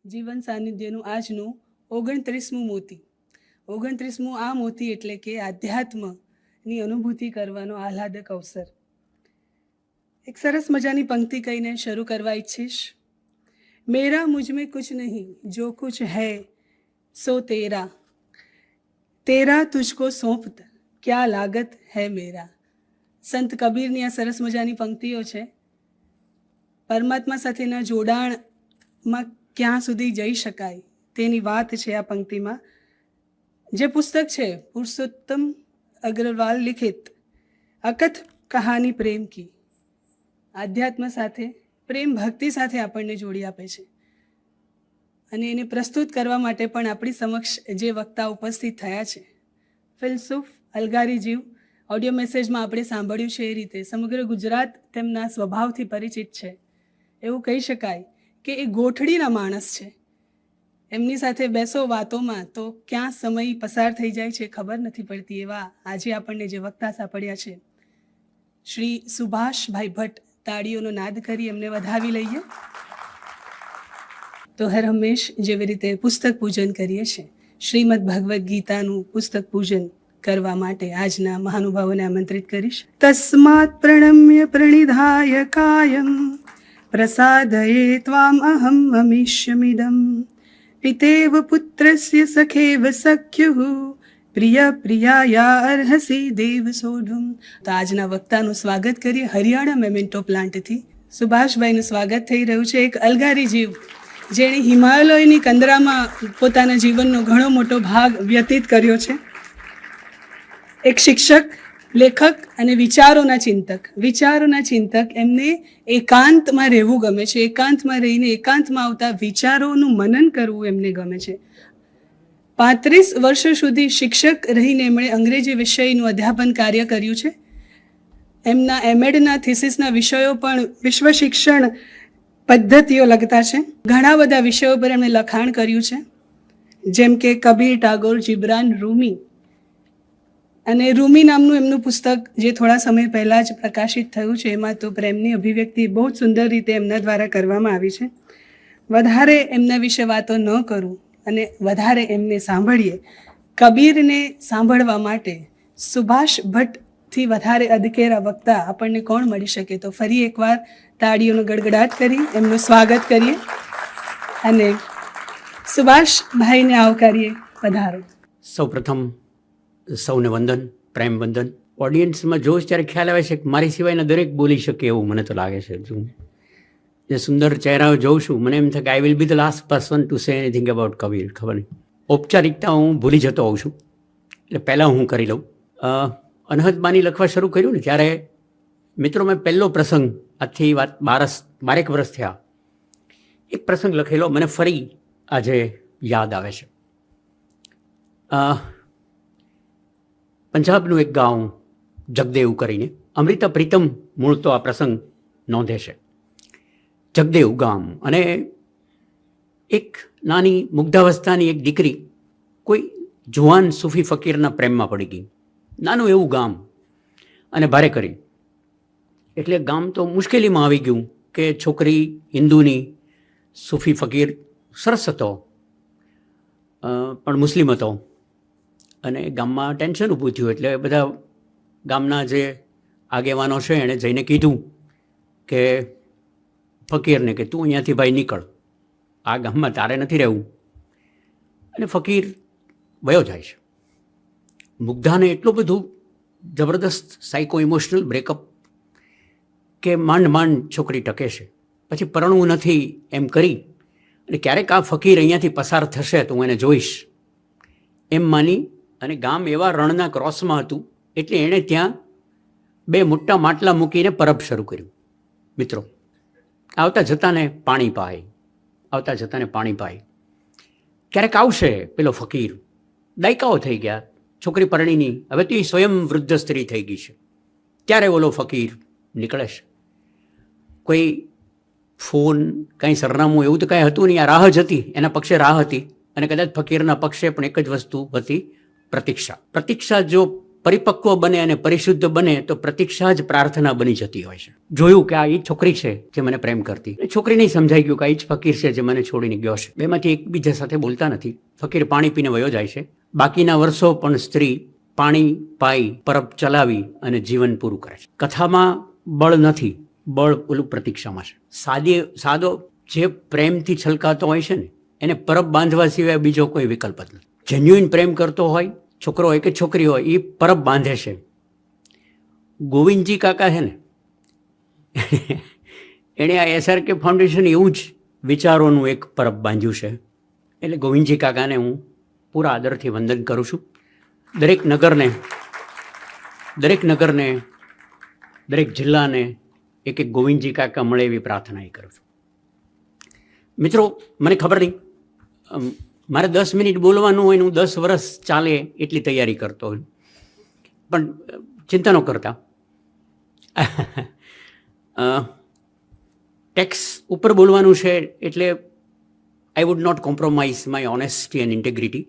જીવન સાનિધ્યનું આજનું 29મું મોતી. 29મું આ મોતી એટલે કે આધ્યાત્મની અનુભૂતિ કરવાનો આહલાદક અવસર. એક સરસ મજાની પંક્તિ કહીને શરૂ કરવા ઈચ્છીશ. મેરા મુझ में कुछ नहीं जो कुछ है सो तेरा, तेरा तुझको सौंपत क्या लागत है मेरा. સંત કબીરની આ સરસ મજાની પંક્તિઓ છે. પરમાત્મા સાથેના જોડાણમાં ક્યાં સુધી જઈ શકાય તેની વાત છે આ પંક્તિમાં. જે પુસ્તક છે પુરુષોત્તમ અગ્રવાલ લિખિત અકથ કહાની પ્રેમ કી, આધ્યાત્મ સાથે પ્રેમ ભક્તિ સાથે આપણને જોડી આપે છે. અને એને પ્રસ્તુત કરવા માટે પણ આપણી સમક્ષ જે વક્તા ઉપસ્થિત થયા છે, ફિલસૂફ અલગારીજીવ, ઓડિયો મેસેજમાં આપણે સાંભળ્યું છે એ રીતે સમગ્ર ગુજરાત તેમના સ્વભાવથી પરિચિત છે. એવું કહી શકાય કે એ ગોઠડીના માણસ છે. એમની સાથે બેસો વાતોમાં તો ક્યાં સમય પસાર થઈ જાય છે ખબર નથી પડતી. એવા આજે આપણને જે વક્તા સાંપડ્યા છે શ્રી સુભાષભાઈ ભટ્ટ, તાળીઓનો નાદ કરી એમને વધાવી લઈએ. તો હર હંમેશ જેવી રીતે પુસ્તક પૂજન કરીએ છીએ, શ્રીમદ ભગવદ્ ગીતાનું પુસ્તક પૂજન કરવા માટે આજના મહાનુભાવોને આમંત્રિત કરીશ. તસ્માત પ્રણમ્ય પ્રણિધાય કાયમ પ્રસાદયે ત્વામ અહમ અમિષ્યમિદમ પિતેવ પુત્રસ્ય સખેવ સખ્યુઃ પ્રિય પ્રિયાયા અર્હસી દેવ સોઢું. તો આજના વક્તાનું સ્વાગત કરીએ હરિયાણા મેમેન્ટો પ્લાન્ટથી. સુભાષભાઈનું સ્વાગત થઈ રહ્યું છે. એક અલગારી જીવ જેણે હિમાલયની કંદરામાં પોતાના જીવનનો ઘણો મોટો ભાગ વ્યતીત કર્યો છે. એક શિક્ષક, લેખક અને વિચારોના ચિંતક. એમને એકાંતમાં રહેવું ગમે છે. એકાંતમાં રહીને એકાંતમાં આવતા વિચારોનું મનન કરવું એમને ગમે છે. 35 વર્ષ સુધી શિક્ષક રહીને એમણે અંગ્રેજી વિષયનું અધ્યાપન કાર્ય કર્યું છે. એમના એમએડના થીસીસના વિષયો પણ વિશ્વ શિક્ષણ પદ્ધતિઓ લગતા છે. ઘણા બધા વિષયો પર એમણે લખાણ કર્યું છે, જેમ કે કબીર, ટાગોર, જિબ્રાન, રૂમી. અને રૂમી નામનું એમનું પુસ્તક જે થોડા સમય પહેલાં જ પ્રકાશિત થયું છે, એમાં તો પ્રેમની અભિવ્યક્તિ બહુ જ સુંદર રીતે એમના દ્વારા કરવામાં આવી છે. વધારે એમના વિશે વાતો ન કરું અને વધારે એમને સાંભળીએ. કબીરને સાંભળવા માટે સુભાષ ભટ્ટથી વધારે અધકેરા વક્તા આપણને કોણ મળી શકે. તો ફરી એકવાર તાળીઓનો ગડગડાટ કરી એમનું સ્વાગત કરીએ અને સુભાષભાઈને આવકારીએ. પધારો. સૌપ્રથમ સૌને વંદન, પ્રેમ વંદન. ઓડિયન્સમાં જોશ ત્યારે ખ્યાલ આવે છે કે મારી સિવાયના દરેક બોલી શકે એવું મને તો લાગે છે. જે સુંદર ચહેરાઓ જોઉં છું, મને એમ થાય કે I will be the last person to say anything about Kabir. ખબર નહીં, ઔપચારિકતા હું ભૂલી જતો હોઉં છું, એટલે પહેલાં હું કરી લઉં. અનહદ બાની લખવા શરૂ કર્યું ને ત્યારે મિત્રો મેં પહેલો પ્રસંગ, આજથી વાત 12 વર્ષ થયા, એક પ્રસંગ લખેલો મને ફરી આજે યાદ આવે છે. પંજાબનું એક ગામ જગદેવ કરીને, અમૃતા પ્રીતમ મૂળ તો આ પ્રસંગ નોંધે છે. જગદેવ ગામ, અને એક નાની મુગ્ધાવસ્થાની એક દીકરી કોઈ જુવાન સૂફી ફકીરના પ્રેમમાં પડી ગઈ. નાનું એવું ગામ, અને ભારે કરી એટલે ગામ તો મુશ્કેલીમાં આવી ગયું કે છોકરી હિન્દુની, સૂફી ફકીર સરસ હતો પણ મુસ્લિમ હતો. અને ગામમાં ટેન્શન ઊભું થયું એટલે બધા ગામના જે આગેવાનો છે એણે જઈને કીધું કે ફકીરને કે તું અહીંયાથી ભાઈ નીકળ, આ ગામમાં તારે નથી રહેવું. અને ફકીર વયો જાય છે. મુગ્ધાને એટલું બધું જબરદસ્ત સાયકો ઇમોશનલ બ્રેકઅપ કે માંડ છોકરી ટકે છે. પછી પરણવું નથી એમ કરી અને ક્યારેક આ ફકીર અહીંયાથી પસાર થશે તો હું એને જોઈશ એમ માની. અને ગામ એવા રણના ક્રોસમાં હતું એટલે એણે ત્યાં 2 મોટા માટલા મૂકીને પરબ શરૂ કર્યું. મિત્રો, આવતા જતાને પાણી પાય. ક્યારેક આવશે પેલો ફકીર. દાયકાઓ થઈ ગયા, છોકરી પરણીની, હવે તો એ સ્વયં વૃદ્ધ સ્ત્રી થઈ ગઈ છે. ત્યારે ઓલો ફકીર નીકળે છે. કોઈ ફોન, કાંઈ સરનામું એવું તો કાંઈ હતું નહીં. આ રાહ જ હતી, એના પક્ષે રાહ હતી, અને કદાચ ફકીરના પક્ષે પણ એક જ વસ્તુ હતી, પ્રતીક્ષા. જો પરિપક્વ બને અને પરિશુદ્ધ બને તો પ્રતીક્ષા જ પ્રાર્થના બની જતી હોય છે. જોયું કે આ એ છોકરી છે જે મને પ્રેમ કરતી, એ છોકરી નહીં સમજાઈ ગયું કે આ એ જ ફકીર છે જે મને છોડીને ગયો છે. બેમાંથી એકબીજા સાથે બોલતા નથી. ફકીર પાણી પીને વયો જાય છે. બાકીના વર્ષો પણ સ્ત્રી પાણી પાઈ પરબ ચલાવી અને જીવન પૂરું કરે છે. કથામાં બળ નથી, બળ ઓલું પ્રતીક્ષામાં છે. સાદો જે પ્રેમથી છલકાતો હોય છે ને એને પરબ બાંધવા સિવાય બીજો કોઈ વિકલ્પ જ નથી. જેન્યુઇન પ્રેમ કરતો હોય છોકરો હોય કે છોકરી હોય એ પરબ બાંધે છે. ગોવિંદજી કાકા છે ને એણે આ SRK ફાઉન્ડેશન એવું જ વિચારોનું એક પરબ બાંધ્યું છે. એટલે ગોવિંદજી કાકાને હું પૂરા આદરથી વંદન કરું છું. દરેક નગરને દરેક જિલ્લાને એક ગોવિંદજી કાકા મળે એવી પ્રાર્થના એ કરું છું. મિત્રો, મને ખબર નહીં, મારે 10 મિનિટ બોલવાનું હોય ને હું 10 વર્ષ ચાલે એટલી તૈયારી કરતો હોય, પણ ચિંતા ન કરતા. ટેક્સ ઉપર બોલવાનું છે એટલે I would not compromise my honesty and integrity.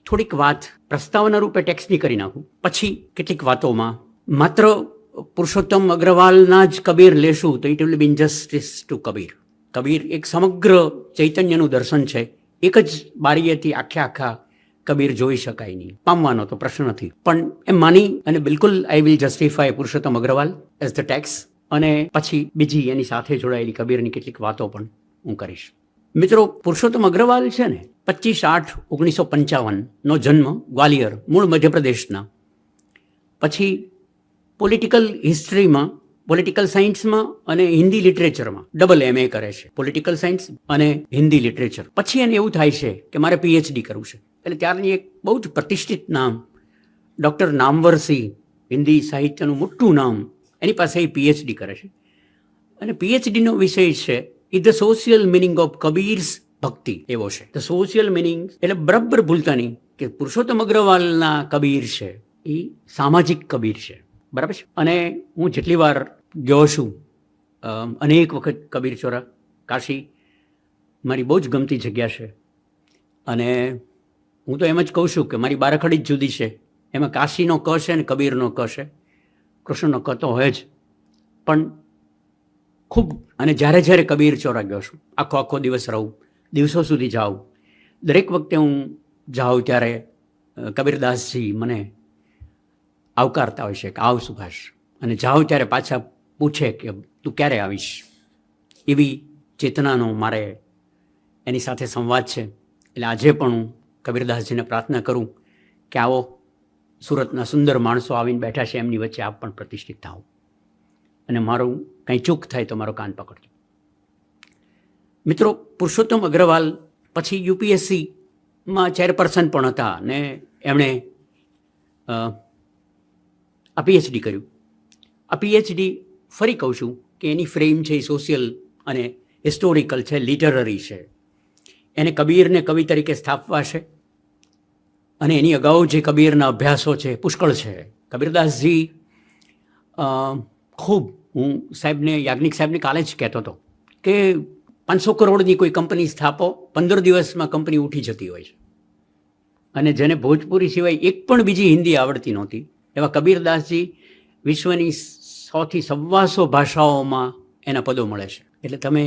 થોડીક વાત પ્રસ્તાવના રૂપે ટેક્સની કરી નાખું, પછી કેટલીક વાતોમાં માત્ર પુરુષોત્તમ અગ્રવાલના જ કબીર લેશું તો it will be injustice to Kabir. Kabir એક સમગ્ર ચૈતન્યનું દર્શન છે. એક જ બારીએથી આખા કબીર જોઈ શકાય નહીં. પામવાનો તો પ્રશ્ન નથી, પણ એમ માની અને બિલકુલ I will justify Purushottam Agrawal as the text, અને પછી બીજી એની સાથે જોડાયેલી કબીરની કેટલીક વાતો પણ હું કરીશ. મિત્રો, પુરુષોત્તમ અગ્રવાલ છે ને 25/8/1955નો જન્મ ગ્વાલિયર, મૂળ મધ્યપ્રદેશના. પછી પોલિટિકલ હિસ્ટ્રીમાં, પોલિટિકલ સાયન્સમાં અને હિન્દી લિટરેચરમાં ડબલ MA કરે છે. પોલિટિકલ સાયન્સ અને હિન્દી લિટરેચર. પછી એને એવું થાય છે કે મારે PhD કરવું છે. એટલે ત્યારની એક બહુ જ પ્રતિષ્ઠિત નામ ડૉક્ટર નામવરસિંહ, હિન્દી સાહિત્યનું મોટું નામ, એની પાસે એ PhD કરે છે. અને PhDનો વિષય છે ધ સોશિયલ મિનિંગ ઓફ કબીર્સ ભક્તિ એવો છે. ધ સોશિયલ મિનિંગ એટલે બરાબર ભૂલતા નહીં કે પુરુષોત્તમ અગ્રવાલના કબીર છે એ સામાજિક કબીર છે, બરાબર છે. અને હું જેટલી વાર ગયો છું, અનેક વખત કબીર ચોરા, કાશી મારી બહુ જ ગમતી જગ્યા છે. અને હું તો એમ જ કહું છું કે મારી બારાખડી જ જુદી છે. એમાં કાશીનો ક છે ને કબીરનો ક છે. કૃષ્ણનો ક તો હોય જ, પણ ખૂબ. અને જ્યારે કબીર ચોરા ગયો છું, આખો દિવસ રહું, દિવસો સુધી જાઉં. દરેક વખતે હું જાઉં ત્યારે કબીરદાસજી મને આવકારતા હોય છે કે આવ સુભાષ, અને જાઉં ત્યારે પાછા પૂછે કે તું ક્યારે આવીશ. એવી ચેતનાનો મારે એની સાથે સંવાદ છે. એટલે આજે પણ હું કબીરદાસજીને પ્રાર્થના કરું કે આવો, સુરતના સુંદર માણસો આવીને બેઠા છે, એમની વચ્ચે આપ પણ પ્રતિષ્ઠિત થાઓ. અને મારું કંઈ ચૂક થાય તો મારો કાન પકડજો. મિત્રો, પુરુષોત્તમ અગ્રવાલ પછી UPSCમાં ચેરપર્સન પણ હતા ને એમણે આ PhD કર્યું. આ PhD ફરી કહું છું કે એની ફ્રેમ છે એ સોશિયલ અને હિસ્ટોરિકલ છે, લિટરરી છે. એને કબીરને કવિ તરીકે સ્થાપવા છે. અને એની અગાઉ જે કબીરના અભ્યાસો છે પુષ્કળ છે. કબીરદાસજી ખૂબ, હું સાહેબને, યાજ્ઞિક સાહેબને કાલે જ કહેતો હતો કે 500 કરોડની કોઈ કંપની સ્થાપો, 15 દિવસમાં કંપની ઉઠી જતી હોય છે. અને જેને ભોજપુરી સિવાય એક પણ બીજી હિન્દી આવડતી નહોતી એવા કબીરદાસજી વિશ્વની 100થી 125 ભાષાઓમાં એના પદો મળે છે. એટલે તમે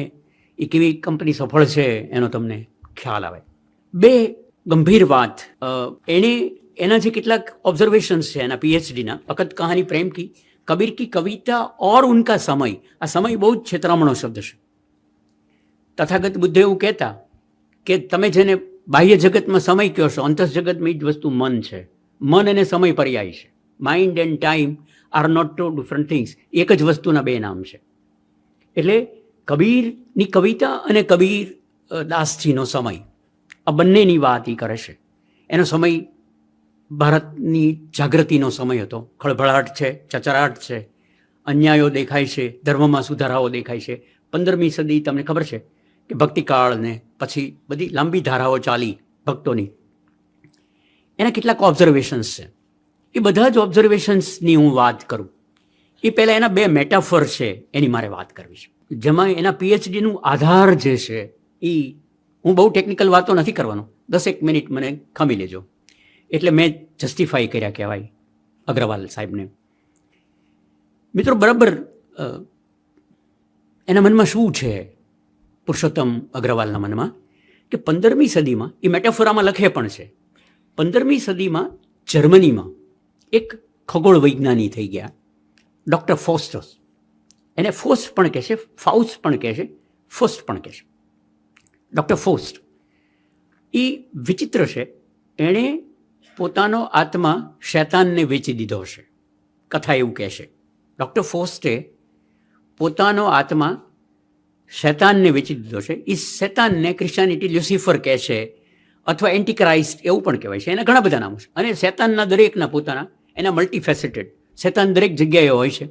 એ કેવી કંપની સફળ છે એનો તમને ખ્યાલ આવે. બે ગંભીર વાત, એણે એના જે કેટલાક ઓબ્ઝર્વેશન્સ છે એના PhDના, અકત કહાની પ્રેમ કી, કબીર કી કવિતા ઓર ઉનકા સમય. આ સમય બહુ જ છેતરામણો શબ્દ છે. તથાગત બુદ્ધે એવું કહેતા કે તમે જેને બાહ્ય જગતમાં સમય કહો છો, અંતસ જગતમાં એ જ વસ્તુ મન છે. મન અને સમય પર્યાય છે. Mind and time are not two different things. એક જ વસ્તુના બે નામ છે. એટલે કબીરની કવિતા અને કબીર દાસજીનો સમય, આ બંનેની વાત એ કરે છે. એનો સમય ભારતની જાગૃતિનો સમય હતો. ખળભળાટ છે, ચચરાટ છે, અન્યાયો દેખાય છે, ધર્મમાં સુધારાઓ દેખાય છે. 15મી સદી તમને ખબર છે કે ભક્તિકાળ ને પછી બધી લાંબી ધારાઓ ચાલી ભક્તોની. એના કેટલાક ઓબ્ઝર્વેશન્સ છે. એ બધા જ ઓબ્ઝર્વેશન્સની હું વાત કરું એ પહેલાં એના બે મેટાફર છે એની મારે વાત કરવી છે. જેમાં એના PhDનું આધાર જે છે એ, હું બહુ ટેકનિકલ વાતો નથી કરવાનો, 10 મિનિટ મને ખમી લેજો. એટલે મેં જસ્ટિફાઈ કર્યા કહેવાય. અગ્રવાલ સાહેબને. મિત્રો, બરાબર એના મનમાં શું છે, પુરુષોત્તમ અગ્રવાલના મનમાં, કે 15મી સદીમાં, એ મેટાફોરામાં લખે પણ છે, 15મી સદીમાં જર્મનીમાં એક ખગોળ વૈજ્ઞાનિક થઈ ગયા ડૉક્ટર ફોસ્ટસ. એને ફોસ્ટ પણ કહે છે, ફાઉસ્ટ પણ કહે છે, ફોસ્ટ પણ કહે છે. ડૉક્ટર ફોસ્ટ એ વિચિત્ર છે. એણે પોતાનો આત્મા શૈતાનને વેચી દીધો છે, કથા એવું કહે છે. ડૉક્ટર ફોસ્ટે પોતાનો આત્મા શૈતાનને વેચી દીધો છે. એ શૈતાનને ક્રિશ્ચિયાનિટી લ્યુસિફર કહે છે, અથવા એન્ટીક્રાઇસ્ટ એવું પણ કહેવાય છે. એના ઘણા બધા નામો છે. અને શૈતાનના દરેકના પોતાના એના મલ્ટીફેસેટેડ, શૈતાન દરેક જગ્યાએ હોય છે,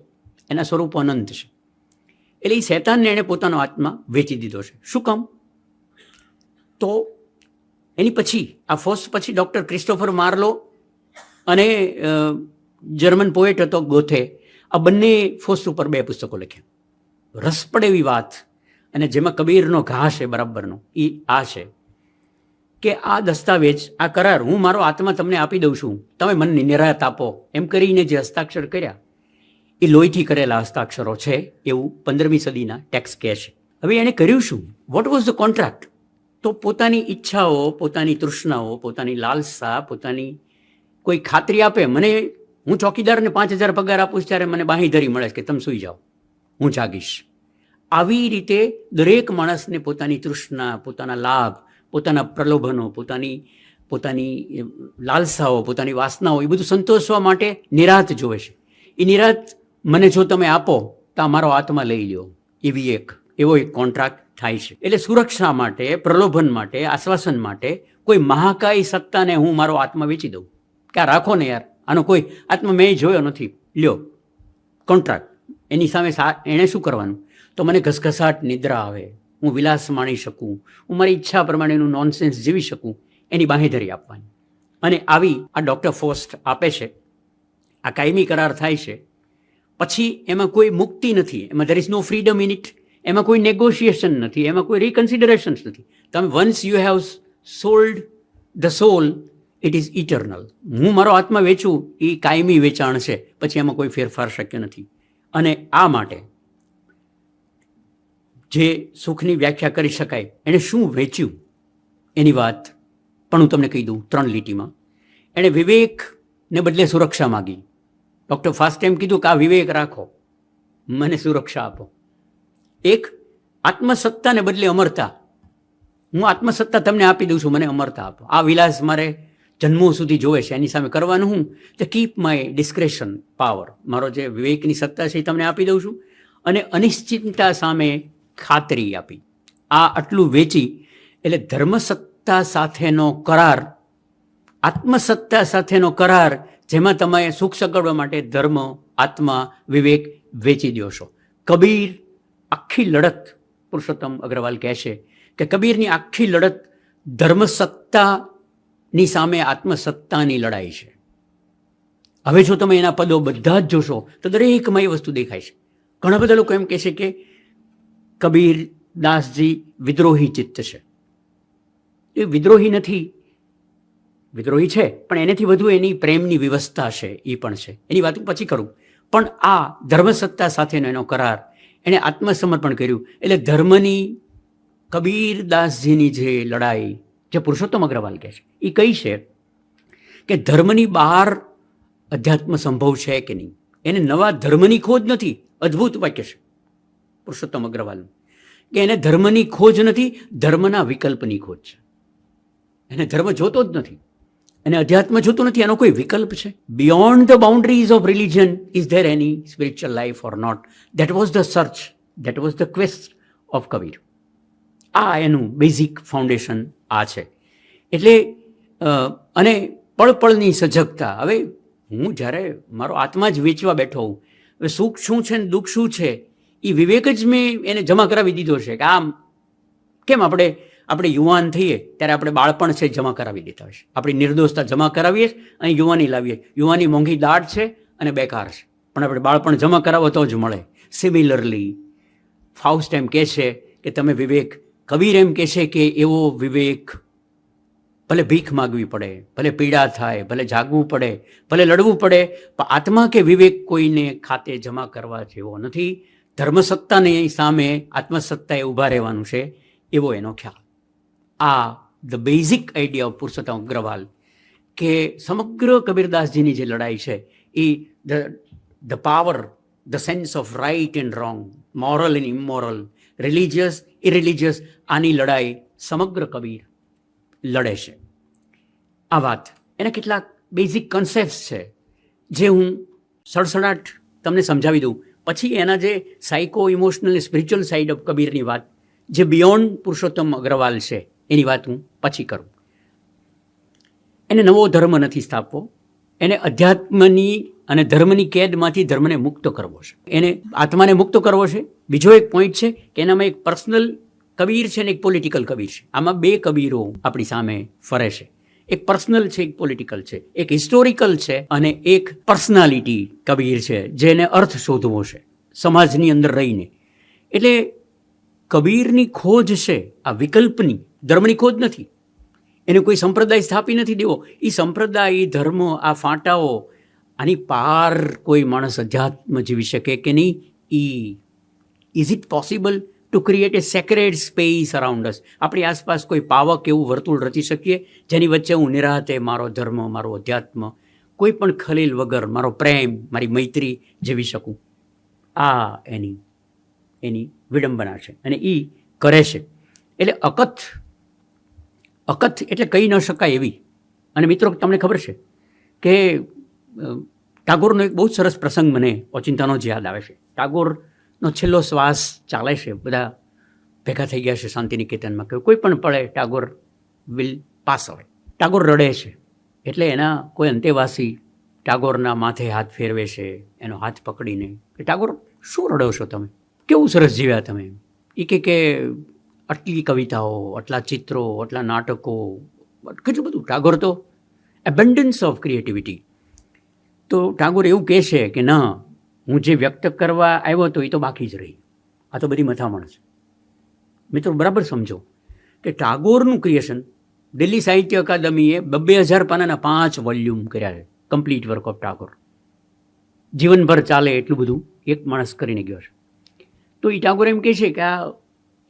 એના સ્વરૂપો અનંત છે. એટલે એ શૈતાનને એણે પોતાનો આત્મા વેચી દીધો છે. શું કામ? તો એની પછી આ ફોસ્ટ પછી ડૉક્ટર ક્રિસ્ટોફર માર્લો અને જર્મન પોએટ હતો ગોથે, આ બંને ફોસ્ટ ઉપર 2 પુસ્તકો લખ્યા. રસપડ એવી વાત, અને જેમાં કબીરનો ઘા છે બરાબરનો, એ આ છે કે આ દસ્તાવેજ, આ કરાર હું મારો આત્મા તમને આપી દઉં છું, તમે મને નિરાત આપો, એમ કરીને જે હસ્તાક્ષર કર્યા એ લોહીથી કરેલા હસ્તાક્ષરો છે, એવું 15મી સદીના ટેક્સ કહે છે. હવે એણે કર્યું શું? What was the contract? તો પોતાની ઈચ્છાઓ, પોતાની તૃષ્ણાઓ, પોતાની લાલસા, પોતાની કોઈ ખાતરી આપે. મને, હું ચોકીદારને 5000 પગાર આપું ત્યારે મને બાંહીધરી મળે કે તમે સૂઈ જાઓ, હું જાગીશ. આવી રીતે દરેક માણસને પોતાની તૃષ્ણા, પોતાના લાભ, પોતાના પ્રલોભનો, પોતાની લાલસાઓ, પોતાની વાસનાઓ, એ બધું સંતોષવા માટે નિરાત જોવે છે. એ નિરાત મને જો તમે આપો તો આ મારો આત્મા લઈ લ્યો, એવો એક કોન્ટ્રાક્ટ થાય છે. એટલે સુરક્ષા માટે, પ્રલોભન માટે, આશ્વાસન માટે કોઈ મહાકાય સત્તાને હું મારો આત્મા વેચી દઉં કે આ રાખો ને યાર, આનો કોઈ આત્મા મેં જોયો નથી, લ્યો કોન્ટ્રાક્ટ. એની સામે એણે શું કરવાનું? તો મને ઘસઘસાટ નિદ્રા આવે, હું વિલાસ માણી શકું, હું મારી ઈચ્છા પ્રમાણેનું નોનસેન્સ જીવી શકું, એની બાંહેધરી આપવાની. અને આવી આ ડૉક્ટર ફોસ્ટ આપે છે. આ કાયમી કરાર થાય છે. પછી એમાં કોઈ મુક્તિ નથી, એમાં there is no freedom in it, એમાં કોઈ નેગોશિએશન નથી, એમાં કોઈ રિકન્સિડરેશન્સ નથી. તમે once you have sold the soul, it is eternal. હું મારો આત્મા વેચું એ કાયમી વેચાણ છે, પછી એમાં કોઈ ફેરફાર શક્ય નથી. અને આ માટે જે સુખની વ્યાખ્યા કરી શકાય, એણે શું વેચ્યું એની વાત પણ હું તમને કહી દઉં 3 લીટીમાં. એણે વિવેકને બદલે સુરક્ષા માગી. ડૉક્ટર ફાસ્ટે એમ કીધું કે આ વિવેક રાખો, મને સુરક્ષા આપો. એક આત્મસત્તાને બદલે અમરતા. હું આત્મસત્તા તમને આપી દઉં છું, મને અમરતા આપો. આ વિલાસ મારે જન્મો સુધી જોવે છે, એની સામે કરવાનું હું તો કીપ માય ડિસ્ક્રેશન પાવર. મારો જે વિવેકની સત્તા છે એ તમને આપી દઉં છું, અને અનિશ્ચિતતા સામે ખાતરી આપી. આ આટલું વેચી એટલે ધર્મસત્તા સાથેનો કરાર, આત્મસત્તા સાથેનો કરાર, જેમાં તમે સુખ સગવડવા માટે ધર્મ, આત્મા, વિવેક વેચી દો છો. કબીર આખી લડત, પુરુષોત્તમ અગ્રવાલ કહે છે કે કબીરની આખી લડત ધર્મસત્તાની સામે આત્મસત્તાની લડાઈ છે. હવે જો તમે એના પદો બધા જ જોશો તો દરેકમાં એ વસ્તુ દેખાય છે. ઘણા બધા લોકો એમ કહે છે કે કબીર દાસજી વિદ્રોહી ચિત્ત છે. એ વિદ્રોહી નથી, વિદ્રોહી છે, પણ એનાથી વધુ એની પ્રેમની વ્યવસ્થા છે, એ પણ છે. એની વાત પછી કરું. પણ આ ધર્મસત્તા સાથેનો એનો કરાર, એણે આત્મસમર્પણ કર્યું. એટલે ધર્મની, કબીરદાસજીની જે લડાઈ, જે પુરુષોત્તમ અગ્રવાલ કહે છે, એ કઈ છે કે ધર્મની બહાર અધ્યાત્મ સંભવ છે કે નહીં. એને નવા ધર્મની ખોજ નથી. અદ્ભુત વાક્ય છે પુરુષોત્તમ અગ્રવાલનું, કે એને ધર્મની ખોજ નથી, ધર્મના વિકલ્પની ખોજ છે. એને ધર્મ જોતો જ નથી, એને અધ્યાત્મ જોતું નથી, એનો કોઈ વિકલ્પ છે. Beyond the boundaries of religion is there any spiritual life or not? That was the search, that was the quest of Kabir. આ એનું બેઝિક ફાઉન્ડેશન આ છે. એટલે અને પળપળની સજગતા. હવે હું જ્યારે મારો આત્મા જ વેચવા બેઠો હોઉં, હવે સુખ શું છે ને દુઃખ શું છે એ વિવેક જ મેં એને જમા કરાવી દીધો છે. કે આમ કેમ આપણે યુવાન થઈએ ત્યારે આપણે બાળપણ છે જમા કરાવી દેતા હોય છે, આપણી નિર્દોષતા જમા કરાવીએ, અહીં યુવાની લાવીએ. યુવાની મોંઘી દાટ છે અને બેકાર છે, પણ આપણે બાળપણ જમા કરાવો તો જ મળે. સિમિલરલી ફાઉસ્ટ એમ કહે છે કે તમે વિવેક, કબીર એમ કહે છે કે એવો વિવેક ભલે ભીખ માગવી પડે, ભલે પીડા થાય, ભલે જાગવું પડે, ભલે લડવું પડે, પણ આત્મા કે વિવેક કોઈને ખાતે જમા કરવા જેવો નથી. ધર્મસત્તાની સામે આત્મસત્તાએ ઊભા રહેવાનું છે, એવો એનો ખ્યાલ. આ the basic idea of Purushottam Agrawal, કે સમગ્ર કબીરદાસજીની જે લડાઈ છે એ the power, the sense of right and wrong, moral and immoral, religious irreligious, આની લડાઈ સમગ્ર કબીર લડે છે. આ વાત એના કેટલાક બેઝિક કન્સેપ્ટ છે જે હું સડસડાટ તમને સમજાવી દઉં. પછી એના જે psycho emotional spiritual side of કબીરની વાત, જે બિયોન્ડ પુરુષોત્તમ અગ્રવાલ છે, એની વાત હું પછી કરું. એને નવો ધર્મ નથી સ્થાપવો, એને અધ્યાત્મની અને ધર્મની કેદમાંથી ધર્મને મુક્ત કરવો છે, એને આત્માને મુક્ત કરવો છે. બીજો એક પોઈન્ટ છે કે એનામાં એક પર્સનલ કબીર છે ને એક પોલિટિકલ કબીર છે. આમાં બે કબીરો આપણી સામે ફરે છે. એક પર્સનલ છે, એક પોલિટિકલ છે, એક હિસ્ટોરિકલ છે અને એક પર્સનાલિટી કબીર છે, જેને અર્થ શોધવો છે સમાજની અંદર રહીને. એટલે કબીરની ખોજ છે આ વિકલ્પની, ધર્મની ખોજ નથી. એને કોઈ સંપ્રદાય સ્થાપી નથી દેવો. એ સંપ્રદાય, ધર્મ, આ ફાંટાઓ, આની પાર કોઈ માણસ અધ્યાત્મ જીવી શકે કે નહીં? Is it possible to create a sacred space around us? આપણી આસપાસ કોઈ પાવક એવું વર્તુળ રચી શકીએ જેની વચ્ચે હું નિરાતે મારો ધર્મ, મારું અધ્યાત્મ, કોઈ પણ ખલીલ વગર મારો પ્રેમ, મારી મૈત્રી જીવી શકું? આ એની વિડંબના છે અને એ કરે છે. એટલે અકથ એટલે કહી ન શકાય એવી. અને મિત્રો, તમને ખબર છે કે ટાગોરનો એક બહુ સરસ પ્રસંગ મને ઓચિંતાનો જ યાદ આવે છે. ટાગોરનો છેલ્લો શ્વાસ ચાલે છે, બધા ભેગા થઈ ગયા છે શાંતિનિકેતનમાં, કે કોઈ પણ પળે ટાગોર વિલ પાસ અવે. ટાગોર રડે છે. એટલે એના કોઈ અંતેવાસી ટાગોરના માથે હાથ ફેરવે છે, એનો હાથ પકડીને, કે ટાગોર શું રડો છો તમે? કેવું સરસ જીવ્યા તમે. એ કે આટલી કવિતાઓ, આટલા ચિત્રો, આટલા નાટકો, કેટલું બધું. ટાગોર તો એબન્ડન્સ ઓફ ક્રિએટિવિટી. તો ટાગોર એવું કહે છે કે ના, હું જે વ્યક્ત કરવા આવ્યો હતો એ તો બાકી જ રહી. આ તો બધી મથામણ છે. મિત્રો, બરાબર સમજો કે ટાગોરનું ક્રિએશન દિલ્હી સાહિત્ય અકાદમીએ 2,000 પાનાના 5 વોલ્યુમ કર્યા છે. Complete work of Tagore. જીવનભર ચાલે એટલું બધું એક માણસ કરીને ગયો છે. તો એ ટાગોર એમ કહે છે કે આ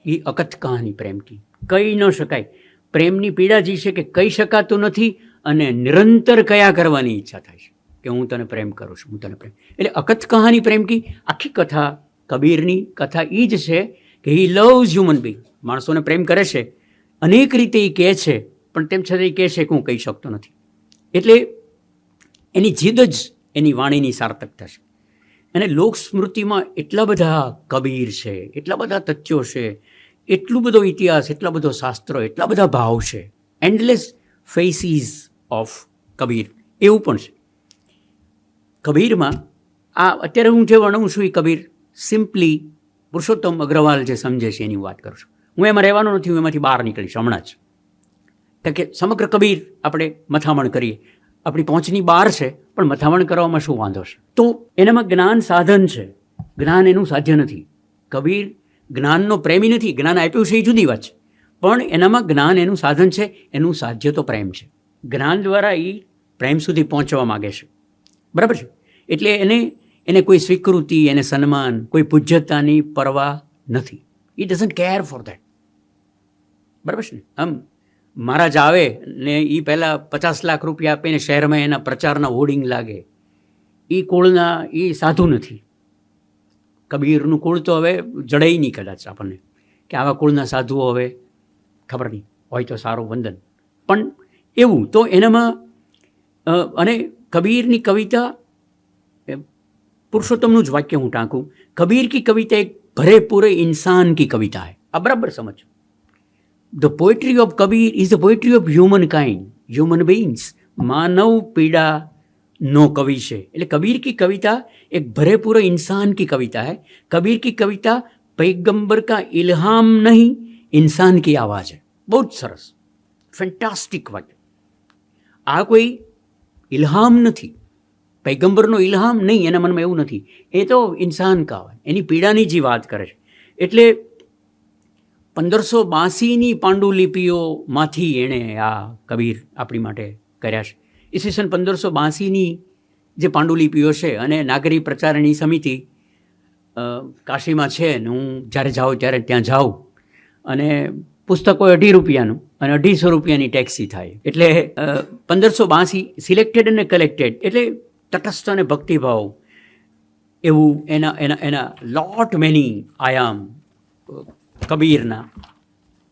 એ અકથ કહાની પ્રેમ કી, કહી ન શકાય. પ્રેમની પીડા જે છે કે કહી શકાતું નથી અને નિરંતર કયા કરવાની ઈચ્છા થાય છે કે હું તને પ્રેમ કરું છું, હું તને પ્રેમ. એટલે અકથ કહાની પ્રેમ કી આખી કથા, કબીરની કથા એ જ છે કે હી લવ્સ હ્યુમન બિંગ. માણસોને પ્રેમ કરે છે, અનેક રીતે એ કહે છે, પણ તેમ છતાં એ કહે છે કે હું કહી શકતો નથી. એટલે એની જીદ જ એની વાણીની સાર્થકતા છે. અને લોકસ્મૃતિમાં એટલા બધા કબીર છે, એટલા બધા તથ્યો છે, એટલું બધો ઇતિહાસ, એટલા બધો શાસ્ત્રો, એટલા બધા ભાવ છે. એન્ડલેસ ફેસીસ ઓફ કબીર એવું પણ છે. કબીરમાં આ અત્યારે હું જે વર્ણવું છું એ કબીર સિમ્પલી પુરુષોત્તમ અગ્રવાલ જે સમજે છે એની વાત કરું છું. હું એમાં રહેવાનો નથી, હું એમાંથી બહાર નીકળીશ હમણાં જ. કારણ કે સમગ્ર કબીર આપણે મથામણ કરીએ, આપણી પહોંચની બહાર છે, પણ મથામણ કરવામાં શું વાંધો છે? તો એનામાં જ્ઞાન સાધન છે, જ્ઞાન એનું સાધ્ય નથી. કબીર જ્ઞાનનો પ્રેમી નથી, જ્ઞાન આપ્યું છે એ જુદી વાત છે, પણ એનામાં જ્ઞાન એનું સાધન છે, એનું સાધ્ય તો પ્રેમ છે. જ્ઞાન દ્વારા એ પ્રેમ સુધી પહોંચવા માગે છે. બરાબર છે? એટલે એને કોઈ સ્વીકૃતિ, એને સન્માન, કોઈ પૂજ્યતાની પરવા નથી. ઈ ડઝન્ટ કેર ફોર દેટ. બરાબર છે ને? આમ મહારાજ આવે ને એ પહેલાં 50 લાખ રૂપિયા આપીને શહેરમાં એના પ્રચારના હોર્ડિંગ લાગે. એ કુળના એ સાધુ નથી. કબીરનું કુળ તો હવે જડાઈ નહીં કદાચ આપણને, કે આવા કુળના સાધુઓ હવે ખબર નહીં હોય તો સારું, વંદન. પણ એવું તો એનામાં અને કબીરની કવિતા, પુરુષોત્તમનું જ વાક્ય હું ટાંકું, કબીર કી કવિતા એક ભરે પૂરે ઇન્સાન કી કવિતા હૈ. આ બરાબર સમજો. The poetry of Kabir is the poetry of human kind, human beings. માનવ પીડા નો કવિ છે. એટલે કબીર કી કવિતા એક ભરે પૂરે ઇન્સાન કી કવિતા है. कबीर की कविता पैगंबर का इल्हाम नहीं, इंसान की आवाज़ है. બહુ જ સરસ, ફેન્ટાસ્ટિક વાત. આ કોઈ ઇલ્હામ નથી, પૈગંબરનો ઇલ્હામ નહીં, એના મનમાં એવું નથી. એ તો ઇન્સાન કા હોય, એની પીડાની જે વાત કરે છે. એટલે 1582ની પાંડુલિપિઓમાંથી એણે આ કબીર આપણી માટે કર્યા છે. ઈસવીસન 1582ની જે પાંડુલિપિઓ છે, અને નાગરી પ્રચારની સમિતિ કાશીમાં છે ને હું જ્યારે જાઉં ત્યારે ત્યાં જાઉં, અને પુસ્તકો 2.5 રૂપિયાનું અને 250 રૂપિયાની ટેક્સી થાય. એટલે 1582 સિલેક્ટેડ અને કલેક્ટેડ, એટલે તટસ્થ અને ભક્તિભાવ એવું એના લોટ મેની આયામ કબીરના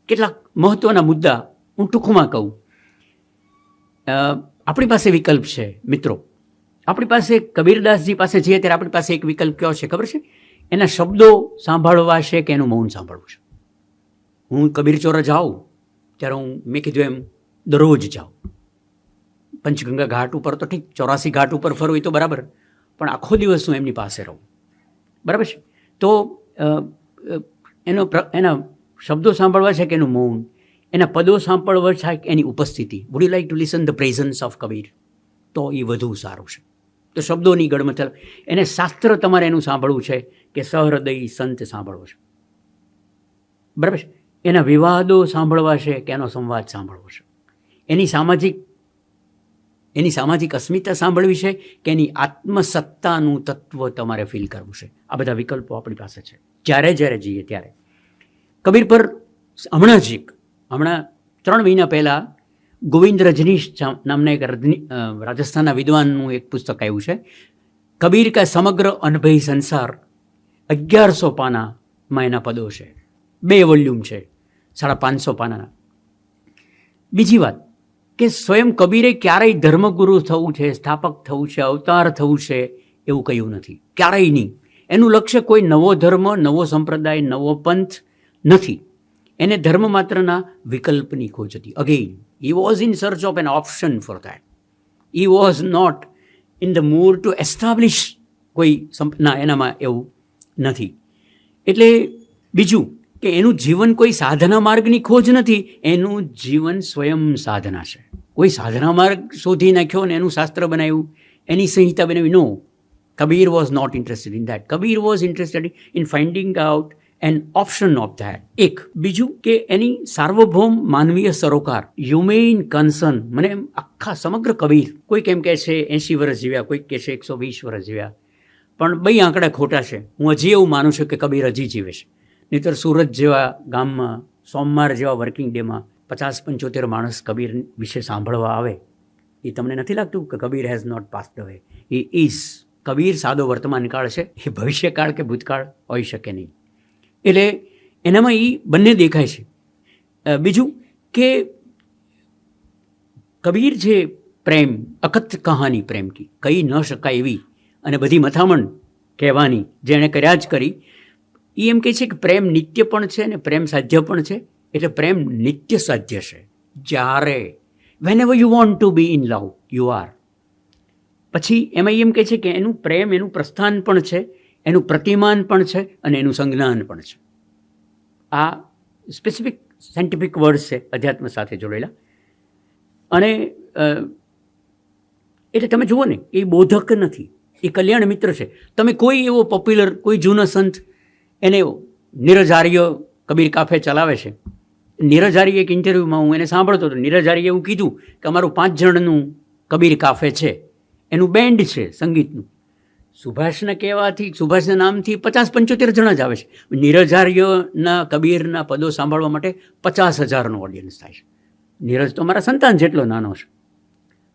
કેટલાક મહત્ત્વના મુદ્દા હું ટૂંકમાં કહું. આપણી પાસે વિકલ્પ છે મિત્રો, આપણી પાસે કબીરદાસજી પાસે જઈએ ત્યારે આપણી પાસે એક વિકલ્પ કયો છે ખબર છે? એના શબ્દો સાંભળવા છે કે એનું મૌન સાંભળવું છે. હું કબીરચોરા જાઉં ત્યારે મેં કીધું એમ દરરોજ જાઉં. પંચગંગા ઘાટ ઉપર તો ઠીક, 84 ઘાટ ઉપર ફરવું એ તો બરાબર, પણ આખો દિવસ હું એમની પાસે રહું, બરાબર છે? તો એના શબ્દો સાંભળવા છે કે એનું મૌન, એના પદો સાંભળવા છે કે એની ઉપસ્થિતિ. Would you like to listen the presence of Kabir? તો એ વધુ સારું છે. તો શબ્દોની ગળમથલ, એને શાસ્ત્ર તમારે એનું સાંભળવું છે કે સહૃદયી સંત સાંભળવો છે, બરાબર છે? એના વિવાદો સાંભળવા છે કે એનો સંવાદ સાંભળવો છે? એની સામાજિક અસ્મિતા સાંભળવી છે કે એની આત્મસત્તાનું તત્વ તમારે ફીલ કરવું છે? આ બધા વિકલ્પો આપણી પાસે છે જ્યારે જઈએ ત્યારે. કબીર પર હમણાં 3 મહિના પહેલાં ગોવિંદ રજનીશ નામના એક રાજસ્થાનના વિદ્વાનનું એક પુસ્તક આવ્યું છે, કબીર કા સમગ્ર અનભય સંસાર. 1100 પાનામાં એના પદો છે, 2 વોલ્યુમ છે, 550 પાનાના. બીજી વાત કે સ્વયં કબીરે ક્યારેય ધર્મગુરુ થવું છે, સ્થાપક થવું છે, અવતાર થવું છે એવું કહ્યું નથી, ક્યારેય નહીં. એનું લક્ષ્ય કોઈ નવો ધર્મ, નવો સંપ્રદાય, નવો પંથ નથી. એને ધર્મ માત્રના વિકલ્પની ખોજ હતી. Again he was in search of an option for that. He was not in the mood to establish કોઈ એનામાં એવું નથી. એટલે બીજું કે એનું જીવન કોઈ સાધના માર્ગની ખોજ નથી, એનું જીવન સ્વયં સાધના છે. કોઈ સાધના માર્ગ શોધી નાખ્યો ને એનું શાસ્ત્ર બનાવ્યું, એની સંહિતા બનાવી? No, Kabir was not interested in that. Kabir was interested in finding out an option of that. એક બીજું કે એની સાર્વભૌમ માનવીય સરોકાર, હ્યુમેન કન્સર્ન. મને આખા સમગ્ર કબીર, કોઈ કેમ કહે છે 80 વર્ષ જીવ્યા, કોઈ કહે છે 120 વર્ષ જીવ્યા, પણ 2 આંકડા ખોટા છે. હું હજી એવું માનું છું કે કબીર હજી જીવે છે. નહીંતર સુરત જેવા ગામમાં સોમવાર જેવા વર્કિંગ ડેમાં 50-75 માણસ કબીર વિશે સાંભળવા આવે. એ તમને નથી લાગતું કે કબીર હેઝ નોટ પાસ્ડ અવે? એ ઇઝ. કબીર સાદો વર્તમાનકાળ છે, એ ભવિષ્યકાળ કે ભૂતકાળ હોઈ શકે નહીં. એટલે એનામાં એ બંને દેખાય છે. બીજું કે કબીર જે પ્રેમ, અકથ કહાની પ્રેમ કી, કહી ન શકાય એવી અને બધી મથામણ કહેવાની જે એણે કર્યા જ કરી. એ એમ કહે છે કે પ્રેમ નિત્ય પણ છે અને પ્રેમ સાધ્ય પણ છે. એટલે પ્રેમ નિત્ય સાધ્ય છે. જ્યારે whenever you want to be in love, you are. પછી એમાં એમ કહે છે કે એનું પ્રેમ, એનું પ્રસ્થાન પણ છે, એનું પ્રતિમાન પણ છે અને એનું સંજ્ઞાન પણ છે. આ સ્પેસિફિક સાયન્ટિફિક વર્ડ્સ છે અધ્યાત્મ સાથે જોડેલા. અને એટલે તમે જુઓ ને, એ બોધક નથી, એ કલ્યાણ મિત્ર છે. તમે કોઈ એવો પોપ્યુલર, કોઈ જૂનો સંત, એને નીરજ આર્ય કબીર કાફે ચલાવે છે. નીરજ આર્ય એક ઇન્ટરવ્યૂમાં હું એને સાંભળતો હતો. નીરજ આર્યે એવું કીધું કે અમારું 5 જણનું કબીર કાફે છે, એનું બેન્ડ છે સંગીતનું. સુભાષના કહેવાથી, સુભાષના નામથી 50-75 જણા જ આવે છે. નીરજ આર્યના કબીરના પદો સાંભળવા માટે 50,000નો ઓડિયન્સ થાય છે. નીરજ તો મારા સંતાન જેટલો નાનો છે.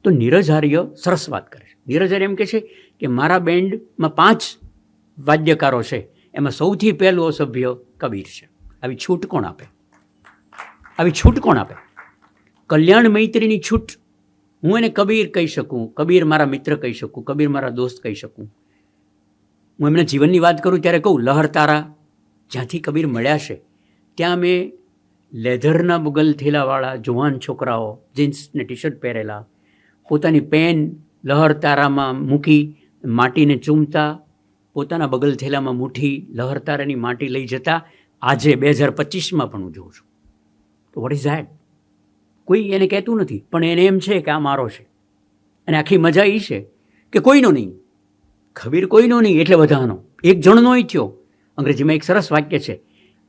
તો નીરજ આર્ય સરસ વાત કરે છે. નીરજ આર્ય એમ કહે છે કે મારા બેન્ડમાં 5 વાદ્યકારો છે, એમાં સૌથી પહેલો સભ્ય કબીર છે. આવી છૂટ કોણ આપે? આવી છૂટ કોણ આપે? કલ્યાણ મૈત્રીની છૂટ. હું એને કબીર કહી શકું, કબીર મારા મિત્ર કહી શકું, કબીર મારા દોસ્ત કહી શકું. હું એમના જીવનની વાત કરું ત્યારે કહું, લહરતારા જ્યાંથી કબીર મળ્યા છે ત્યાં મેં લેધરના બગલ થેલાવાળા જુવાન છોકરાઓ, જીન્સ ને ટી-શર્ટ પહેરેલા, પોતાની પેન લહરતારામાં મૂકી માટીને ચૂમતા, પોતાના બગલ થેલામાં મુઠ્ઠી લહરતારાની માટી લઈ જતા આજે 2025માં પણ હું જોઉં છું. તો વોટ ઇઝ ધેટ? કોઈ એને કહેતું નથી, પણ એને એમ છે કે આ મારો છે. અને આખી મજા એ છે કે કોઈનો નહીં, કબીર કોઈનો નહીં એટલે બધાનો, એક જણનો થયો. અંગ્રેજીમાં એક સરસ વાક્ય છે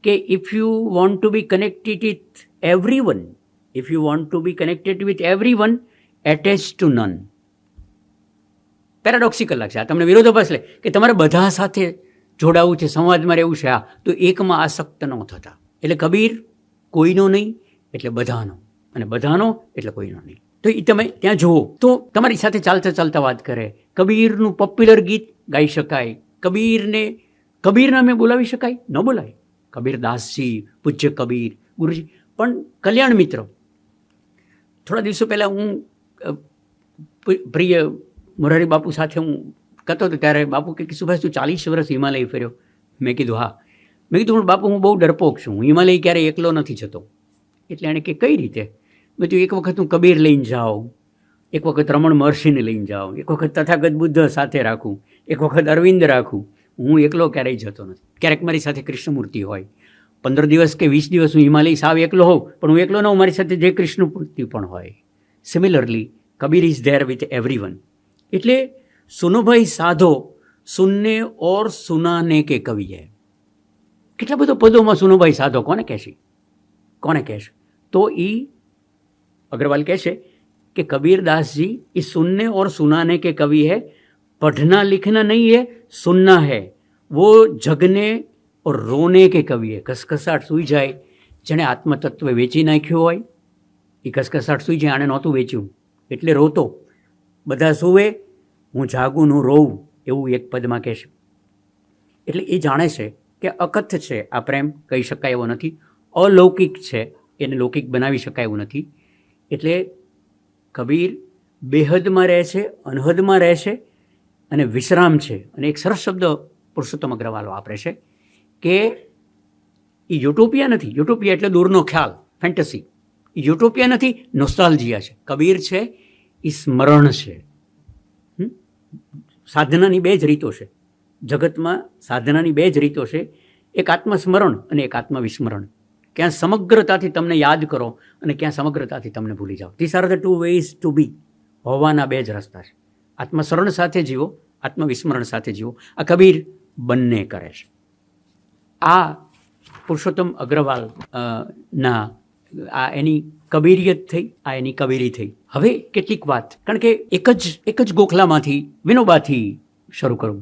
કે if you want to be connected with everyone, if you want to be connected with everyone, attach to none. Paradoxical લાગશે, આ તમને વિરોધાભાસ લે કે તમારે બધા સાથે જોડાવું છે, સંવાદમાં રહેવું છે, આ તો એકમાં આસક્ત ન થતા. એટલે કબીર કોઈનો નહીં એટલે બધાનો, અને બધાનો એટલે કોઈનો નહીં. તો એ તમે ત્યાં જુઓ તો તમારી સાથે ચાલતા ચાલતા વાત કરે. કબીરનું પોપ્યુલર ગીત ગાઈ શકાય, કબીરના મેં બોલાવી શકાય? ન બોલાય. કબીરદાસજી, પૂજ્ય કબીર, ગુરુજી. પણ કલ્યાણ મિત્ર, થોડા દિવસો પહેલાં હું પ્રિય મોરારી બાપુ સાથે હું કરતો હતો, ત્યારે બાપુ કે સુભાષ તું 40 વર્ષ હિમાલય ફર્યો? મેં કીધું હા. મેં કીધું બાપુ હું બહુ ડરપોક છું, હું હિમાલય ક્યારેય એકલો નથી જતો. એટલે એણે કે કઈ રીતે? મેં કીધું એક વખત હું કબીર લઈને જાઉં, એક વખત રમણ મહર્ષિને લઈને જાઉં, એક વખત તથાગત બુદ્ધ સાથે રાખું, એક વખત અરવિંદ રાખું. હું એકલો ક્યારેય જતો નથી. ક્યારેક મારી સાથે કૃષ્ણમૂર્તિ હોય, 15 દિવસ કે 20 દિવસ હું હિમાલય સાવ એકલો હોઉં, પણ હું એકલો ન હોઉં, મારી સાથે જે કૃષ્ણમૂર્તિ પણ હોય. Similarly Kabir is there with every one. એટલે સુનોભાઈ સાધો સુનને ઓર સુનાને કે કવિ હૈ. કેટલા બધા પદોમાં સુનોભાઈ સાધો કોને કહેશે? કોને કહેશે? તો એ અગ્રવાલ કહેશે कि कबीरदास जी इस सुनने और सुनाने के कवि है, पढ़ना लिखना नहीं है, सुनना है. वो जगने और रोने के कवि है. કસકસાટ સૂઈ જાય, જેણે આત્મતત્વ વેચી નાખ્યું હોય એ કસકસાટ સૂઈ જાય. આણે નહોતું વેચ્યું એટલે રોતો. બધા સૂવે, હું જાગું હું રોવું, એવું એક પદમાં કહેશે. એટલે એ જાણે છે કે અકથ્ય છે આ પ્રેમ, કહી શકાય એવો નથી. અલૌકિક છે, એને લૌકિક બનાવી શકાય એવું નથી. એટલે કબીર બેહદમાં રહે છે, અનહદમાં રહે છે અને વિશ્રામ છે. અને એક સરસ શબ્દ પુરુષોત્તમ અગ્રવાલ વાપરે છે કે એ યુટોપિયા નથી. યુટોપિયા એટલે દૂરનો ખ્યાલ, ફેન્ટસી. એ યુટોપિયા નથી, નોસ્ટાલ્જિયા છે. કબીર છે એ સ્મરણ છે. સાધનાની બે જ રીતો છે જગતમાં. સાધનાની બે જ રીતો છે, એક આત્મસ્મરણ અને એક આત્મવિસ્મરણ. ક્યાં સમગ્રતાથી તમને યાદ કરો અને ક્યાં સમગ્રતાથી તમને ભૂલી જાઓ. These are the two ways to be. હોવાના બે જ રસ્તા છે. આત્મસ્મરણ સાથે જીવો, આત્મવિસ્મરણ સાથે જીવો. આ કબીર બંને કરે છે. આ પુરુષોત્તમ અગ્રવાલ ના આ એની કબીરિયત થઈ, આ એની કબીરી થઈ. હવે કેટલીક વાત, કારણ કે એક જ ગોખલામાંથી વિનોબાથી શરૂ કરું.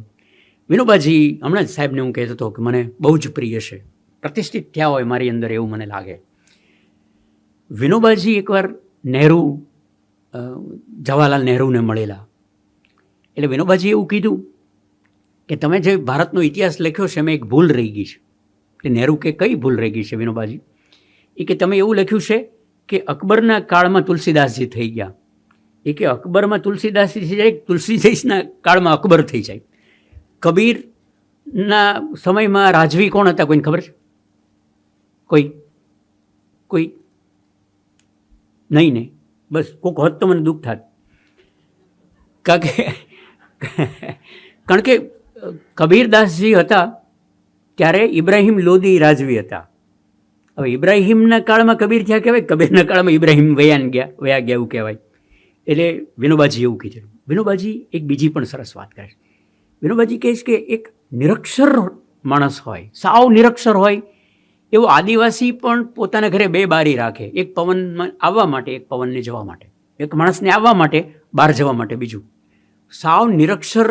વિનોબાજી, હમણાં જ સાહેબને હું કહેતો હતો કે મને બહુ જ પ્રિય છે, પ્રતિષ્ઠિત થયા હોય મારી અંદર એવું મને લાગે. વિનોબાજી એકવાર જવાહરલાલ નહેરુને મળેલા. એટલે વિનોબાજી એવું કીધું કે તમે જે ભારતનો ઇતિહાસ લખ્યો છે એમાં એક ભૂલ રહી ગઈ છે. એટલે નહેરુ કે કઈ ભૂલ રહી ગઈ છે વિનોબાજી? એ કે તમે એવું લખ્યું છે કે અકબરના કાળમાં તુલસીદાસજી થઈ ગયા. એ કે અકબરમાં તુલસીદાસજી થઈ જાય, તુલસીદાસના કાળમાં અકબર થઈ જાય. કબીરના સમયમાં રાજવી કોણ હતા કોઈને ખબર છે? કોઈ નહીં ને? બસ કોઈક હોત તો મને દુઃખ થાત. કારણ કે કબીરદાસજી હતા ત્યારે ઇબ્રાહિમ લોદી રાજવી હતા. હવે ઇબ્રાહિમના કાળમાં કબીર થયા કહેવાય, કબીરના કાળમાં ઇબ્રાહિમ વયા ગયા એવું કહેવાય. એટલે વિનોબાજી એવું કીધું. વિનોબાજી એક બીજી પણ સરસ વાત કરે છે. વિનોબાજી કહે છે કે એક નિરક્ષર માણસ હોય, સાવ નિરક્ષર હોય એવો આદિવાસી પણ પોતાના ઘરે બે બારી રાખે. એક પવનમાં આવવા માટે, એક પવનને જવા માટે. એક માણસને આવવા માટે, બહાર જવા માટે બીજું. સાવ નિરક્ષર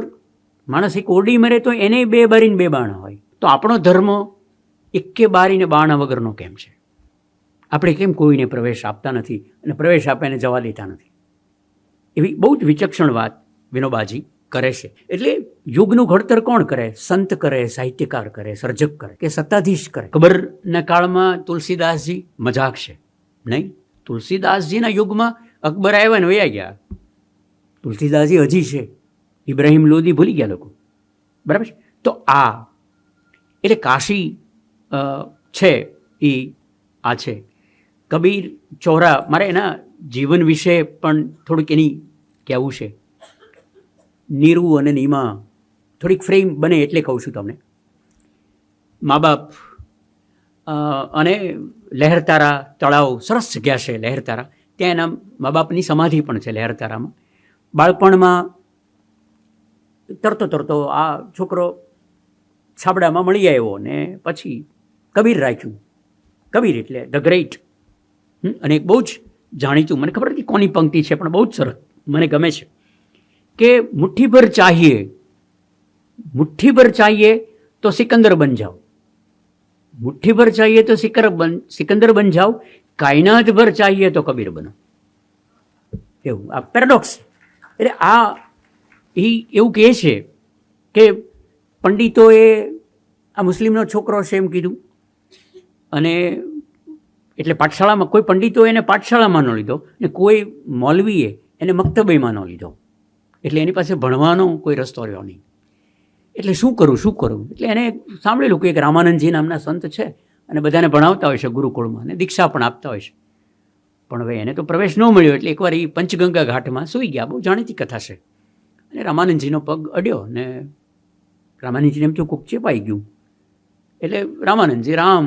માણસ એક ઓરડી મરે તો એને બે બારીને બે બાણા હોય. તો આપણો ધર્મ એકે બારીને બાણા વગરનો કેમ છે? આપણે કેમ કોઈને પ્રવેશ આપતા નથી અને પ્રવેશ આપીને જવા દેતા નથી? એવી બહુ જ વિચક્ષણ વાત વિનોબાજી કરે છે. એટલે યુગનું ઘડતર કોણ કરે? સંત કરે, સાહિત્યકાર કરે, સર્જક કરે કે સત્તાધીશ કરે? અકબરના કાળમાં તુલસીદાસજી મજાક છે નહીં. તુલસીદાસજીના યુગમાં અકબર આવ્યા ને વયા ગયા. તુલસીદાસજી હજી છે, ઇબ્રાહિમ લોદી ભૂલી ગયા લોકો. બરાબર છે? તો આ એટલે કાશી છે એ આ છે. કબીર ચોરા, મારે એના જીવન વિશે પણ થોડુંક એની કહેવું છે. નીરુ અને નીમા થોડીક ફ્રેમ બને એટલે કહું છું તમને. મા બાપ અને લહેરતારા તળાવ સરસ જગ્યા છે લહેરતારા. ત્યાં એના મા બાપની સમાધિ પણ છે લહેરતારામાં. બાળપણમાં તરતો આ છોકરો છાબડામાં મળી આવ્યો ને પછી કબીર રાખ્યું. કબીર એટલે ધ ગ્રેટ. અને એક બહુ જ જાણીતું, મને ખબર નથી કોની પંક્તિ છે પણ બહુ જ સરસ મને ગમે છે કે મુઠ્ઠીભર ચાહીએ તો સિકંદર બન જાઓ, મુઠ્ઠીભર ચાહીએ તો સિકંદર બન જાઓ, કાયનાત ભર ચાહીએ તો કબીર બનો. એવું આ પેરાડોક્સ. એટલે આ એવું કહે છે કે પંડિતોએ આ મુસ્લિમનો છોકરો છે એમ કીધું, અને એટલે પાઠશાળામાં કોઈ પંડિતો એને પાઠશાળામાં ન લીધો ને કોઈ મૌલવીએ એને મક્તબેમાં ન લીધો. એટલે એની પાસે ભણવાનો કોઈ રસ્તો રહ્યો નહીં. એટલે શું કરું. એટલે એને સાંભળેલું કે એક રામાનંદજી નામના સંત છે અને બધાને ભણાવતા હોય છે ગુરુકુળમાં અને દીક્ષા પણ આપતા હોય છે. પણ હવે એને તો પ્રવેશ ન મળ્યો એટલે એકવાર એ પંચગંગા ઘાટમાં સૂઈ ગયા. બહુ જાણીતી કથા છે. અને રામાનંદજીનો પગ અડ્યો ને રામાનંદજીને એમ થયું કોક ચેપાઈ ગયું. એટલે રામાનંદજી રામ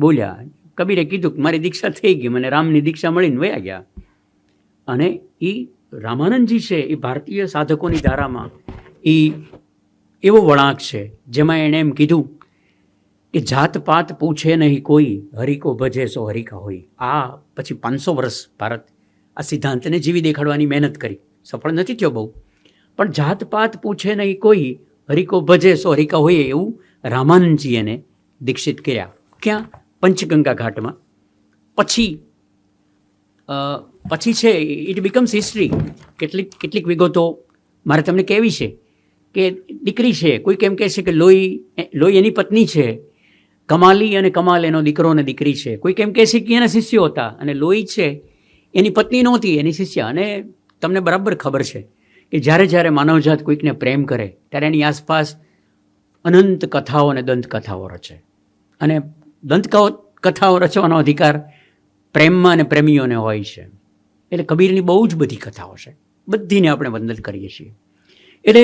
બોલ્યા. કબીરે કીધું કે મારી દીક્ષા થઈ ગઈ, મને રામની દીક્ષા મળીને વયા ગયા. અને એ રામાનંદજી છે એ ભારતીય સાધકોની ધારામાં એ એવો વળાંક છે જેમાં એણે એમ કીધું કે જાત પાત પૂછે નહીં કોઈ, હરિકો ભજે સો હરિકા હોય. આ પછી 500 વર્ષ ભારત આ સિદ્ધાંતને જીવી દેખાડવાની મહેનત કરી. સફળ નથી થયો બહુ, પણ જાત પાત પૂછે નહીં કોઈ, હરિકો ભજે સો હરિકા હોય એવું રામાનંદજી એને દીક્ષિત કર્યા. ક્યાં? પંચગંગા ઘાટમાં. પછી છે ઇટ બિકમ્સ હિસ્ટ્રી. કેટલીક વિગતો મારે તમને કહેવી છે કે દીકરી છે, કોઈ કેમ કહે છે કે લોહી એની પત્ની છે, કમાલી અને કમાલ એનો દીકરો અને દીકરી છે. કોઈ કેમ કહે છે કે એના શિષ્યો હતા અને લોહી છે એની પત્ની નહોતી, એની શિષ્ય. અને તમને બરાબર ખબર છે કે જ્યારે માનવજાત કોઈકને પ્રેમ કરે ત્યારે એની આસપાસ અનંત કથાઓ અને દંતકથાઓ રચે. અને દંતકથાઓ રચવાનો અધિકાર પ્રેમમાં અને પ્રેમીઓને હોય છે. એટલે કબીરની બહુ જ બધી કથાઓ છે, બધીને આપણે વંદન કરીએ છીએ. એટલે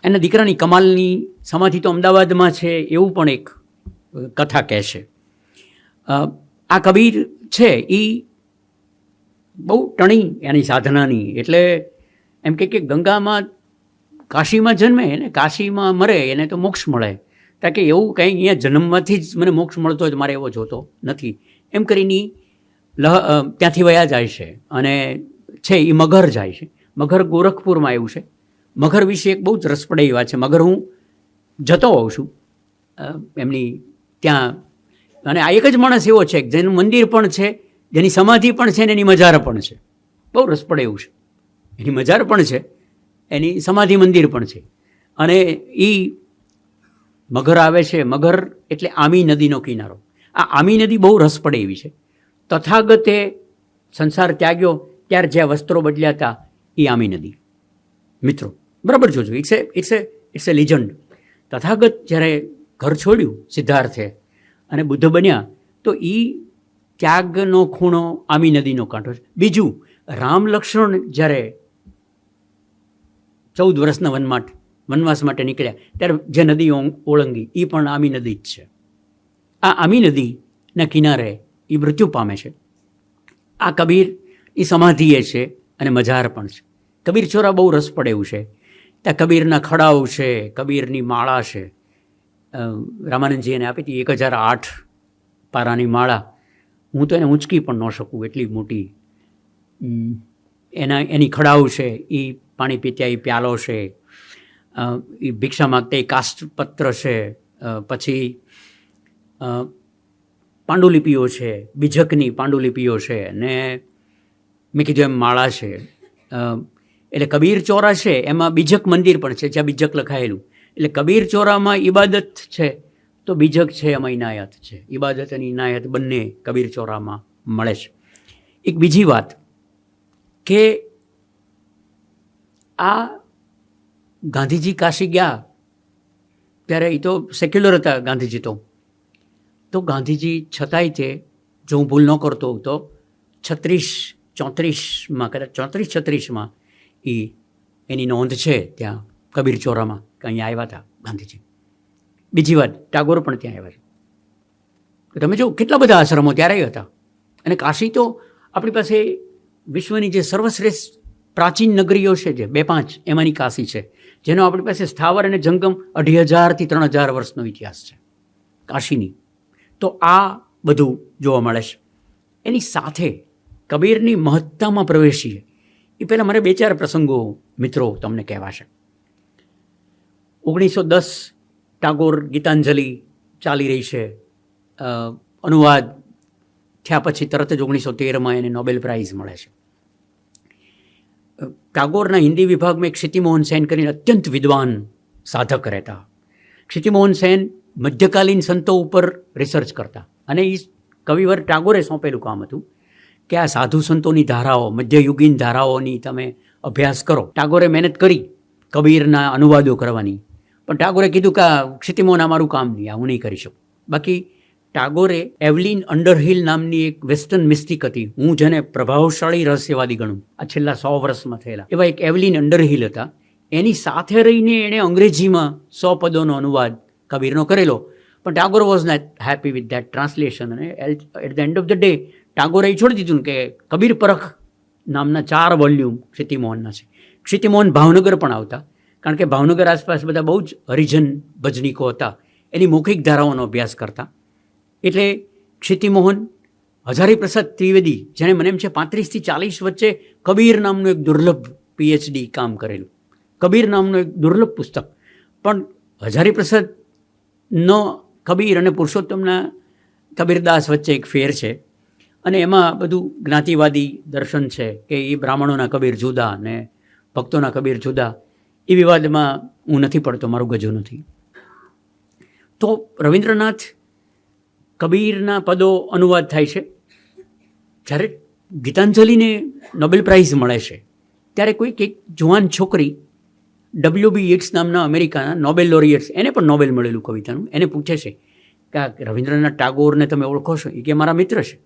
એના દીકરાની કમાલની સમાધિ તો અમદાવાદમાં છે એવું પણ એક કથા કહે છે. આ કબીર છે એ બહુ ટણી એની સાધનાની. એટલે એમ કે ગંગામાં કાશીમાં જન્મે ને કાશીમાં મરે એને તો મોક્ષ મળે. કારણ કે એવું કંઈ અહીંયા જન્મમાંથી જ મને મોક્ષ મળતો હોય તો મારે એવો જોતો નથી એમ કરીને ત્યાંથી વયા જાય છે. અને છે એ મગર જાય છે. મગર ગોરખપુરમાં આવ્યું છે. મગર વિશે એક બહુ જ રસપ્રદ વાત છે. મગર હું જતો હોઉં છું એમની ત્યાં, અને આ એક જ માણસ એવો છે જેનું મંદિર પણ છે, જેની સમાધિ પણ છે ને એની મજાર પણ છે. બહુ રસપ્રદ એવું છે. એની મજાર પણ છે, એની સમાધિ મંદિર પણ છે. અને એ મગર આવે છે. મગર એટલે આમી નદીનો કિનારો. આ આમી નદી બહુ રસપ્રદ એવી છે. તથાગતે સંસાર ત્યાગ્યો ત્યારે જ્યાં વસ્ત્રો બદલ્યા હતા એ આમી નદી. મિત્રો બરાબર જોજો, ઇટ્સ એ લિજન્ડ. તથાગત જ્યારે ઘર છોડ્યું સિદ્ધાર્થે અને બુદ્ધ બન્યા તો એ ત્યાગનો ખૂણો આમી નદીનો કાંઠો છે. બીજું, રામ લક્ષ્મણ જ્યારે 14 વર્ષના વનવાસ માટે નીકળ્યા ત્યારે જે નદી ઓળંગી એ પણ આમી નદી જ છે. આ આમી નદીના કિનારે એ મૃત્યુ પામે છે. આ કબીર એ સમાધિએ છે અને મજાર પણ છે. કબીર ચોરા બહુ રસ પડે એવું છે. ત્યાં કબીરના ખડાઓ છે, કબીરની માળા છે. રામાનંદજી એને આપી હતી 1008 પારાની માળા. હું તો એને ઊંચકી પણ ન શકું એટલી મોટી. એની ખડાઓ છે, એ પાણી પીત્યા એ પ્યાલો છે, એ ભિક્ષા માગતા એ કાષ્ટપત્ર છે, પછી પાંડુલિપિઓ છે, બીજકની પાંડુલિપિઓ છે, ને મેં કીધું એમ માળા છે. એટલે કબીર ચોરા છે એમાં બીજક મંદિર પણ છે જ્યાં બીજક લખાયેલું. એટલે કબીર ચોરામાં ઇબાદત છે તો બીજક છે એમાં ઇનાયત છે. ઇબાદત અને ઇનાયત બંને કબીર ચોરામાં મળે છે. એક બીજી વાત કે આ ગાંધીજી કાશી ગયા ત્યારે એ તો સેક્યુલર હતા ગાંધીજી. તો ગાંધીજી છતાંય તે જો હું ભૂલ ન કરતો હોઉં તો 34-34માં કદાચ 34-36માં એની નોંધ છે ત્યાં કબીર ચોરામાં કે અહીંયા આવ્યા હતા ગાંધીજી. બીજી વાત, ટાગોર પણ ત્યાં આવ્યા છે. તો તમે જો કેટલા બધા આશ્રમો ત્યારે હતા. અને કાશી તો આપણી પાસે વિશ્વની જે સર્વશ્રેષ્ઠ પ્રાચીન નગરીઓ છે જે 2-5 એમાંની કાશી છે, જેનો આપણી પાસે સ્થાવર અને જંગમ 2500 થી 3000 વર્ષનો ઇતિહાસ છે. કાશીની. તો આ બધું જોવા મળે છે. એની સાથે કબીરની મહત્તામાં પ્રવેશીએ એ પહેલાં મારે 2-4 પ્રસંગો મિત્રો તમને કહેવા છે. 1910 ટાગોર ગીતાંજલિ ચાલી રહી છે. અનુવાદ થયા પછી તરત જ 1913માં એને નોબેલ પ્રાઇઝ મળે છે. ટાગોરના હિન્દી વિભાગમાં એક ક્ષિતિમોહન સેન કરીને અત્યંત વિદ્વાન સાધક રહેતા. ક્ષિતિમોહન સેન મધ્યકાલીન સંતો ઉપર રિસર્ચ કરતા અને એ કવિવર ટાગોરે સોંપેલું કામ હતું કે આ સાધુ સંતોની ધારાઓ, મધ્યયુગીન ધારાઓની તમે અભ્યાસ કરો. ટાગોરે મહેનત કરી કબીરના અનુવાદો કરવાની, પણ ટાગોરે કીધું કે આ ક્ષિતિમોહન અમારું કામ નહીં, આ હું નહીં કરી શકું. બાકી ટાગોરે એવલિન અંડરહિલ નામની એક વેસ્ટર્ન મિસ્ટિક હતી, હું જેને પ્રભાવશાળી રહસ્યવાદી ગણું આ છેલ્લા 100 વર્ષમાં થયેલા, એવા એક એવલિન અંડરહિલ હતા. એની સાથે રહીને એણે અંગ્રેજીમાં 100 પદોનો અનુવાદ કબીરનો કરેલો. પણ Tagore was not happy with that translation અને at the end of the day ટાગોરે એ છોડી દીધું કે કબીર પરખ નામના 4 વોલ્યુમ ક્ષિતિમોહનના છે. ક્ષિતિમોહન ભાવનગર પણ આવતા, કારણ કે ભાવનગર આસપાસ બધા બહુ જ હરિજન ભજનીકો હતા, એની મૌખિક ધારાઓનો અભ્યાસ કરતા. એટલે ક્ષિતિમોહન, હજારીપ્રસાદ ત્રિવેદી, જેણે મને એમ છે 35 થી 40 વચ્ચે કબીર નામનું એક દુર્લભ PhD કામ કરેલું, કબીર નામનું એક દુર્લભ પુસ્તક. પણ હજારીપ્રસાદનો કબીર અને પુરુષોત્તમના કબીરદાસ વચ્ચે એક ફેર છે અને એમાં બધું જ્ઞાતિવાદી દર્શન છે કે એ બ્રાહ્મણોના કબીર જુદા ને ભક્તોના કબીર જુદા. એ વિવાદમાં હું નથી પડતો, મારું ગજું નથી. તો રવિન્દ્રનાથ કબીરના પદો અનુવાદ થાય છે. જ્યારે ગીતાંજલિને નોબેલ પ્રાઇઝ મળે છે ત્યારે કોઈક એક જુવાન છોકરી W.B. yeats નામના અમેરિકાના નોબેલ લોરિયટ્સ, એને પણ નોબેલ મળેલું કવિતાનું, એને પૂછે છે કે આ રવિન્દ્રનાથ ટાગોરને તમે ઓળખો છો? એ કે મારા મિત્ર છે.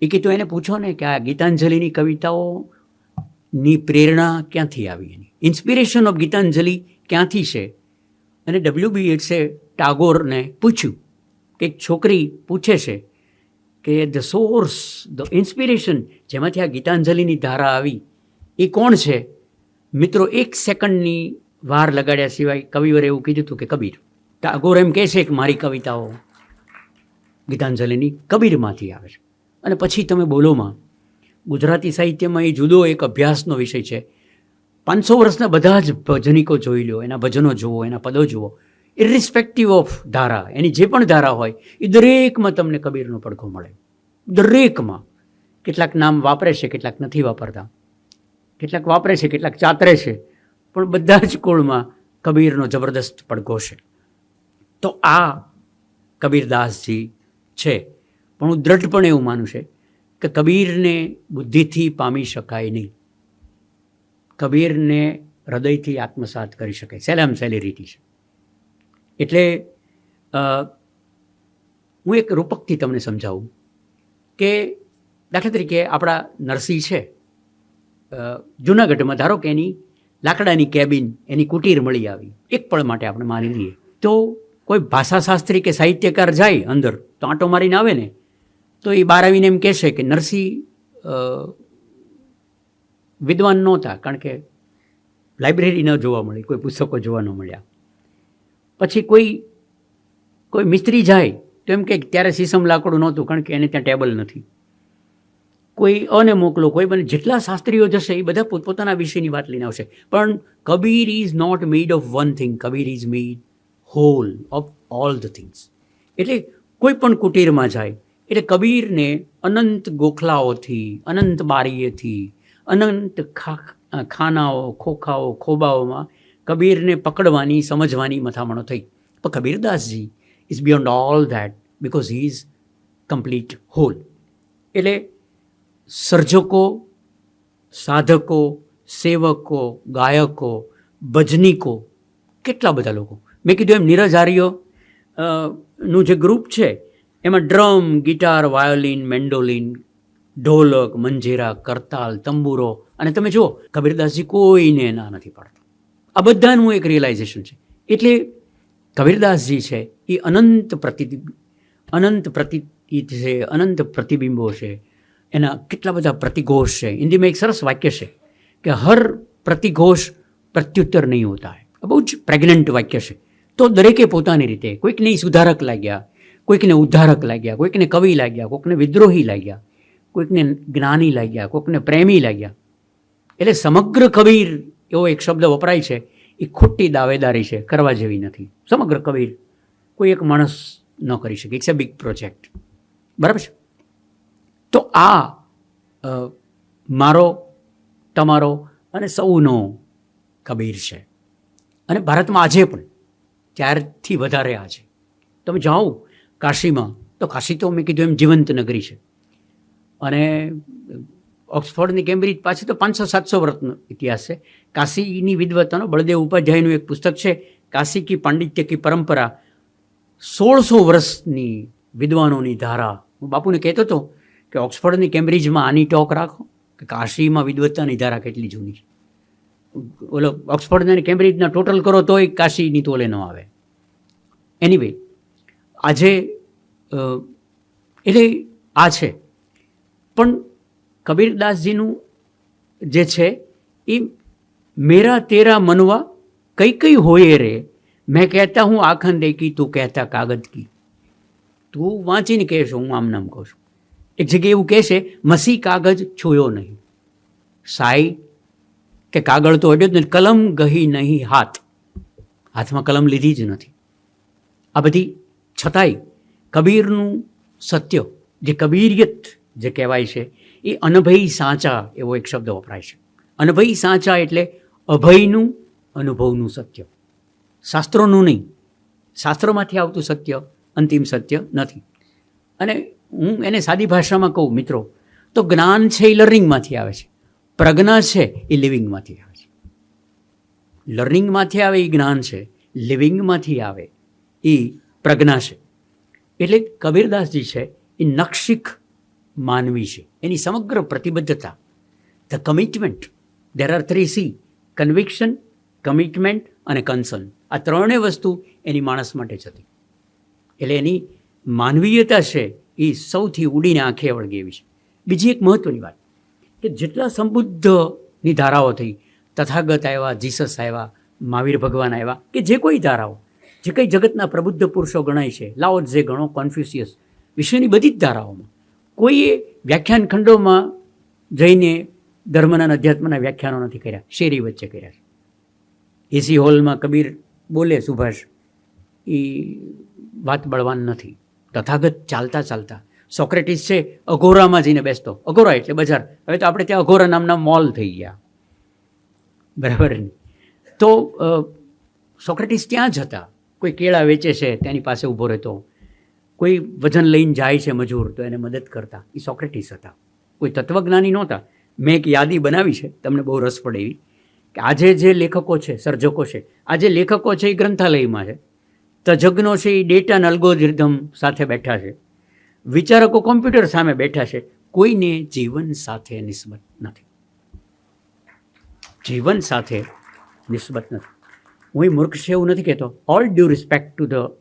એ કે તો એને પૂછો ને કે આ ગીતાંજલિની કવિતાઓની પ્રેરણા ક્યાંથી આવી, એની ઇન્સ્પિરેશન ઓફ ગીતાંજલિ ક્યાંથી છે? અને W.B. yeatsએ ટાગોરને પૂછ્યું કે એક છોકરી પૂછે છે કે ધ સોર્સ, ધ ઇન્સ્પિરેશન જેમાંથી આ ગીતાંજલિની ધારા આવી એ કોણ છે? મિત્રો 1 સેકન્ડની વાર લગાડ્યા સિવાય કવિવરે એવું કીધું હતું કે કબીર. ટાગોર એમ કહે છે કે મારી કવિતાઓ ગીતાંજલિની કબીરમાંથી આવે છે. અને પછી તમે બોલોમાં ગુજરાતી સાહિત્યમાં એ જુદો એક અભ્યાસનો વિષય છે. 500 વર્ષના બધા જ ભજનિકો જોઈ લો, એના ભજનો જુઓ, એના પદો જુઓ, ઇરરિસ્પેક્ટિવ ઓફ ધારા, એની જે પણ ધારા હોય એ દરેકમાં તમને કબીરનો પડઘો મળે. દરેકમાં. કેટલાક નામ વાપરે છે, કેટલાક નથી વાપરતા, કેટલાક વાપરે છે, કેટલાક ચાતરે છે, પણ બધા જ કુળમાં કબીરનો જબરદસ્ત પડઘો છે. તો આ કબીરદાસજી છે. પણ હું દ્રઢપણે એવું માનું છે કે કબીરને બુદ્ધિથી પામી શકાય નહીં, કબીરને હૃદયથી આત્મસાત કરી શકાય, સહેલામાં સહેલી રીતિ છે. એટલે હું એક રૂપકથી તમને સમજાવું કે દાખલા તરીકે આપણા નરસિંહ છે જૂનાગઢમાં, ધારો કે એની લાકડાની કેબિન, એની કુટીર મળી આવી, એક પળ માટે આપણે માની લઈએ. તો કોઈ ભાષાશાસ્ત્રી કે સાહિત્યકાર જાય અંદર તો આંટો મારીને આવે ને, તો એ બહાર આવીને એમ કહેશે કે નરસિંહ વિદ્વાન નહોતા, કારણ કે લાઇબ્રેરી ન જોવા મળી, કોઈ પુસ્તકો જોવા ન મળ્યા. પછી કોઈ મિસ્ત્રી જાય તો એમ કે ત્યારે સીસમ લાકડું નહોતું, કારણ કે એને ત્યાં ટેબલ નથી. કોઈ અને મોકલો, કોઈ બને, જેટલા શાસ્ત્રીઓ જશે એ બધા પોતપોતાના વિષયની વાત લઈને આવશે. પણ Kabir is not made of one thing, Kabir is made whole of all the things. એટલે કોઈ પણ કુટીરમાં જાય એટલે કબીરને અનંત ગોખલાઓથી, અનંત બારીએથી, અનંત ખાનાઓ, ખોખાઓ, ખોબાઓમાં કબીરને પકડવાની, સમજવાની મથામણો થઈ. પણ Kabirdasji is beyond all that because he is complete whole. એટલે સર્જકો, સાધકો, સેવકો, ગાયકો, ભજનીકો, કેટલા બધા લોકો. મેં કીધું એમ નીરજ આર્ય નું જે ગ્રુપ છે એમાં ડ્રમ, ગિટાર, વાયોલિન, મેન્ડોલિન, ઢોલક, મંજીરા, કરતાલ, તંબુરો, અને તમે જુઓ કબીરદાસજી કોઈને ના નથી પાડતા. આ બધાનું એક રિયલાઇઝેશન છે. એટલે કબીરદાસજી છે એ અનંત પ્રતીત છે, અનંત પ્રતિબિંબો છે, એના કેટલા બધા પ્રતિઘોષ છે. હિન્દીમાં એક સરસ વાક્ય છે કે હર પ્રતિઘોષ પ્રત્યુત્તર નહીં હોતા હૈ. બહુ જ પ્રેગ્નન્ટ વાક્ય છે. તો દરેકે પોતાની રીતે કોઈકને સુધારક લાગ્યા, કોઈકને ઉદ્ધારક લાગ્યા, કોઈકને કવિ લાગ્યા, કોઈકને વિદ્રોહી લાગ્યા, કોઈકને જ્ઞાની લાગ્યા, કોઈકને પ્રેમી લાગ્યા. એટલે સમગ્ર કબીર એવો એક શબ્દ વપરાય છે, એ ખોટી દાવેદારી છે, કરવા જેવી નથી. સમગ્ર કબીર કોઈ એક માણસ ન કરી શકે. It's a big project. બરાબર છે. તો આ મારો, તમારો અને સૌનો કબીર છે. અને ભારતમાં આજે પણ ત્યારથી વધારે આજે તમે જાઓ કાશીમાં, તો કાશી તો મેં કીધું એમ જીવંત નગરી છે. અને ઓક્સફોર્ડની કેમ્બ્રિજ પાછી તો 500-700 વર્ષનો ઇતિહાસ છે. કાશીની વિદ્વતાનો બળદેવ ઉપાધ્યાયનું એક પુસ્તક છે, કાશી કી પાંડિત્ય કી પરંપરા. 1600 વર્ષની વિદ્વાનોની ધારા. હું બાપુને કહેતો હતો કે ઓક્સફોર્ડની કેમ્બ્રિજમાં આની ટોક રાખો કે કાશીમાં વિદ્વતાની ધારા કેટલી જૂની છે. ઓલો ઓક્સફોર્ડ અને કેમ્બ્રિજના ટોટલ કરો તોય કાશીની તોલે ન આવે. એનીવે, આજે એટલે આ છે. પણ કબીરદાસજીનું જે છે એ મેરા તેરા મનવા કઈ કઈ હોય રે, મેં કહેતા હું આખન દેખી, તું કહેતા કાગજ કી. તું વાંચીને કહેશો, હું આમ નામ કહું છું. એક જગ્યાએ એવું કહેશે, મસી કાગજ છૂયો નહીં, સાઈ કે કાગળ તો અડ્યો જ નથી, કલમ ગહી નહીં હાથ, હાથમાં કલમ લીધી જ નથી. આ બધી છતાંય કબીરનું સત્ય, જે કબીરિયત જે કહેવાય છે, એ અનભય સાચા એવો એક શબ્દ વપરાય છે. અનભય સાચા એટલે અભયનું, અનુભવનું સત્ય, શાસ્ત્રોનું નહીં. શાસ્ત્રોમાંથી આવતું સત્ય અંતિમ સત્ય નથી. અને હું એને સાદી ભાષામાં કહું મિત્રો, તો જ્ઞાન છે એ લર્નિંગમાંથી આવે છે, પ્રજ્ઞા છે એ લિવિંગમાંથી આવે છે. લર્નિંગમાંથી આવે એ જ્ઞાન છે, લિવિંગમાંથી આવે એ પ્રજ્ઞા છે. એટલે કબીરદાસજી છે એ નક્ષિક માનવી છે. એની સમગ્ર પ્રતિબદ્ધતા, the commitment, there are 3 C: conviction, commitment અને કન્સર્ન. આ ત્રણેય વસ્તુ એની માણસ માટે જ હતી. એટલે એની માનવીયતા છે એ સૌથી ઉડીને આંખે વળગે એવી છે. બીજી એક મહત્ત્વની વાત કે જેટલા સંબુદ્ધની ધારાઓ થઈ, તથાગત આવ્યા, જીસસ આવ્યા, મહાવીર ભગવાન આવ્યા, કે જે કોઈ ધારાઓ, જે કંઈ જગતના પ્રબુદ્ધ પુરુષો ગણાય છે, લાઓ જે ગણો, કોન્ફ્યુશિયસ, વિશ્વની બધી જ ધારાઓમાં કોઈએ વ્યાખ્યાન ખંડોમાં જઈને ધર્મના અને અધ્યાત્મના વ્યાખ્યાનો નથી કર્યા, શેરી વચ્ચે કર્યા છે. એસી હોલમાં કબીર બોલે સુભાષ, એ વાત બળવાન નથી. તથાગત ચાલતા ચાલતા, સોક્રેટિસ છે અઘોરામાં જઈને બેસતો, અઘોરા એટલે બજાર, હવે તો આપણે ત્યાં અઘોરા નામના મોલ થઈ ગયા, બરાબર ને? તો સોક્રેટિસ ત્યાં જ હતા. કોઈ કેળા વેચે છે તેની પાસે ઊભો રહેતો, કોઈ વજન લઈને જાય છે મજૂર તો એને મદદ કરતા, એ સોક્રેટિસ હતા. કોઈ તત્વજ્ઞાની નહોતા. મેં એક યાદી બનાવી છે, તમને બહુ રસ પડે એવી, કે આજે જે લેખકો છે, સર્જકો છે, આજે લેખકો છે એ ગ્રંથાલયમાં છે, તજજ્ઞો છે એ ડેટા અને અલ્ગોરિધમ સાથે બેઠા છે, વિચારકો કોમ્પ્યુટર સામે બેઠા છે. કોઈને જીવન સાથે નિસ્બત નથી. જીવન સાથે નિસ્બત નથી. હું મૂર્ખ છે એવું નથી કહેતો. All due respect to the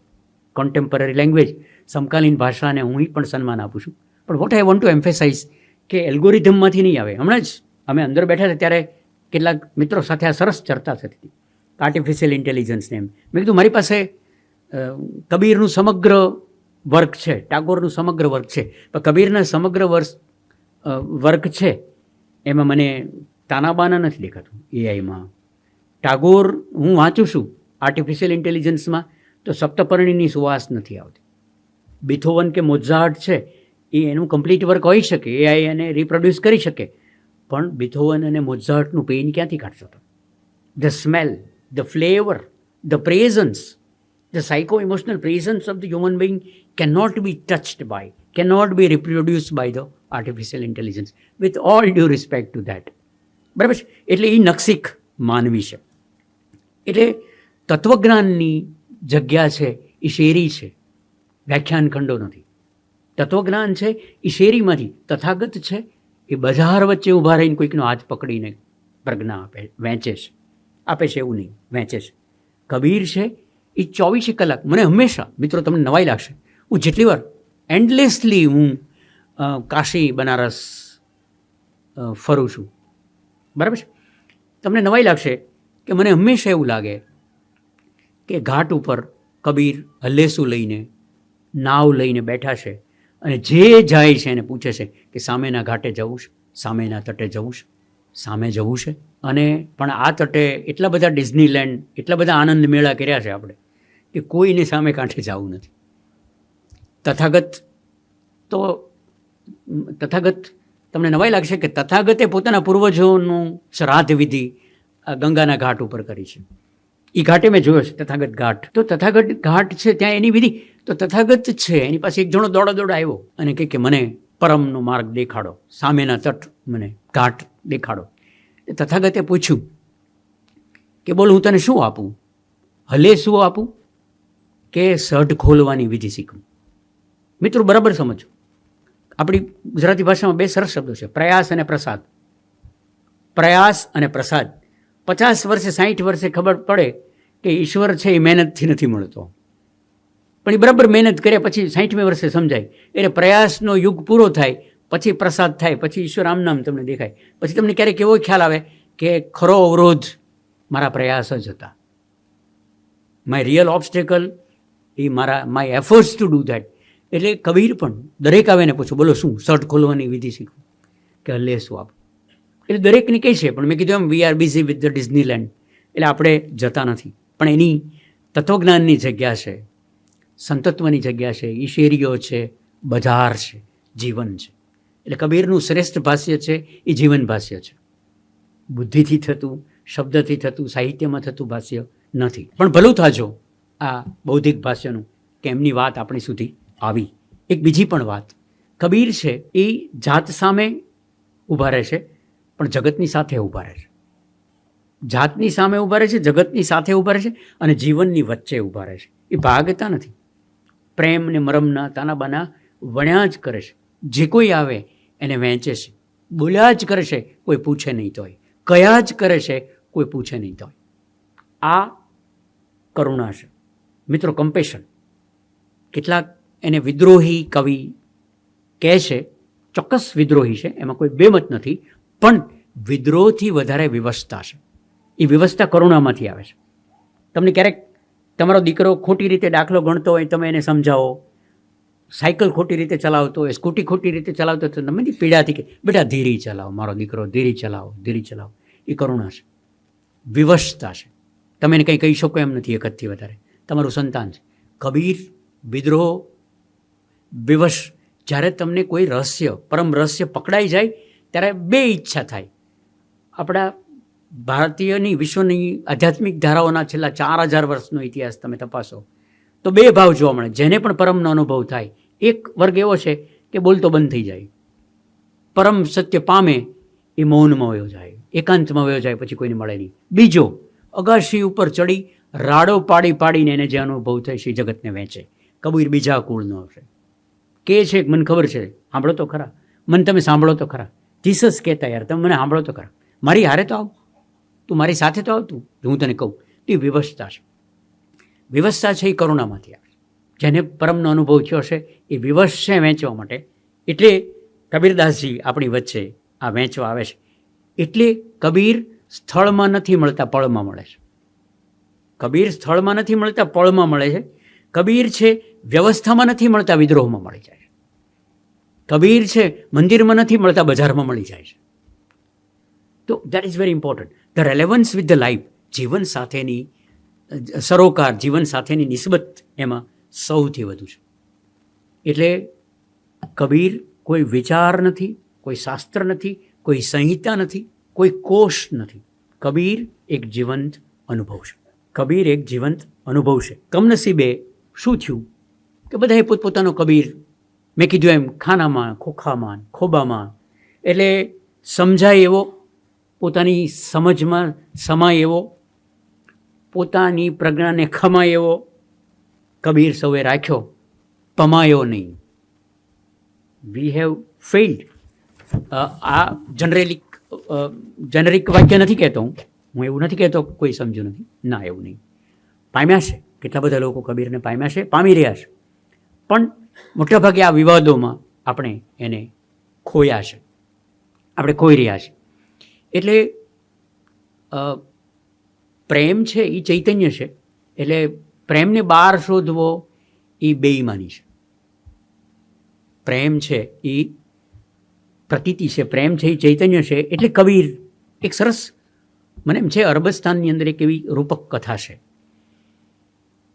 contemporary language, સમકાલીન ભાષાને હું પણ સન્માન આપું છું. પણ what I want to emphasise કે એલ્ગોરિધમમાંથી નહીં આવે. હમણાં જ અમે અંદર બેઠા હતા ત્યારે કેટલાક મિત્રો સાથે આ સરસ ચર્ચા થતી હતી, આર્ટિફિશિયલ ઇન્ટેલિજન્સને. એમ મેં કીધું મારી પાસે કબીરનું સમગ્ર વર્ક છે, ટાગોરનું સમગ્ર વર્ક છે, પણ કબીરના સમગ્ર વર્ક છે એમાં મને તાનાબાના નથી દેખાતું એઆઈમાં. ટાગોર હું વાંચું છું આર્ટિફિશિયલ ઇન્ટેલિજન્સમાં તો સપ્તપર્ણીની સુવાસ નથી આવતી. બીથોવન કે મોઝાર્ટ છે એ એનું કમ્પ્લીટ વર્ક હોઈ શકે, એઆઈ એને રિપ્રોડ્યુસ કરી શકે, પણ બીથોવન અને મોઝાર્ટનું પેઇન ક્યાંથી કાઢશો તો? The smell, the flavour, the presence, the psycho-emotional presence of the human being cannot be touched by, cannot be reproduced by the artificial intelligence, with all due respect to that. બરાબર છે? એટલે એ નક્ષિક માનવી છે. એટલે તત્વજ્ઞાનની જગ્યા છે એ શેરી છે, વ્યાખ્યાન ખંડો નથી. તત્વજ્ઞાન છે એ શેરીમાંથી, તથાગત છે એ બજાર વચ્ચે ઊભા રહીને કોઈકનો હાથ પકડીને પ્રજ્ઞા વહેંચે છે, આપે છે એવું નહીં, વહેંચે છે. કબીર છે એ 24 કલાક, મને હંમેશા મિત્રો તમને નવાઈ લાગશે, હું જેટલી વાર એન્ડલેસલી હું કાશી બનારસ ફરું છું, બરાબર છે, તમને નવાઈ લાગશે કે મને હંમેશા એવું લાગે કે ઘાટ ઉપર કબીર હલ્લેસું લઈને નાવ લઈને બેઠા છે અને જે જાય છે એને પૂછે છે કે સામેના ઘાટે જવું છે, સામેના તટે જવું છે, સામે જવું છે. અને પણ આ તટે એટલા બધા ડિઝનીલેન્ડ, એટલા બધા આનંદ મેળા કર્યા છે આપણે કે કોઈને સામે કાંઠે જવું નથી. તથાગત તમને નવાઈ લાગશે કે તથાગતે પોતાના પૂર્વજોનું શ્રાદ્ધ વિધિ આ ગંગાના ઘાટ ઉપર કરી છે. એ ઘાટે મેં જોયો છે તથાગત ઘાટ. તો તથાગત ઘાટ છે ત્યાં એની વિધિ. તો તથાગત છે એની પાસે એક જણો દોડા આવ્યો અને કહે કે મને પરમનો માર્ગ દેખાડો, સામેના તટ મને ઘાટ દેખાડો. તથાગતે પૂછ્યું કે બોલ હું તને શું આપું, હલે શું આપું કે સઢ ખોલવાની વિધિ શીખવું. મિત્રો બરાબર સમજો, આપણી ગુજરાતી ભાષામાં બે સરસ શબ્દો છે, પ્રયાસ અને પ્રસાદ. પ્રયાસ અને પ્રસાદ. 50 વર્ષે 60 વર્ષે ખબર પડે કે ઈશ્વર છે એ મહેનતથી નથી મળતો, પણ એ બરાબર મહેનત કર્યા પછી 60મે વર્ષે સમજાય. એટલે પ્રયાસનો યુગ પૂરો થાય પછી પ્રસાદ થાય, પછી ઈશ્વર આમ નામ તમને દેખાય. પછી તમને ક્યારેક એવો ખ્યાલ આવે કે ખરો અવરોધ મારા પ્રયાસ જ હતા, my real obstacle A my efforts to do that. એટલે કબીર પણ દરેક આવે ને પૂછો બોલો શું સટ ખોલવાની વિધિ શીખવું કે હલે શું આપું. એટલે દરેકને કહે છે, પણ મેં કીધું એમ we are busy with the Disneyland, એટલે આપણે જતા નથી. પણ એની તત્વજ્ઞાનની જગ્યા છે, સંતત્વની જગ્યા છે, એ શેરીઓ છે, બજાર છે, જીવન છે. એટલે કબીરનું શ્રેષ્ઠ ભાષ્ય છે એ જીવન ભાષ્ય છે. બુદ્ધિથી થતું, શબ્દથી થતું, સાહિત્યમાં થતું ભાષ્ય નથી. પણ ભલું થાજો આ બૌદ્ધિક ભાષ્યનું કે એમની વાત આપણી સુધી આવી. એક બીજી પણ વાત, કબીર છે એ જાત સામે ઊભા રહે છે પણ જગતની સાથે ઊભા રહે છે. જાતની સામે ઊભા રહે છે, જગતની સાથે ઊભા રહે છે અને જીવનની વચ્ચે ઊભા રહે છે. એ ભાગતા નથી. પ્રેમ ને મરમના તાનાબાના વણ્યા જ કરે છે. જે કોઈ આવે એને વહેંચે છે, બોલ્યા જ કરે છે, કોઈ પૂછે નહીં તોય, કયા જ કરે છે, કોઈ પૂછે નહીં તોય. આ કરુણા છે મિત્રો, કમ્પેશન. કેટલાક એને વિદ્રોહી કવિ કહે છે, ચોક્કસ વિદ્રોહી છે, એમાં કોઈ બેમત નથી, પણ વિદ્રોહથી વધારે વિવશતા છે. એ વિવશતા કરુણામાંથી આવે છે. તમને ક્યારેક તમારો દીકરો ખોટી રીતે દાખલો ગણતો હોય, તમે એને સમજાવો, સાયકલ ખોટી રીતે ચલાવતો હોય, સ્કૂટી ખોટી રીતે ચલાવતો હોય, તો તમે પીડાથી કે બેટા ધીરી ચલાવો, મારો દીકરો ધીરી ચલાવો, ધીરી ચલાવો. એ કરુણા છે, વિવશતા છે. તમે એને કંઈ કહી શકો એમ નથી. એક હદથી વધારે તમારું સંતાન છે. કબીર વિદ્રોહ, વિવશ. જ્યારે તમને કોઈ રહસ્ય, પરમ રહસ્ય પકડાઈ જાય ત્યારે બે ઈચ્છા થાય. આપણા ભારતીયની, વિશ્વની આધ્યાત્મિક ધારાઓના છેલ્લા 4000 વર્ષનો ઇતિહાસ તમે તપાસો તો બે ભાવ જોવા મળે. જેને પણ પરમનો અનુભવ થાય, એક વર્ગ એવો છે કે બોલતો બંધ થઈ જાય, પરમ સત્ય પામે એ મૌનમાં વયો જાય, એકાંતમાં વયો જાય, પછી કોઈને મળે નહીં. બીજો, અગાશી ઉપર ચડી રાડો પાડીને એને જે અનુભવ થાય છે જગતને વહેંચે. કબીર બીજા કુળનો હશે. કે છે મને ખબર છે, સાંભળો તો ખરા, મને તમે સાંભળો તો ખરા. જીસસ કહેતા યાર તમે મને સાંભળો તો ખરા, મારી હારે તો આવ, તું મારી સાથે તો આવતું, હું તને કહું. તો એ વિવશતા છે. વિવશતા છે એ કરુણામાંથી આવે. જેને પરમનો અનુભવ થયો છે એ વિવશ છે વહેંચવા માટે. એટલે કબીરદાસજી આપણી વચ્ચે આ વહેંચવા આવે છે. એટલે કબીર સ્થળમાં નથી મળતા, પળમાં મળે છે. કબીર સ્થળમાં નથી મળતા, પળમાં મળે છે. કબીર છે વ્યવસ્થામાં નથી મળતા, વિદ્રોહમાં મળી જાય છે. કબીર છે મંદિરમાં નથી મળતા, બજારમાં મળી જાય છે. તો that is very important. The relevance with the life, જીવન સાથેની સરોકાર, જીવન સાથેની નિસ્બત એમાં સૌથી વધુ છે. એટલે કબીર કોઈ વિચાર નથી, કોઈ શાસ્ત્ર નથી, કોઈ સંહિતા નથી, કોઈ કોષ નથી. કબીર એક જીવંત અનુભવ છે. કબીર એક જીવંત અનુભવ છે. કમનસીબે શું થયું કે બધાએ પોતપોતાનો કબીર, મેં કીધું એમ, ખાનામાં, ખોખામાં, ખોબામાં, એટલે સમજાય એવો, પોતાની સમજમાં સમાય એવો, પોતાની પ્રજ્ઞાને ખમાય એવો કબીર સૌએ રાખ્યો, પમાયો નહીં. We have failed. આ જેનરિક વાક્ય નથી કહેતો હું એવું નથી કહેતો કોઈ સમજ્યું નથી, ના એવું નહીં. પામ્યા છે, કેટલા બધા લોકો કબીરને પામ્યા છે, પામી રહ્યા છે, પણ મોટાભાગે આ વિવાદોમાં આપણે એને ખોયા છે, આપણે ખોઈ રહ્યા છે. એટલે પ્રેમ છે એ ચૈતન્ય છે, એટલે પ્રેમને બહાર શોધવો એ બેઈમાની છે. પ્રેમ છે એ પ્રતીતિ છે, પ્રેમ છે એ ચૈતન્ય છે. એટલે કબીર એક સરસ, મને એમ છે અરબસ્તાનની અંદર એક એવી રૂપક કથા છે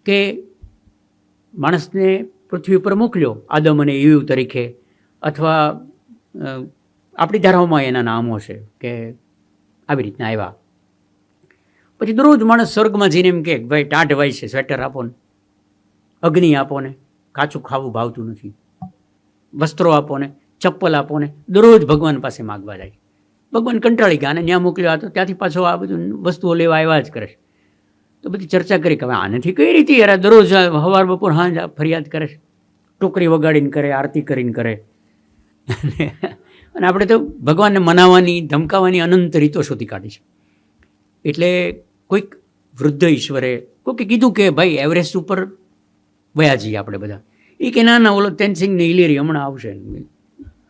કે માણસને પૃથ્વી ઉપર મોકલ્યો આદમ અને ઈવ તરીકે, અથવા આપણી ધારાઓમાં એના નામો છે કે આવી રીતના આવ્યા. પછી દરરોજ માણસ સ્વર્ગમાં જઈને એમ કે ભાઈ ટાઢ વાય છે, સ્વેટર આપો ને, અગ્નિ આપો ને, કાચું ખાવું ભાવતું નથી, વસ્ત્રો આપો ને, ચપ્પલ આપો ને, દરરોજ ભગવાન પાસે માગવા જાય. ભગવાન કંટાળી ગયા અને ત્યાં મોકલ્યો હતો, ત્યાંથી પાછો આ બધું વસ્તુઓ લેવા આવ્યા જ કરે છે. તો બધી ચર્ચા કરી કે હવે આનાથી કઈ રીતે યાર દરરોજ સવાર બપોર હાંજ ફરિયાદ કરે છે, ટોકરી વગાડીને કરે, આરતી કરીને કરે. અને આપણે તો ભગવાનને મનાવવાની, ધમકાવવાની અનંત રીતો શોધી કાઢી છે. એટલે કોઈક વૃદ્ધ ઈશ્વરે કોઈકે કીધું કે ભાઈ એવરેસ્ટ ઉપર વયા જઈએ આપણે બધા. એ કે ના ઓલો તેનસિંગ ને ઇલેરી હમણાં આવશે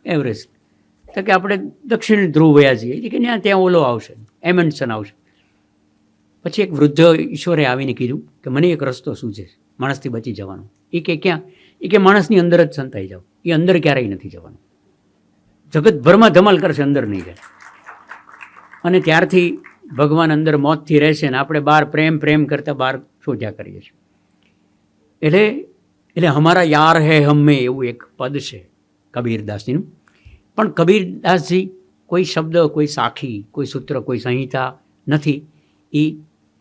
એવરેસ્ટ, તો કે આપણે દક્ષિણ ધ્રુવ વયા જઈએ. એ કે ત્યાં ઓલો આવશે, એમન્ડસન આવશે. પછી એક વૃદ્ધ ઈશ્વરે આવીને કીધું કે મને એક રસ્તો સૂઝે છે માણસથી બચી જવાનો. એ કે ક્યાં? એ કે માણસની અંદર જ સંતાઈ જાઓ, એ અંદર ક્યારેય નથી જવાનું. જગતભરમાં ધમાલ કરશે, અંદર નહીં જાય. અને ત્યારથી ભગવાન અંદર મોતથી રહેશે ને આપણે બહાર પ્રેમ પ્રેમ કરતાં બહાર શોધ્યા કરીએ છીએ. એટલે હમારા યાર હે હમે એવું એક પદ છે કબીરદાસજીનું. પણ કબીરદાસજી કોઈ શબ્દ, કોઈ સાખી, કોઈ સૂત્ર, કોઈ સંહિતા નથી. એ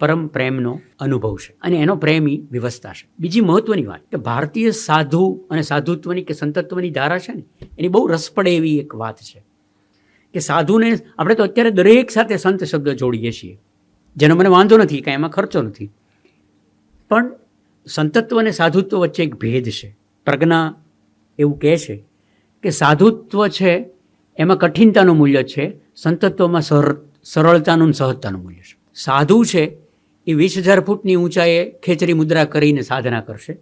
પરમ પ્રેમનો અનુભવ છે અને એનો પ્રેમ એ વિવસ્થા છે. બીજી મહત્વની વાત કે ભારતીય સાધુ અને સાધુત્વની કે સંતત્વની ધારા છે ને, એની બહુ રસ પડે એવી એક વાત છે કે સાધુને આપણે તો અત્યારે દરેક સાથે સંત શબ્દ જોડીએ છીએ, જેનો મને વાંધો નથી, કાંઈ એમાં ખર્ચો નથી. પણ સંતત્વ અને સાધુત્વ વચ્ચે એક ભેદ છે. પ્રજ્ઞા એવું કહે છે કે સાધુત્વ છે એમાં કઠિનતાનું મૂલ્ય છે, સંતત્વમાં સરળતાનું સહજતાનું મૂલ્ય છે. સાધુ છે એ 20,000 ફૂટની ઊંચાઈએ ખેચરી મુદ્રા કરીને સાધના કરશે,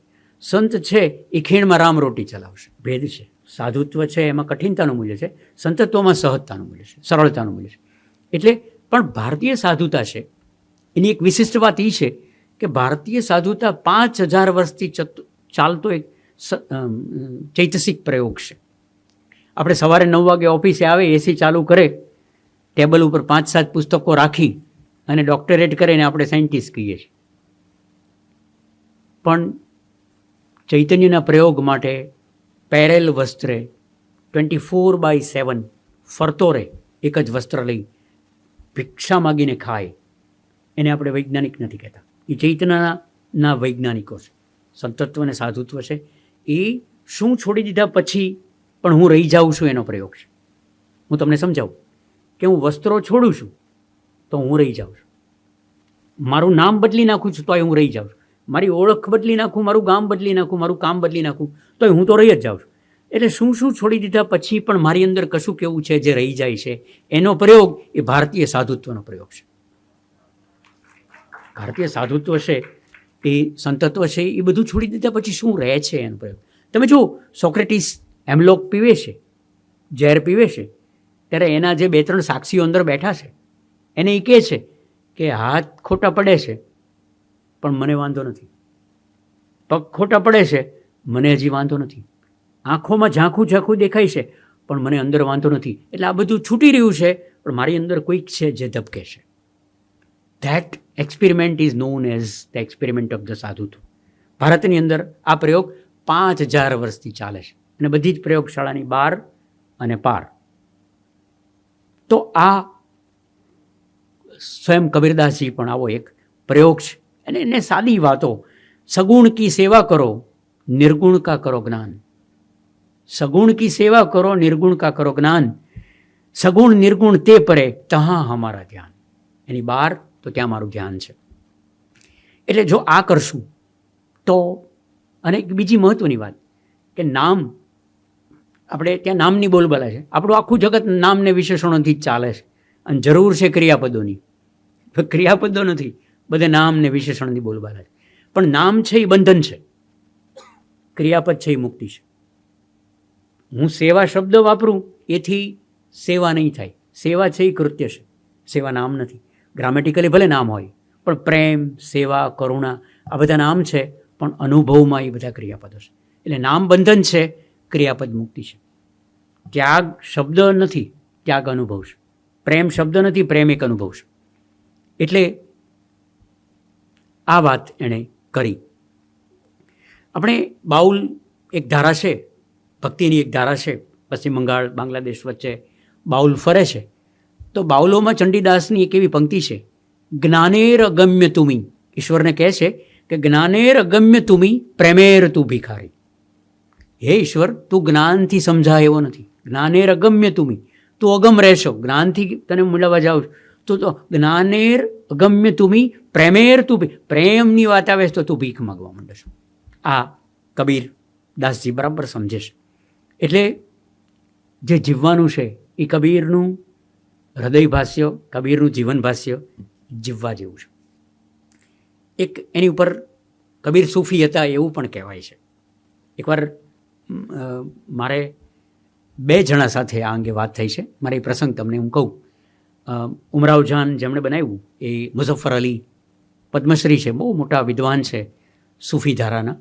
સંત છે એ ખીણમાં રામ રોટી ચલાવશે. ભેદ છે. સાધુત્વ છે એમાં કઠિનતાનું મૂલ્ય છે, સંતત્વમાં સહજતાનું મૂલ્ય છે, સરળતાનું મૂલ્ય છે. એટલે પણ ભારતીય સાધુતા છે એની એક વિશિષ્ટ વાત એ છે કે ભારતીય સાધુતા 5,000 વર્ષથી ચાલતો એક ચૈતસિક પ્રયોગ છે. આપણે સવારે 9 વાગે ઓફિસે આવે, એસી ચાલુ કરે, ટેબલ ઉપર 5-7 પુસ્તકો રાખી અને ડોક્ટરેટ કરીને આપણે સાયન્ટિસ્ટ કહીએ છીએ. પણ ચૈતન્યના પ્રયોગ માટે પેરેલ વસ્ત્રે 24/7 ફરતો રહે, એક જ વસ્ત્ર લઈ ભિક્ષા માગીને ખાય, એને આપણે વૈજ્ઞાનિક નથી કહેતા. એ ચૈતન્યના વૈજ્ઞાનિકો છે. સંતત્વ અને સાધુત્વ છે એ શું છોડી દીધા પછી પણ હું રહી જાઉં છું એનો પ્રયોગ છે. હું તમને સમજાવું કે હું વસ્ત્રો છોડું છું તો હું રહી જાઉં છું, મારું નામ બદલી નાખું છું તોય હું રહી જાઉં છું, મારી ઓળખ બદલી નાખું, મારું ગામ બદલી નાખું, મારું કામ બદલી નાખું તોય હું તો રહી જ જાઉં છું. એટલે શું છોડી દીધા પછી પણ મારી અંદર કશું કેવું છે જે રહી જાય છે, એનો પ્રયોગ એ ભારતીય સાધુત્વનો પ્રયોગ છે. ભારતીય સાધુત્વ છે એ સંતત્વ છે એ બધું છોડી દીધા પછી શું રહે છે એનો પ્રયોગ. તમે જુઓ, સોક્રેટિસ હેમલોક પીવે છે, ઝેર પીવે છે, ત્યારે એના જે 2-3 સાક્ષીઓ અંદર બેઠા છે એને એ કહે છે કે હાથ ખોટા પડે છે પણ મને વાંધો નથી, પગ ખોટા પડે છે મને હજી વાંધો નથી, આંખોમાં ઝાંખું દેખાય છે પણ મને અંદર વાંધો નથી. એટલે આ બધું છૂટી રહ્યું છે પણ મારી અંદર કોઈક છે જે ધબકે છે. That experiment is known as the experiment of the સાધુત્વ. ભારતની અંદર આ પ્રયોગ 5,000 વર્ષથી ચાલે છે અને બધી જ પ્રયોગશાળાની બહાર અને પાર. તો આ સ્વયં કબીરદાસજી પણ આવો એક પ્રયોગ છે. અને એને સાદી વાતો, સગુણ કી સેવા કરો, નિર્ગુણ કા કરો જ્ઞાન. સગુણ કી સેવા કરો, નિર્ગુણ કા કરો જ્ઞાન. સગુણ નિર્ગુણ તે પરે, તહાં હમારા ધ્યાન. એની બહાર તો ત્યાં મારું ધ્યાન છે. એટલે જો આ કરશું તો, અને બીજી મહત્વની વાત કે નામ, આપણે ત્યાં નામની બોલબાલા છે. આપણું આખું જગત નામને વિશેષણોથી જ ચાલે છે અને જરૂર છે ક્રિયાપદોની. ક્રિયાપદો નથી, બધે નામને વિશેષણની બોલબાલા છે. પણ નામ છે એ બંધન છે, ક્રિયાપદ છે એ મુક્તિ છે. હું સેવા શબ્દ વાપરું એથી સેવા નહીં થાય. સેવા છે એ કૃત્ય છે, સેવા નામ નથી. ગ્રામેટિકલી ભલે નામ હોય પણ પ્રેમ, સેવા, કરુણા આ બધા નામ છે, પણ અનુભવમાં એ બધા ક્રિયાપદો છે. એટલે નામ બંધન છે, ક્રિયાપદ મુક્તિ છે. ત્યાગ શબ્દ નથી, ત્યાગ અનુભવ છે. પ્રેમ શબ્દ નથી, પ્રેમ એક અનુભવ છે. એટલે આ વાત એણે કરી. આપણે બાઉલ એક ધારા છે, ભક્તિની એક ધારા છે, પશ્ચિમ બંગાળ બાંગ્લાદેશ વચ્ચે બાઉલ ફરે છે. તો બાઉલોમાં ચંડીદાસની એક એવી પંક્તિ છે, જ્ઞાનેર અગમ્ય તુમી. ઈશ્વરને કહે છે કે જ્ઞાનેર અગમ્ય તુમી પ્રેમેર તું ભિખારી. હે ઈશ્વર, તું જ્ઞાનથી સમજાય એવો નથી. જ્ઞાનેર અગમ્ય તુમી, તું અગમ રહેશો, જ્ઞાનથી તને મળવા જાઉં તો જ્ઞાનેર અગમ્ય તુમી પ્રેમેર તું, પ્રેમની વાત આવે તો તું ભીખ માગવા માંડે છો. આ કબીર દાસજી બરાબર સમજે છે. એટલે જે જીવવાનું છે એ કબીરનું હૃદય ભાષ્ય, કબીરનું જીવન ભાષ્ય જીવવા જેવું છે. એક એની ઉપર કબીર સૂફી હતા એવું પણ કહેવાય છે. એકવાર મારે 2 જણા સાથે આ અંગે વાત થઈ છે. મારે એ પ્રસંગ તમને હું કહું. ઉમરાવ જાન જેમણે બનાવ્યું એ મુઝફ્ફર અલી પદ્મશ્રી છે, બહુ મોટા વિદ્વાન છે સૂફી ધારાના.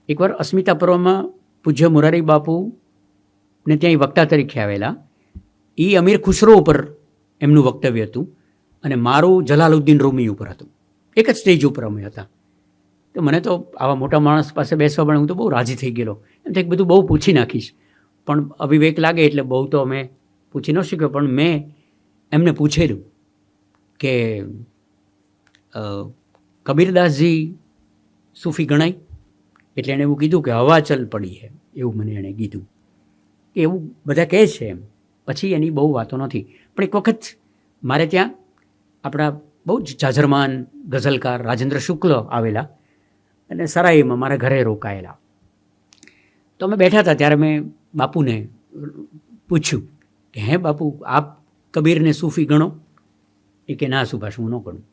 એકવાર અસ્મિતા પર્વમાં પૂજ્ય મોરારી બાપુને ત્યાં વક્તા તરીકે આવેલા. એ અમીર ખુશરો ઉપર એમનું વક્તવ્ય હતું અને મારું જલાલુદ્દીન રૂમી ઉપર હતું. એક જ સ્ટેજ ઉપર અમે હતા. તો મને તો આવા મોટા માણસ પાસે બેસવા પણ હું તો બહુ રાજી થઈ ગયેલો. એમ તો બધું બહુ પૂછી નાખીશ, પણ અવિવેક લાગે એટલે બહુ તો અમે પૂછી ન શક્યો. પણ મેં એમને પૂછેલું કે કબીરદાસજી સૂફી ગણાય? એટલે એણે એવું કીધું કે હવા ચલ પડી છે, એવું મને એણે કીધું. કે એવું બધા કહે છે એમ. પછી એની બહુ વાતો નથી. પણ એક વખત મારે ત્યાં આપણા બહુ જ જાજરમાન ગઝલકાર રાજેન્દ્ર શુક્લ આવેલા અને સરાઈમાં મારા ઘરે રોકાયેલા. તો અમે બેઠા હતા ત્યારે મેં બાપુને પૂછ્યું કે હે બાપુ, આપ કબીરને સૂફી ગણો? એ કે ના સુભાષ, હું ન ગણું.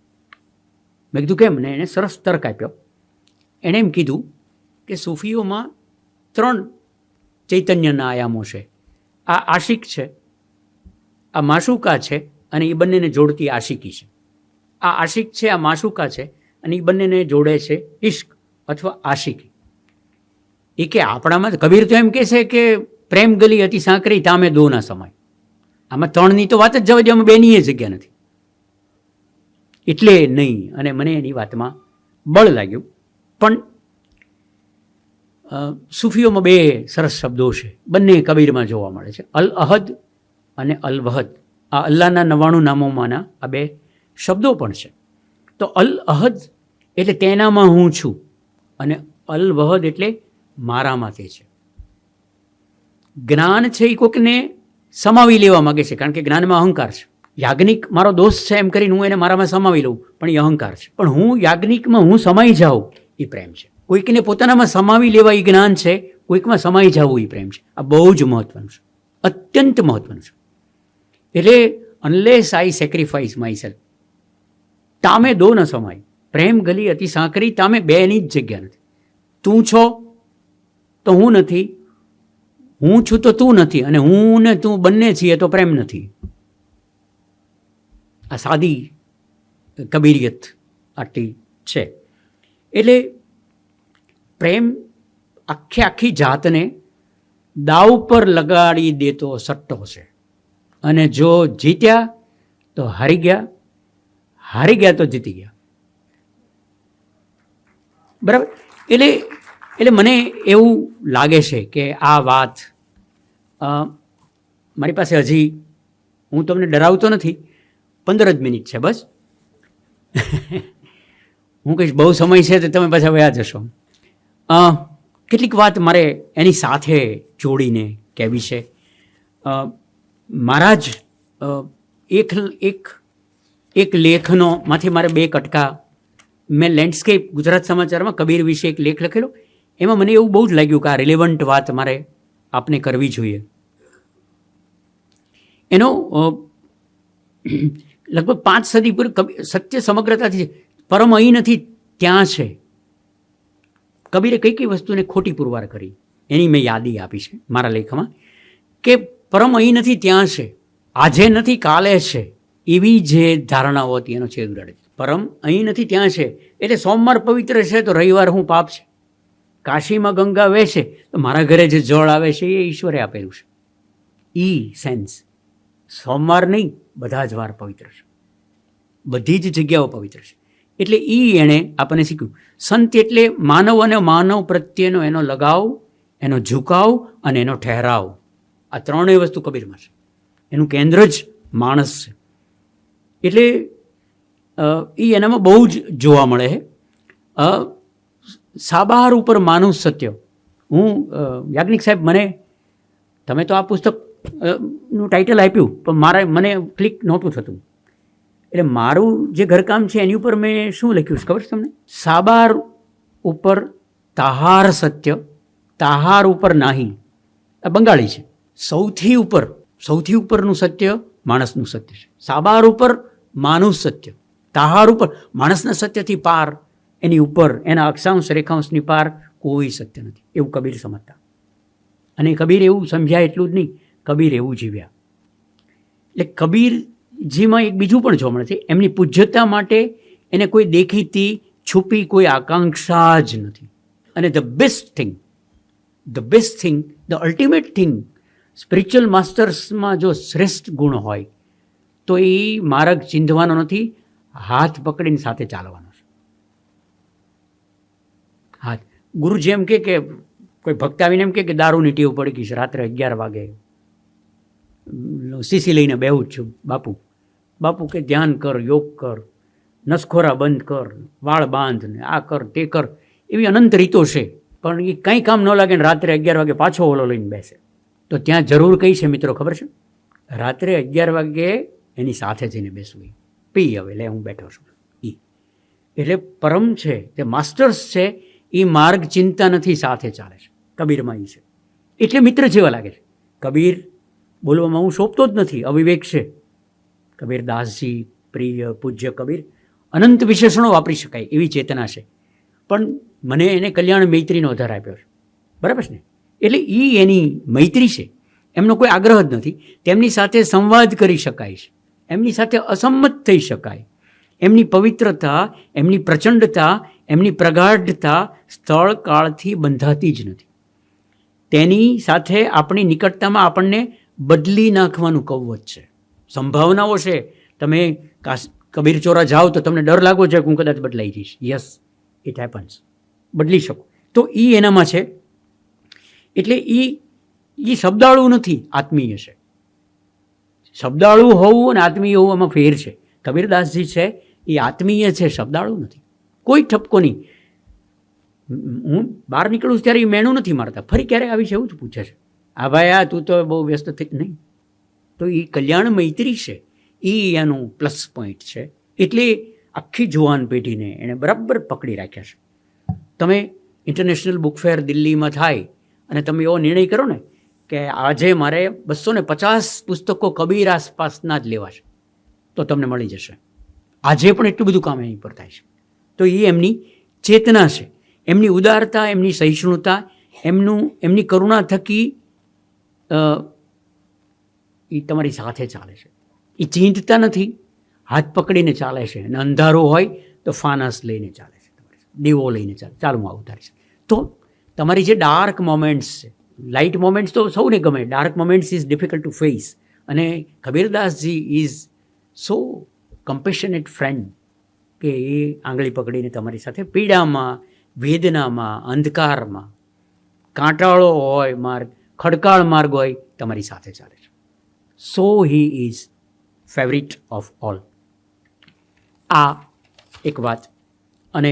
મેં કીધું કેમ? ને એણે સરસ તર્ક આપ્યો. એણે એમ કીધું કે સૂફીઓમાં 3 ચૈતન્યના આયામો છે. આ આશિક છે, આ માશુકા છે, અને એ બંનેને જોડતી આશિકી છે. આ આશિક છે, આ માશુકા છે, અને એ બંનેને જોડે છે ઇશ્ક અથવા આશિકી. એ કે આપણામાં કબીર તો એમ કહે છે કે પ્રેમ ગલી અતિ સાંકરી તામે દો ના સમાય. આમાં 3ની તો વાત જ જવા દે, આમાં 2ની જગ્યા નથી. એટલે નહીં. અને મને એની વાતમાં બળ લાગ્યું. પણ સૂફીઓમાં 2 સરસ શબ્દો છે, બંને કબીરમાં જોવા મળે છે, અલ અહદ અને અલ વહદ. આ અલ્લાહના 99 નામોમાંના આ 2 શબ્દો પણ છે. તો અલ અહદ એટલે તેનામાં હું છું, અને અલ વહદ એટલે મારામાં તે છે. જ્ઞાન છે એ કોઈકને સમાવી લેવા માગે છે, કારણ કે જ્ઞાનમાં અહંકાર છે. યાજ્ઞિક મારો દોસ્ત છે એમ કરીને હું એને મારામાં સમાવી લઉં, પણ એ અહંકાર છે. પણ હું યાજ્ઞિકમાં હું સમાઈ જાઉં એ પ્રેમ છે. કોઈકને પોતાનામાં સમાવી લેવા એ જ્ઞાન છે, કોઈકમાં સમાઈ જવું એ પ્રેમ છે. આ બહુ જ મહત્વનું છે, અત્યંત મહત્વનું છે. એટલે unless I sacrifice myself તામે દો ન સમાય. પ્રેમ ગલી અતિ સાંકરી તામે 2ની જ જગ્યા નથી. તું છો તો હું નથી, હું છું તો તું નથી, અને હું ને તું બંને છીએ તો પ્રેમ નથી. આ સાદી કબીરિયત આટલી છે. એટલે પ્રેમ આખી જાતને દાવ પર લગાડી દેતો સટ્ટો છે. અને જો જીત્યા તો હારી ગયા, હારી ગયા તો જીતી ગયા. બરાબર? એટલે મને એવું લાગે છે કે આ વાત મારી પાસે હજી, હું તમને ડરાવતો નથી, 15 જ મિનિટ છે બસ. હું કહીશ બહુ સમય છે તો તમે પાછા વયા જશો. કેટલીક વાત મારે એની સાથે જોડીને કહેવી છે. મારા જ એક લેખનો માંથી મારે 2 કટકા, મેં લેન્ડસ્કેપ ગુજરાત સમાચારમાં કબીર વિશે એક લેખ લખેલો. એમાં મને એવું બહુ જ લાગ્યું કે આ રિલેવન્ટ વાત મારે આપને કરવી જોઈએ. એનો લગભગ 5 સદી પર સત્ય સમગ્રતાથી પરમ અહીં નથી ત્યાં છે. કબીરે કઈ કઈ વસ્તુને ખોટી પુરવાર કરી એની મેં યાદી આપી છે મારા લેખમાં. કે પરમ અહીં નથી ત્યાં છે, આજે નથી કાલે છે, એવી જે ધારણાઓ હતી એનો છેદ ઉડાડે છે. પરમ અહીં નથી ત્યાં છે. એટલે સોમવાર પવિત્ર છે તો રવિવાર હું પાપ છે. કાશીમાં ગંગા વહેશે તો મારા ઘરે જે જળ આવે છે એ ઈશ્વરે આપેલું છે. સેન્સ સોમવાર નહીં, બધા જ વાર પવિત્ર છે, બધી જ જગ્યાઓ પવિત્ર છે. એટલે એણે આપણને શીખ્યું. સંત એટલે માનવ અને માનવ પ્રત્યેનો એનો લગાવ, એનો ઝુકાવ અને એનો ઠહેરાવ. આ ત્રણેય વસ્તુ કબીરમાં છે. એનું કેન્દ્ર જ માણસ છે. એટલે એનામાં બહુ જ જોવા મળે છે. સાબાર ઉપર માનું સત્ય. હું યાજ્ઞિક સાહેબ, તમે તો આ પુસ્તક નું ટાઇટલ આપ્યું પણ મને ક્લિક નહોતું થતું. એટલે મારું જે ઘરકામ છે એની ઉપર મેં શું લખ્યું છે ખબર છે તમને? સાબાર ઉપર તાહાર સત્ય, તાહાર ઉપર નાહી. આ બંગાળી છે. સૌથી ઉપરનું સત્ય માણસનું સત્ય છે. સાબાર ઉપર માનું સત્ય, તાહાર ઉપર માણસના સત્યથી પાર, એની ઉપર એના અક્ષાંશ રેખાંશની પાર કોઈ સત્ય નથી, એવું કબીર સમજતા. અને કબીર એવું સમજ્યા એટલું જ નહીં, કબીર એવું જીવ્યા. એટલે કબીરજીમાં એક બીજું પણ જોવા મળે છે. એમની પૂજ્યતા માટે એને કોઈ દેખીતી છુપી કોઈ આકાંક્ષા જ નથી. અને the best thing, the ultimate thing spiritual માસ્ટર્સમાં જો શ્રેષ્ઠ ગુણ હોય તો એ માર્ગ ચીંધવાનો નથી, હાથ પકડીને સાથે ચાલવાનો છે. હાથ ગુરુજી એમ કે કોઈ ભક્ત આવીને એમ કે દારૂની ટેવ પડી ગઈ છે, રાત્રે 11 વાગે સીસી લઈને બેહું જ છું. બાપુ કે ધ્યાન કર, યોગ કર, નસખોરા બંધ કર, વાળ બાંધ, ને આ કર તે કર. એવી અનંત રીતો છે, પણ એ કંઈ કામ ન લાગે ને રાત્રે 11 વાગે પાછો ઓલો લઈને બેસે. તો ત્યાં જરૂર કઈ છે મિત્રો ખબર છે? રાત્રે 11 વાગે એની સાથે જઈને બેસવું. હવે લે હું બેઠો છું. એટલે પરમ છે, તે માસ્ટર્સ છે, એ માર્ગ ચિંતા નથી, સાથે ચાલે છે. કબીરમાં એ છે. એટલે મિત્ર જેવા લાગે છે. કબીર બોલવામાં હું શોભતો જ નથી, અવિવેક છે. કબીરદાસજી, પ્રિય પૂજ્ય કબીર, અનંત વિશેષણો વાપરી શકાય એવી ચેતના છે. પણ મને એને કલ્યાણ મૈત્રીનો આધાર આપ્યો છે, બરાબર છે ને? એટલે એની મૈત્રી છે, એમનો કોઈ આગ્રહ જ નથી. તેમની સાથે સંવાદ કરી શકાય છે, એમની સાથે અસંમત થઈ શકાય. એમની પવિત્રતા, એમની પ્રચંડતા, એમની પ્રગાઢતા સ્થળ કાળથી બંધાતી જ નથી. તેની સાથે આપણી નિકટતામાં આપણને બદલી નાખવાનું કવચ છે, સંભાવનાઓ છે. તમે કબીર ચોરા જાઓ તો તમને ડર લાગો છે કે હું કદાચ બદલાઈ જઈશ. Yes, it happens. બદલી શકો. તો એનામાં છે. એટલે એ શબ્દાળુ નથી, આત્મીય છે. શબ્દાળુ હોવું અને આત્મીય હોવું આમાં ફેર છે. કબીરદાસજી છે એ આત્મીય છે, શબ્દાળુ નથી. કોઈ ઠપકો નહીં. હું બહાર નીકળું ત્યારે એ મેણું નથી મારતા. ફરી ક્યારે આવી છે એવું જ પૂછે છે. આ ભાઈ આ તું તો બહુ વ્યસ્ત થઈ નહીં. તો એ કલ્યાણ મૈત્રી છે, એ એનું પ્લસ પોઈન્ટ છે. એટલે આખી જુવાન પેઢીને એણે બરાબર પકડી રાખ્યા છે. તમે ઇન્ટરનેશનલ બુક ફેર દિલ્હીમાં થાય અને તમે એવો નિર્ણય કરો ને કે આજે મારે 250 પુસ્તકો કબીર આસપાસના જ લેવા છે, તો તમને મળી જશે. આજે પણ એટલું બધું કામ એની પર થાય છે. તો એ એમની ચેતના છે, એમની ઉદારતા, એમની સહિષ્ણુતા, એમની કરુણા થકી એ તમારી સાથે ચાલે છે. એ ચીંધતા નથી, હાથ પકડીને ચાલે છે. અને અંધારું હોય તો ફાનસ લઈને ચાલે છે, દીવો લઈને ચાલે. ચાલો હું આવતારી છે. તો તમારી જે ડાર્ક મોમેન્ટ્સ છે, લાઇટ મોમેન્ટ્સ તો સૌને ગમે, dark moments is difficult to face. અને કબીરદાસજી ઇઝ સો કમ્પેશનેટ ફ્રેન્ડ કે એ આંગળી પકડીને તમારી સાથે પીડામાં, વેદનામાં, અંધકારમાં, કાંટાળો હોય માર્ગ, ખડકાળ માર્ગ હોય, તમારી સાથે ચાલે છે. So he is favourite of all. આ એક વાત. અને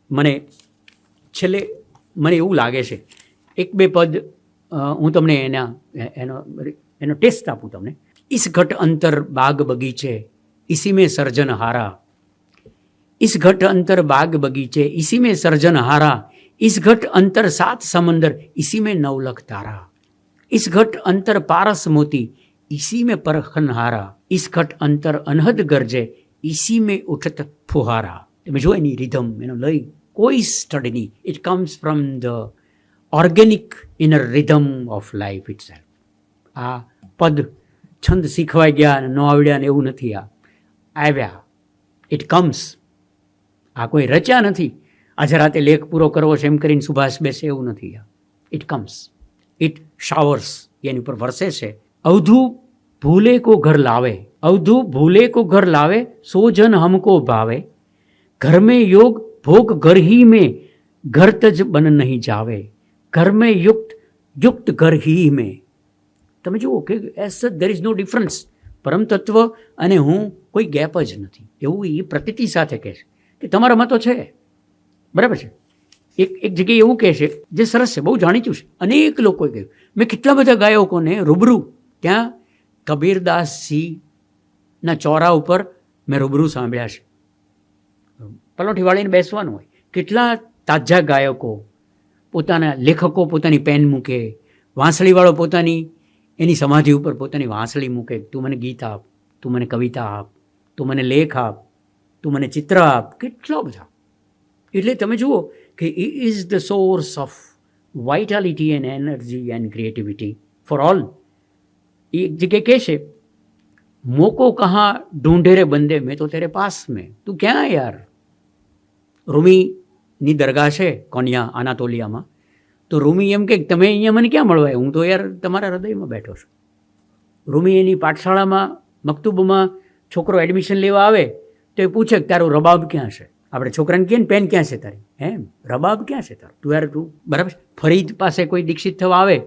મને છેલ્લે એવું લાગે છે, 1-2 પદ હું તમને એનો ટેસ્ટ આપું તમને. इस घट अंतर बाग बगीचे इसी में सर्जन हारा, इस घट अंतर बाग बगीचे इसी में सर्जन हारा, इस घट अंतर 7 समंदर इसी में 9 लाख तारा, इस घट अंतर पारस मोती इसी में परखन हारा, इस घट अंतर अनहद गरजे इसी में उठत फुहारा. તમે જો એની રિધમ, એનો લય કોઈ સ્ટડી નહીં. It comes from the organic inner rhythm of life it self. આ પદ છંદ શીખવાઈ ગયા અને ન આવડ્યા ને એવું નથી. આ આવ્યા ઇટ કમ્સ. આ કોઈ રચ્યા નથી, આજે રાતે લેખ પૂરો કરવો છે એમ કરીને સુભાષ બેસે એવું નથી. ઇટ કમ્સ, ઇટ શાવર્સ, એની ઉપર વરસે છે. અવધુ ભૂલે કો ઘર લાવે, અવધુ ભૂલે કો ઘર લાવે, સો જન હમકો ભાવે, ઘર મેં યોગ ભોગ ઘર હી મેં, ઘર તજ બન નહીં જાવે, ઘર મેં યુક્ત યુક્ત ઘર હી મેં. તમે જુઓ કે as there is no difference. પરમ તત્વ અને હું કોઈ ગેપ જ નથી, એવું એ પ્રતીતિ સાથે કહે છે કે તમારામાં તો છે. બરાબર છે. એક જગ્યાએ એવું કહે છે જે સરસ છે, બહુ જાણીતું છે, અનેક લોકોએ કહ્યું. મેં કેટલા બધા ગાયકોને રૂબરૂ ત્યાં કબીરદાસજીના ચોરા ઉપર મેં રૂબરૂ સાંભળ્યા છે. પલોઠી વાળીને બેસવાનું હોય. કેટલા તાજા ગાયકો, પોતાના લેખકો પોતાની પેન મૂકે, વાંસળીવાળો પોતાની એની સમાધિ ઉપર પોતાની વાંસળી મૂકે. તું મને ગીત આપ, તું મને કવિતા આપ, તું મને લેખ આપ, તું મને ચિત્ર આપ. કેટલા બધા. એટલે તમે જુઓ કે he is the source of vitality and energy and creativity for all. એક જગ્યાએ કહે છે, મોકો કહા ઢૂંઢે રે બંદે, મેં તો તેરે પાસ મેં, તું ક્યાં યાર. રૂમીની દરગાહ છે કોન્યા આનાતોલિયામાં, તો રૂમી એમ કે તમે અહીંયા મને ક્યાં મળવા, હું તો યાર તમારા હૃદયમાં બેઠો છું. રૂમી એની પાઠશાળામાં મકતુબમાં છોકરો એડમિશન લેવા આવે તો એ પૂછે કે તારું રબાબ ક્યાં છે. આપણે છોકરાને કહે ને પેન ક્યાં છે તારી, એમ રબાબ ક્યાં છે તારું, તું યાર તું બરાબર. ફરીદ પાસે કોઈ દીક્ષિત થવા આવે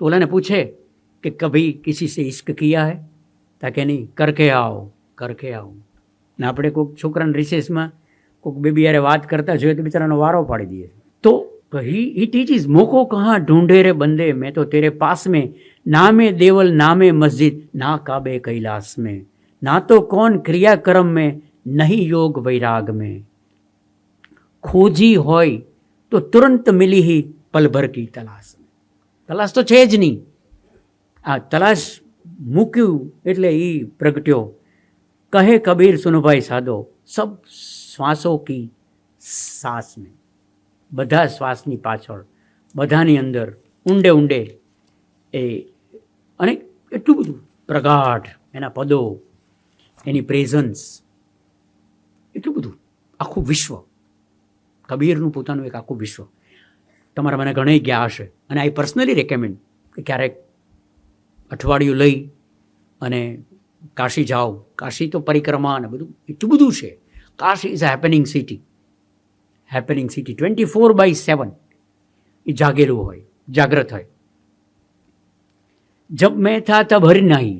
તો ઓલાને પૂછે કે કભી કિસી સે ઇશ્ક કિયા હે, તાકે નહીં કરકે આવો કરકે આવો. ને આપણે કોઈક છોકરાને રિસેસમાં કોઈક બેબી યારે વાત કરતા જોઈએ તો બિચારાનો વારો પાડી દઈએ. તો ही टीचीज मोको कहाँ ढूंढे रे बंदे, मैं तो तेरे पास में, नामे देवल नामे मस्जिद, ना काबे कैलाश में, ना तो कौन क्रियाक्रम में, नहीं योग वैराग में, खोजी હોય તો તુરંત મિલી ही पल भर की तलाश में. તલાશ તો છે જ નહીં. આ તલાશ મૂક્યું એટલે એ પ્રગટ્યો. કહે કબીર સુનભાઈ સાદો, સબ શ્વાસો કી સાસ में, બધા શ્વાસની પાછળ, બધાની અંદર ઊંડે ઊંડે એ. અને એટલું બધું પ્રગાઢ એના પદો, એની પ્રેઝન્સ, એટલું બધું આખું વિશ્વ. કબીરનું પોતાનું એક આખું વિશ્વ. તમારા મને ઘણા ગયા હશે, અને આઈ પર્સનલી રેકમેન્ડ કે ક્યારેક અઠવાડિયું લઈ અને કાશી જાઓ. કાશી તો પરિક્રમા અને બધું એટલું બધું છે. Kashi is a happening city. Happening city 24/7 એ જાગેલું હોય, જાગ્રત હોય. જબ મેં થા તબ હરી નહીં,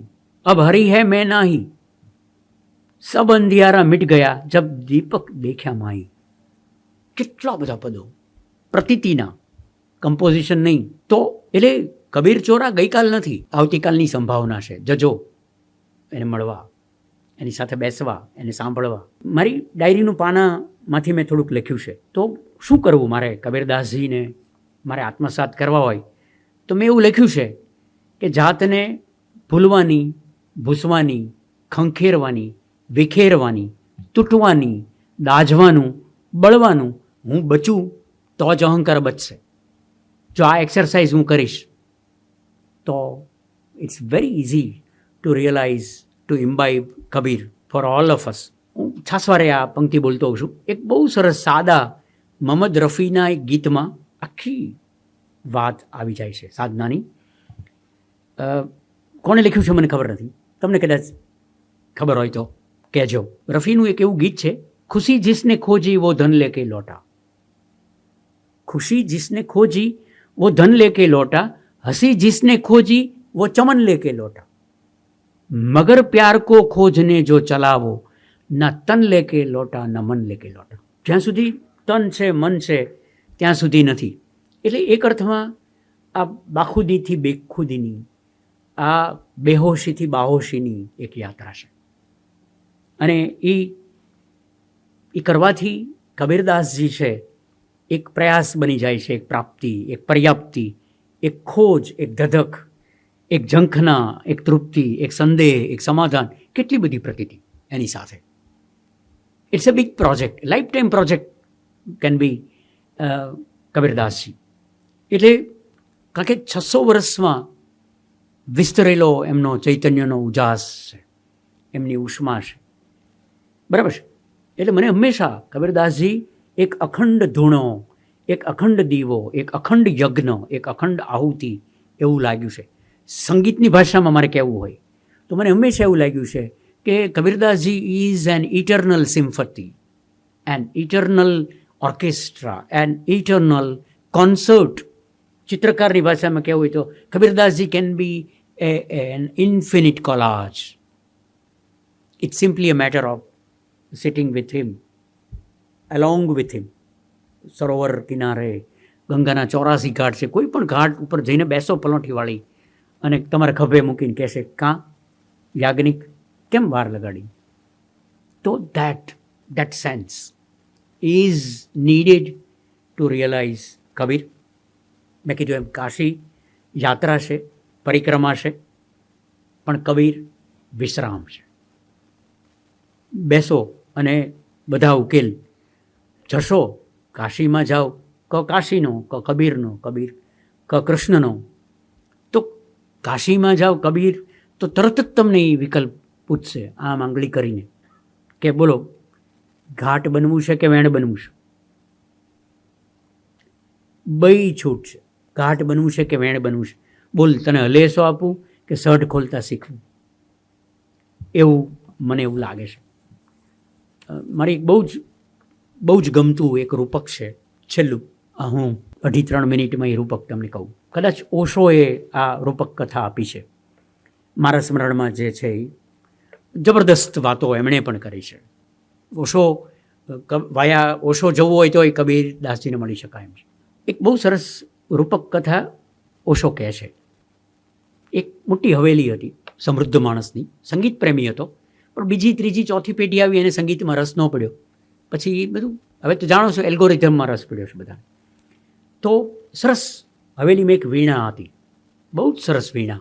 અબ હરી હૈ મેં નહીં, સબ અંધિયારા મિટ ગયા, જબ દીપક દેખ્યા માઈ. કેટલા બધા પદો, પ્રતીતિના, કમ્પોઝિશન નહીં. તો એટલે કબીર ચોરા ગઈકાલ નથી, આવતીકાલની સંભાવના છે. જજો એને મળવા, એની સાથે બેસવા, એને સાંભળવા. મારી ડાયરીનું પાનામાંથી મેં થોડુંક લખ્યું છે. તો શું કરવું મારે કબીરદાસજીને મારે આત્મસાત કરવા હોય તો મેં એવું લખ્યું છે કે જાતને ભૂલવાની, ભૂસવાની, ખંખેરવાની, વિખેરવાની, તૂટવાની, દાઝવાનું, બળવાનું, હું બચું તો જ અહંકાર બચશે. જો આ એક્સરસાઇઝ હું કરીશ તો it's very easy to realise, to imbibe Kabir for all of us. હું છાસવારે આ પંક્તિ બોલતો હોઉં છું. એક બહુ સરસ સાદા મોહમ્મદ રફીના એક ગીતમાં આખી વાત આવી જાય છે સાધનાની. કોણે લખ્યું છે મને ખબર નથી, તમને કદાચ ખબર હોય તો કહેજો. રફીનું એક એવું ગીત છે, ખુશી જિસને ખોજી વો ધન લેકે લौटा, खुशी जिसने खोजी वो धन लेके लौटा, हंसी जिसने खोजी वो चमन लेके लौटा, मगर प्यार को खोजने जो चला वो न तन लेके लौटा न मन लेके लौटा. જ્યાં સુધી તન છે, મન છે, ત્યાં સુધી નથી. એટલે એક અર્થમાં આ બાખુદીથી બેખુદીની, આ બેહોશીથી બાહોશીની એક યાત્રા છે. અને એ કરવાથી કબીરદાસજી છે એક પ્રયાસ બની જાય છે, એક પ્રાપ્તિ, એક પર્યાપ્તિ, એક ખોજ, એક ધધક, એક ઝંખના, એક તૃપ્તિ, એક સંદેહ, એક સમાધાન, કેટલી બધી પ્રતીતિ એની સાથે. It's a big project, life time project can be Kabirdasji. એટલે કારણ કે 600 વર્ષમાં વિસ્તરેલો એમનો ચૈતન્યનો ઉજાસ છે, એમની ઉષ્મા છે. બરાબર છે. એટલે મને હંમેશા કબીરદાસજી એક અખંડ ધૂણો, એક અખંડ દીવો, એક અખંડ યજ્ઞ, એક અખંડ આહુતિ એવું લાગ્યું છે. સંગીતની ભાષામાં મારે કહેવું હોય તો મને હંમેશા એવું લાગ્યું છે કે Kabirdasji is an eternal symphony, an eternal orchestra, an eternal concert. ચિત્રકારની ભાષામાં કહેવું હોય તો Kabirdasji can be an infinite collage. It's simply a matter of sitting with him, along with him. સરોવર કિનારે, ગંગાના 84 ઘાટ છે, કોઈ પણ ઘાટ ઉપર જઈને બેસો પલોઠીવાળી અને તમારે ખભે મૂકીને કહેશે, કાં યાજ્ઞિક કેમ વાર લગાડી? તો that sense is needed to realize Kabir. મેં કીધું એમ કાશી યાત્રા છે, પરિક્રમા છે, પણ કબીર વિશ્રામ છે. બેસો અને બધા ઉકેલ જશો. કાશીમાં જાઓ, કાશીનો, કબીરનો, કબીર કૃષ્ણનો. તો કાશીમાં જાઓ કબીર તો તરત જ તમને એ વિકલ્પ પૂછશે આમ આંગળી કરીને કે બોલો ઘાટ બનવું છે કે વેણ બનવું છે? બઈ છૂટ છે. ઘાટ બનવું છે કે વેણ બનવું છે? બોલ, તને હલેસો આપું કે સઢ ખોલતા શીખવું? એવું મને એવું લાગે છે. મારી બહુ જ ગમતું એક રૂપક છે, છેલ્લું હું 2.5-3 મિનિટમાં એ રૂપક તમને કહું. કદાચ ઓશોએ આ રૂપક કથા આપી છે. મારા સ્મરણમાં જે છે એ જબરદસ્ત વાતો એમણે પણ કરી છે. ઓશો જવું હોય તો એ કબીરદાસજીને મળી શકાય એમ છે. એક બહુ સરસ રૂપક કથા ઓશો કહે છે. એક મોટી હવેલી હતી સમૃદ્ધ માણસની, સંગીત પ્રેમી હતો, પણ બીજી, ત્રીજી, ચોથી પેઢી આવી એને સંગીતમાં રસ ન પડ્યો. પછી બધું હવે તો જાણો છો એલ્ગોરિધમમાં રસ પડ્યો છે બધાને. તો સરસ હવેલીમાં એક વીણા હતી, બહુ જ સરસ વીણા.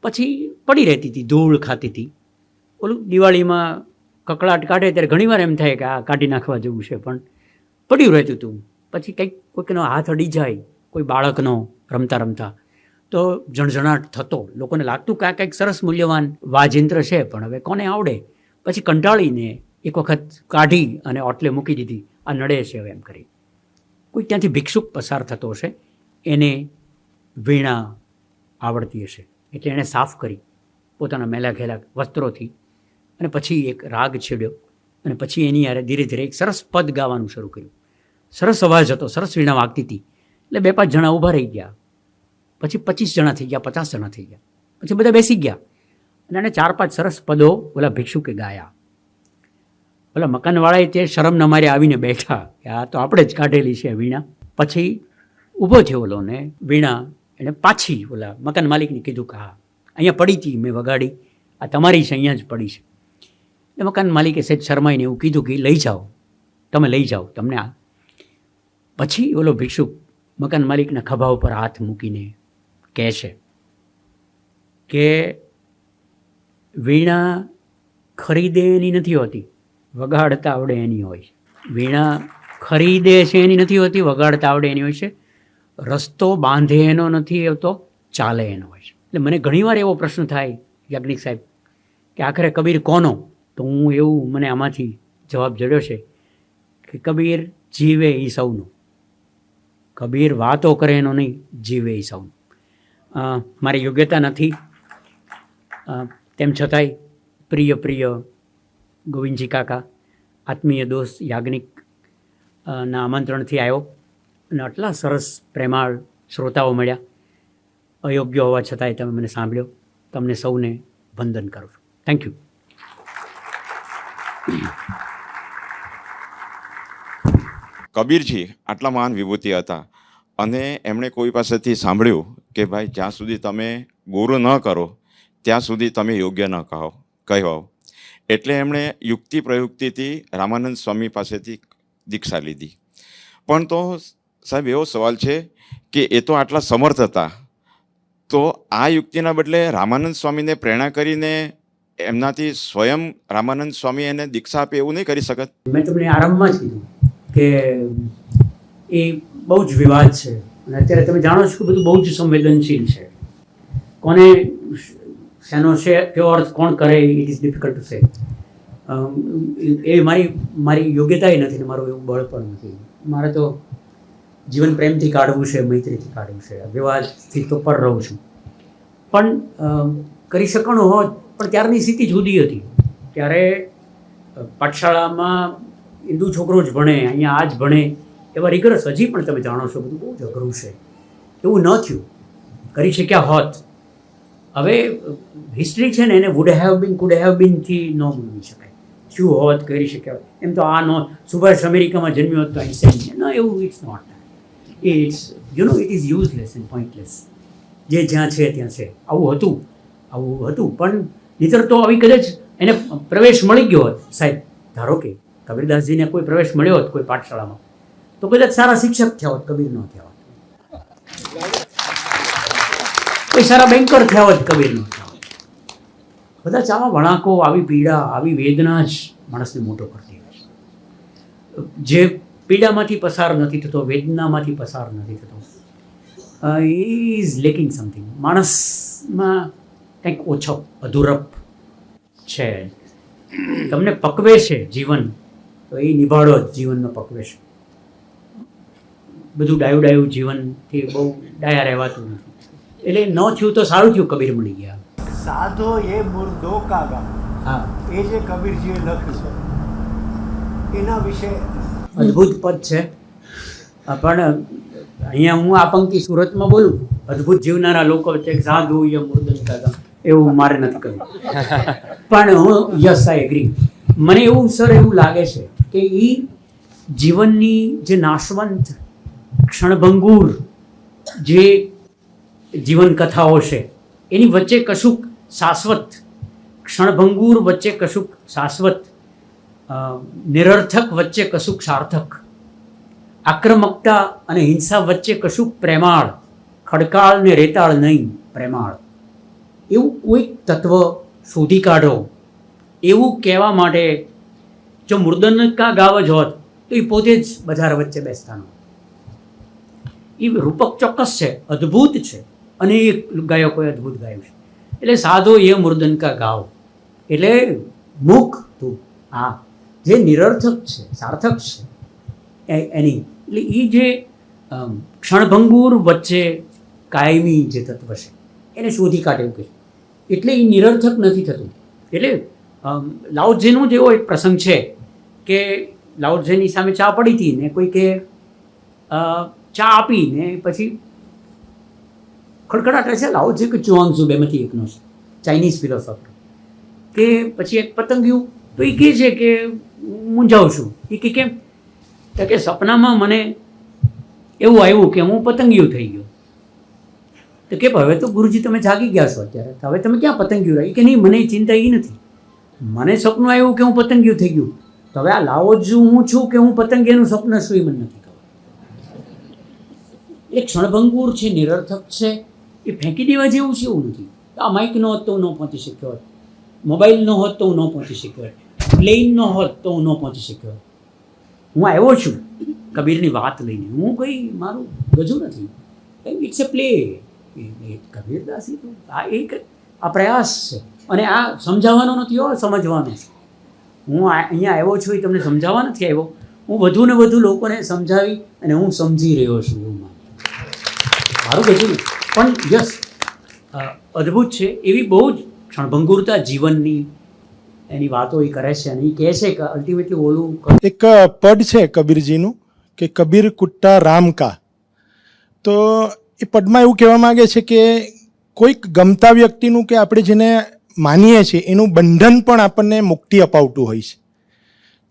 પછી પડી રહેતી હતી, ધૂળ ખાતી હતી. ઓલું દિવાળીમાં કકળાટ કાઢે ત્યારે ઘણીવાર એમ થાય કે આ કાઢી નાખવા જેવું છે, પણ પડ્યું રહેતું હતું. પછી કંઈક કોઈકનો હાથ અડી જાય, કોઈ બાળકનો રમતા રમતા, તો જણજણાટ થતો. લોકોને લાગતું કે આ કંઈક સરસ મૂલ્યવાન વાજિંત્ર છે, પણ હવે કોને આવડે? પછી કંટાળીને એક વખત કાઢી અને ઓટલે મૂકી દીધી. આ નડે છે હવે એમ કરી. કોઈ ત્યાંથી ભિક્ષુક પસાર થતો હશે, એને વીણા આવડતી હશે, એટલે એણે સાફ કરી પોતાના મેલા ઘેલા વસ્ત્રોથી અને પછી એક રાગ છેડ્યો અને પછી એની યારે ધીરે ધીરે એક સરસ પદ ગાવાનું શરૂ કર્યું. સરસ અવાજ હતો, સરસ વીણા વાગતી હતી. એટલે 2-5 જણા ઊભા રહી ગયા. પછી 25 જણા થઈ ગયા, 50 જણા થઈ ગયા. પછી બધા બેસી ગયા અને એને 4-5 સરસ પદો ઓલા ભિક્ષુકે ગાયા. ઓલા મકાનવાળાએ તે શરમ ન મારે આવીને બેઠા કે આ તો આપણે જ કાઢેલી છે વીણા. પછી ઊભો થયો ઓલો ને વીણા એણે પાછી ઓલા મકાન માલિકને કીધું કે હા અહીંયા પડી હતી, મેં વગાડી, આ તમારી છે, અહીંયા જ પડી છે. એટલે મકાન માલિકે સહેજ શરમાઈને એવું કીધું કે લઈ જાઓ, તમે લઈ જાઓ તમને આ. પછી ઓલો ભિક્ષુક મકાન માલિકના ખભા ઉપર હાથ મૂકીને કહે છે કે વીણા ખરીદે એની નથી હોતી, વગાડતા આવડે એની હોય છે. વીણા ખરીદે છે એની નથી હોતી, વગાડતા આવડે એની હોય છે. રસ્તો બાંધે એનો નથી હોતો, ચાલે એનો હોય છે. એટલે મને ઘણીવાર એવો પ્રશ્ન થાય યાજ્ઞિક સાહેબ કે આખરે કબીર કોનો? તો હું એવું મને આમાંથી જવાબ જડ્યો છે કે કબીર જીવે એ સૌનું. કબીર વાતો કરે એનો નહીં, જીવે એ સૌનું. મારી યોગ્યતા નથી, તેમ છતાંય પ્રિય ગોવિંદજી કાકા, આત્મીય દોસ્ત યાજ્ઞિક ના આમંત્રણથી આવ્યો અને આટલા સરસ પ્રેમાળ શ્રોતાઓ મળ્યા. અયોગ્ય હોવા છતાંય તમે મને સાંભળ્યો. તમને સૌને વંદન કરું છું. Thank you. કબીરજી આટલા મહાન વિભૂતિ હતા અને એમણે કોઈ પાસેથી સાંભળ્યું કે ભાઈ જ્યાં સુધી તમે ગુરુ ન કરો ત્યાં સુધી તમે યોગ્ય ન કહો. એટલે એમણે યુક્તિ પ્રયુક્તિથી રામાનંદ સ્વામી પાસેથી દીક્ષા લીધી. પણ તો સાહેબ એવો સવાલ છે કે એ તો આટલા સમર્થ હતા, તો આ યુક્તિના બદલે રામાનંદ સ્વામીને પ્રેરણા કરીને એમનાથી સ્વયં રામાનંદ સ્વામી એને દીક્ષા આપે એવું નહીં કરી શકત? મેં તમને આરંભમાં જ કીધું કે એ બહુ જ વિવાદ છે અને અત્યારે તમે જાણો છો કે બધું બહુ જ સંવેદનશીલ છે. કોને શેનો છે કયો અર્થ કોણ કરે, it is difficult to say. એ મારી યોગ્યતાએ નથી ને મારું એવું બળ પણ નથી. મારે તો જીવન પ્રેમથી કાઢવું છે, મૈત્રીથી કાઢવું છે, વિવાદથી તો પર રહું છું. પણ કરી શકવાનું હોત, પણ ત્યારની સ્થિતિ જુદી હતી. ત્યારે પાઠશાળામાં હિન્દુ છોકરો જ ભણે, અહીંયા આ જ ભણે, એવા રિગરસ હજી પણ તમે જાણો છો બધું બહુ જ અઘરું છે. એવું ન થયું, કરી શક્યા હોત. હવે હિસ્ટ્રી છે ને એને would have been could have બીનથી ન મૂવી શકાય. થયું હોત, કરી શક્યા હોત. એમ તો આ નો સુભાષ અમેરિકામાં જન્મ્યો હોત તો આઈન્સ્ટાઈન ન, એવું it's not. It's it is useless and pointless. જે જ્યાં છે ત્યાં છે. આવું હતું. પણ નહીંતર તો આવી કદાચ એને પ્રવેશ મળી ગયો હોત, સાહેબ ધારો કે કબીરદાસજીને કોઈ પ્રવેશ મળ્યો હોત કોઈ પાઠશાળામાં, તો કદાચ સારા શિક્ષક થયા હોત, કબીર ન થયા હોત. કોઈ સારા બેન્કર થયા હોત, કબીર ન થયા હોત. કદાચ આવા વળાંકો, આવી પીડા, આવી વેદના જ માણસને મોટો કરતી હોય છે. જે પીડામાંથી પસાર નથી થતો, વેદનામાંથી પસાર નથી થતો, ઇઝ લેકિંગ સમથિંગ. માણસમાં કંઈક ઓછો અધૂરપ છે. તમને પકવે છે જીવન, તો એ નિભાડો જ જીવનનો પકવે છે. બધું ડાયું જીવનથી બહુ ડાયા રહેવાતું નથી. એટલે ન થયું તો સારું થયું, કબીર મળી ગયા. સાધો એ મુર્દો કા ગામ, હા, એ જે કબીરજીએ લખ્યું છે એના વિશે અદ્ભુત પદ છે. પણ અહીંયા હું આ પંક્તિ સુરતમાં બોલું, અદ્ભુત જીવનારા લોકો વચ્ચે સાધુ ય મુર્દન કા ગામ, એવું મારે નથી કરવું. પણ હું યસ આઈ એગ્રી. મને એવું સર એવું લાગે છે કે એ જીવનની જે નાશવંત ક્ષણભંગુર જે જીવન કથાઓ છે એની વચ્ચે કશુંક શાશ્વત, ક્ષણભંગુર વચ્ચે કશુંક શાશ્વત, નિરર્થક વચ્ચે કશુંક સાર્થક, આક્રમકતા અને હિંસા વચ્ચે કશુંક પ્રેમાળ, ખડકાળ ને રેતાળ નહીં, પ્રેમાળ, એવું કોઈક તત્વ શોધી કાઢો. એવું કહેવા માટે જો મુર્દન કા ગાવ જ હોત તો એ પોતે જ બજાર વચ્ચે બેસતાનો. એ રૂપક ચોક્કસ છે, અદ્ભુત છે, અનેક ગાયકોએ અદ્ભુત ગાયું છે. એટલે સાધો એ મુર્દન કા ગાવ એટલે મુખ તું આ જે નિરર્થક છે, સાર્થક છે એની. એટલે એ જે ક્ષણભંગુર વચ્ચે કાયમી જે તત્વ છે એને શોધી કાઢ્યું કે એટલે એ નિરર્થક નથી થતું. એટલે લાઉઝેનો જેવો એક પ્રસંગ છે કે લાઉઝેની સામે ચા પડી હતી ને કોઈ કે ચા આપી ને પછી ખડખડાટ છે. લાઉઝે કે ચુઆંગઝુ બેમાંથી એકનો છે, ચાઇનીઝ ફિલોસોફર. કે પછી એક પતંગિયું તો એ કહે છે કે મૂંઝાઉં છું. એ કે કેમ? તો કે સપનામાં મને એવું આવ્યું કે હું પતંગિયું થઈ ગયો. તો કે હવે તો ગુરુજી તમે જાગી ગયા છો અત્યારે, હવે તમે ક્યાં પતંગિયું રહી? કે નહીં, મને ચિંતા એ નથી. મને સપનું આવ્યું કે હું પતંગિયું થઈ ગયું. તો હવે આ લાઓઝુ હું છું કે હું પતંગિયાનું સપન શું એ મને નથી ખબર. એ ક્ષણભંગુર છે, નિરર્થક છે, એ ફેંકી દેવા જેવું છે એવું નથી. આ માઇક ન હોત તો હું ન પહોંચી શક્યો હોત, મોબાઈલ ન હોત તો હું ન પહોંચી શક્યો હોત, પ્લેન ન હોત તો હું ન પહોંચી શક્યો હોત. હું આવ્યો છું કબીરની વાત લઈને. હું કંઈ મારું ગજું નથી, ઇટ્સ એ પ્લે. કબીરદાસી તો આ એક આ પ્રયાસ છે અને આ સમજાવવાનો નથી હો, સમજવાનો છે. હું અહીંયા આવ્યો છું એ તમને સમજાવવા નથી આવ્યો, હું વધુ ને વધુ લોકોને સમજાવી અને હું સમજી રહ્યો છું એવું મારું ગજું નથી. પણ યસ અદ્ભુત છે. એવી બહુ જ ક્ષણભંગુરતા જીવનની એની વાતો એ કરે છે અને એ કહે છે કે અલ્ટિમેટલી ઓલું એક પદ છે કબીરજીનું કે કબીર કુટ્ટા રામ કા. તો એ પદમાં એવું કહેવા માંગે છે કે કોઈક ગમતા વ્યક્તિનું કે આપણે જેને માનીએ છીએ એનું બંધન પણ આપણને મુક્તિ અપાવતું હોય છે.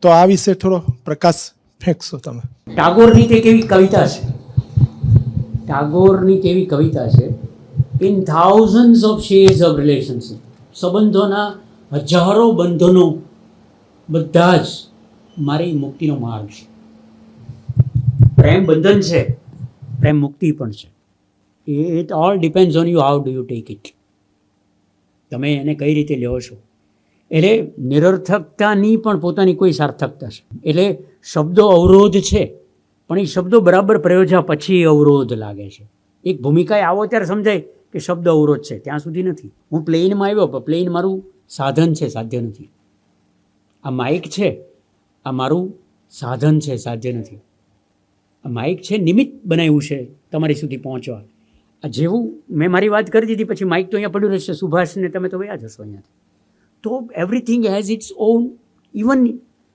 તો આ વિશે થોડો પ્રકાશ ફેંકશો તમે? ટાગોરની તે કેવી કવિતા છે, ટાગોરની કેવી કવિતા છે. In thousands of shades of relationship, સંબંધોના હજારો બંધનો બધા જ મારી મુક્તિનો માર્ગ છે. પ્રેમ બંધન છે, પ્રેમ મુક્તિ પણ છે. It all depends on you, how do you take it. તમે એને કઈ રીતે લ્યો છો. એટલે નિરર્થકતાની પણ પોતાની કોઈ સાર્થકતા છે. એટલે શબ્દો અવરોધ છે, પણ એ શબ્દો બરાબર પ્રયોજ્યા પછી અવરોધ લાગે છે. એક ભૂમિકાએ આવો ત્યારે સમજાય કે શબ્દ અવરોધ છે, ત્યાં સુધી નથી. હું પ્લેનમાં આવ્યો પણ પ્લેન મારું સાધન છે, સાધ્ય નથી. આ માઇક છે, આ મારું સાધન છે, સાધ્ય નથી. આ માઇક છે, નિમિત્ત બનાવ્યું છે તમારી સુધી પહોંચવા. આ જેવું મેં મારી વાત કરી દીધી, પછી માઇક તો અહીંયા પડ્યું રહેશે, સુભાષને તમે તો વયા જશો અહીંયાથી. તો everything has its on, even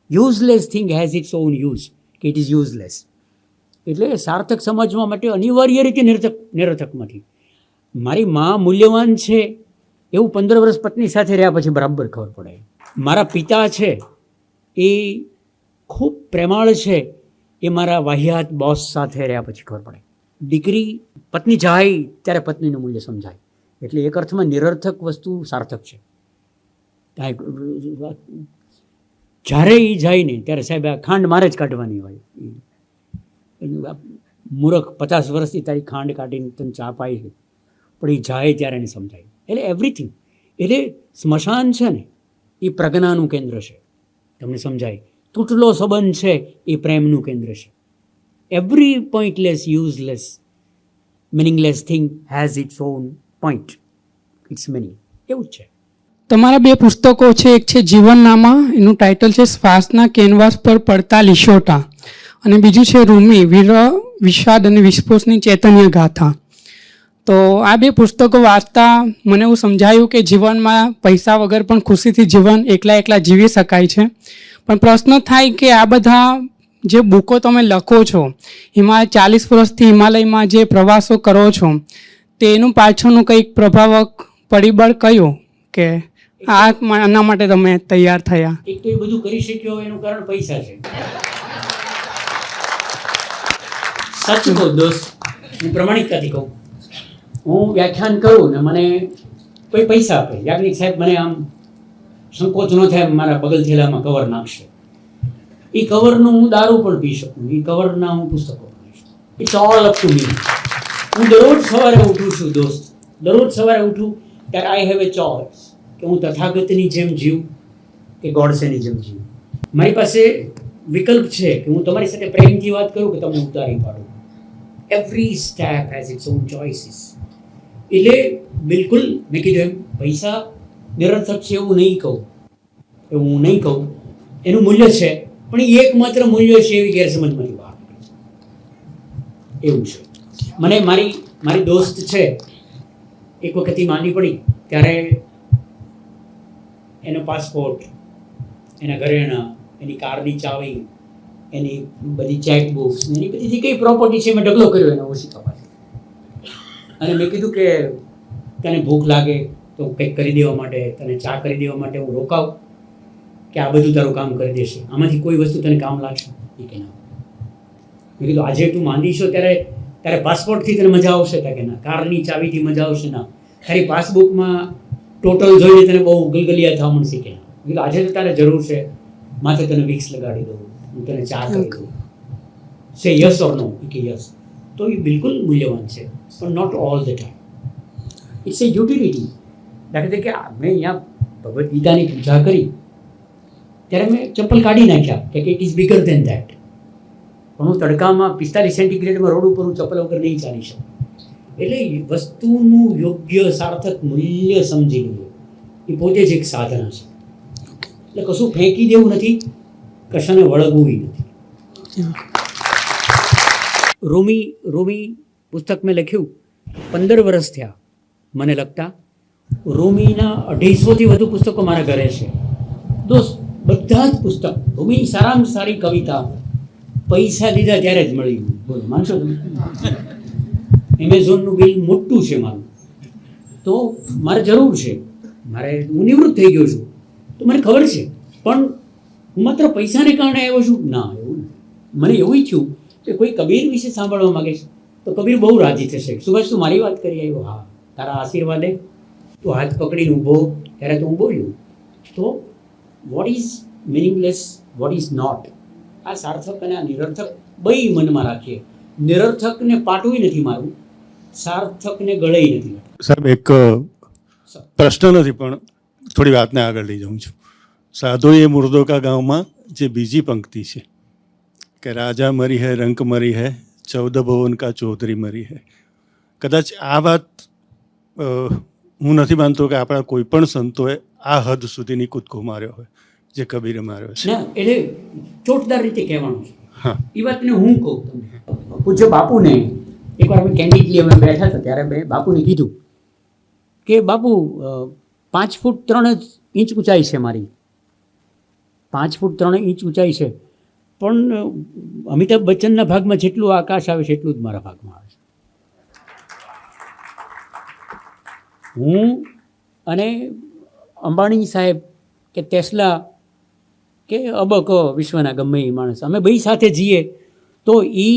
useless thing has its on use, કે ઇટ ઇઝ યુઝલેસ. એટલે સાર્થક સમજવા માટે અનિવાર્ય રીતે નિરર્થકમાંથી મારી મા મૂલ્યવાન છે એવું 15 વર્ષ પત્ની સાથે રહ્યા પછી બરાબર ખબર પડે. મારા પિતા છે એ ખૂબ પ્રેમાળ છે એ મારા વાહિયાત બોસ સાથે રહ્યા પછી ખબર પડે. દીકરી પત્ની જાય ત્યારે પત્નીનું મૂલ્ય સમજાય. એટલે એક અર્થમાં નિરર્થક વસ્તુ સાર્થક છે. જ્યારે એ જાય ને ત્યારે સાહેબ આ ખાંડ મારે જ કાઢવાની હોય. મૂરખ 50 વર્ષથી તારી ખાંડ કાઢીને તને ચા પાઈ છે, પણ એ જાય ત્યારે એને સમજાય. એટલે એવરીથિંગ, એટલે સ્મશાન છે ને એ પ્રજ્ઞાનું કેન્દ્ર છે, તમને સમજાય. તૂટલો સંબંધ છે એ પ્રેમનું કેન્દ્ર છે. Every pointless, useless, meaningless thing has its own point, its meaning. એવું જ છે. તમારા 2 પુસ્તકો છે, એક છે જીવનનામા, એનું ટાઇટલ છે શ્વાસના કેનવાસ પર પડતા લીશોટા, અને બીજું છે રૂમી, વીર, વિષાદ અને વિસ્ફોટની ચૈતન્ય ગાથા. તો આ 2 પુસ્તકો વાંચતા મને એવું સમજાયું કે જીવનમાં પૈસા વગર પણ ખુશીથી જીવન એકલા જીવી શકાય છે. પણ પ્રશ્ન થાય કે આ બધા જે બુકો તમે લખો છો, 40 વર્ષથી હિમાલયમાં જે પ્રવાસો કરો છો, તેનું પાછળનું કંઈક પ્રભાવક પરિબળ કયું કે આના માટે તમે તૈયાર થયા? એક તો એ બધું કરી શક્યો હોય એનું કારણ પૈસા છે. સાચું કહું દોસ્ત, હું પ્રમાણિકતાથી કહું, હું વ્યાખ્યાન કરું ને મને કોઈ પૈસા આપે, યાજ્ઞિક સાહેબ મને આમ સંકોચ ન થાય મારા બગલ થેલામાં કવર નાખશે, એ કવરનું હું દારૂ પણ પી શકું, એ કવરના હું પુસ્તકો ભણી શકું. It's all up to me. હું દરરોજ સવારે ઉઠું છું દોસ્ત, દરરોજ સવારે ઉઠું ત્યારે આઈ હેવ એ ચોઇસ કે હું તથાગતની જેમ જીવું કે ગોડસેની જેમ જીવું. મારી પાસે વિકલ્પ છે કે હું તમારી સાથે પ્રેમથી વાત કરું કે તમને ઉતારી પાડું. Every step has its on choices. એટલે બિલકુલ મેં કીધું એમ પૈસા નિરર્થક છે એવું નહીં કહું, એનું મૂલ્ય છે, પણ એ એકમાત્ર મૂલ્ય છે એવી ગેરસમજમાંથી બહાર નીકળે છે. એવું છે. મને મારી દોસ્ત છે, એક વખત માંદી પડી ત્યારે એનો પાસપોર્ટ, એના ઘરેણાં, એની કારની ચાવી, એની બધી ચેકબુક્સ, એની બધી જે કંઈ પ્રોપર્ટી છે મેં ઢગલો કર્યો એનો ઓછીકા પાસે. અને મેં કીધું કે તને ભૂખ લાગે તો કંઈક કરી દેવા માટે, તને ચા કરી દેવા માટે હું રોકાઉં કે આ બધું તારું કામ કરી દેશે, આમાંથી કોઈ વસ્તુ તને કામ લાગશે? એ કે ના. મેં કીધું આજે તું માંદી છો ત્યારે પાસપોર્ટથી તને મજા આવશે? કે ના. કારની ચાવીથી મજા આવશે? ના. તારી પાસબુકમાં ટોટલ જોઈને તને બહુ ગલગલિયા થવા મળશે? કે ના. મેં કીધું આજે તો તારે જરૂર છે, માથે તને વિક્સ લગાડી દઉં, હું તને ચા કરી દઉં. સે યસ ઓર નો? કે યસ. તો એ બિલકુલ મૂલ્યવાન છે, પણ not all the time. It's a utility. દાખલા તરીકે મેં અહીંયા ભગવદ્ ગીતાની પૂજા કરી ત્યારે મેં ચપ્પલ કાઢી નાખ્યા કે it is bigger than that. પણ હું તડકામાં 45 સેન્ટીગ્રેડમાં રોડ ઉપર હું ચપ્પલ વગર નહીં ચાલી શકું. એટલે વસ્તુનું યોગ્ય સાર્થક મૂલ્ય સમજી લેવું એ પોતે જ એક સાધના છે. એટલે કશું ફેંકી દેવું નથી, કશાને વળગવું નથી. રૂમી પુસ્તક મેં લખ્યું, 15 વર્ષ થયા મને લખતા. રૂમીના 250થી વધુ પુસ્તકો મારા ઘરે છે દોસ્ત. બધા જ પુસ્તક, રૂમીની સારામાં સારી કવિતા પૈસા લીધા ત્યારે જ મળી. બોલો, માનશો તમે? એમેઝોનનું બિલ મોટું છે મારું, તો મારે જરૂર છે, હું નિવૃત્ત થઈ ગયો છું તો મને ખબર છે, પણ હું માત્ર પૈસાને કારણે આવ્યો છું ના, એવું નથી. મને એવું થયું કે કોઈ કબીર વિશે સાંભળવા માગે છે તો કબીર બહુ રાજી થશે. સુભાષ, તું મારી વાત કરી આવ્યો? હા. તારા આશીર્વાદે તું હાથ પકડીને ઊભો ત્યારે તો હું બોલ્યું. તો what is meaningless, what is not, આ સાર્થક અને આ નિરર્થક બંને મનમાં રાખીએ. નિરર્થકને પાટવું નથી મારું, સાર્થકને ગળે નથી. સાહેબ, એક પ્રશ્ન નથી પણ થોડી વાતને આગળ લઈ જાઉં છું. સાધુએ મુર્દોકા ગામમાં જે બીજી પંક્તિ છે કે રાજા મરી હૈ, રંક મરી હૈ, 14 ભુવન કા ચૌધરી મરી હૈ. કદાચ આ વાત હું નથી માનતો કે આપણા કોઈ પણ સંતોએ આ હદ સુધીની કૂદકો માર્યો હોય, જે કબીરે માર્યો છે. ના એટલે ચોટદાર રીતે કહેવાનું છે. હા એ વાતને હું કહું તમને. પૂજ્ય બાપુને એકવાર અમે કેન્ડિડલી અમે બેઠા હતા ત્યારે મેં બાપુને કીધું કે બાપુ 5 ફૂટ 3 ઇંચ ઊંચાઈ છે મારી, 5 ફૂટ 3 ઇંચ ઊંચાઈ છે, પણ અમિતાભ બચ્ચનના ભાગમાં જેટલું આકાશ આવે છે એટલું જ મારા ભાગમાં આવે છે. હું અને અંબાણી સાહેબ કે ટેસ્લા કે અબકો વિશ્વના ગમે એ માણસ અમે બે સાથે જઈએ તો એ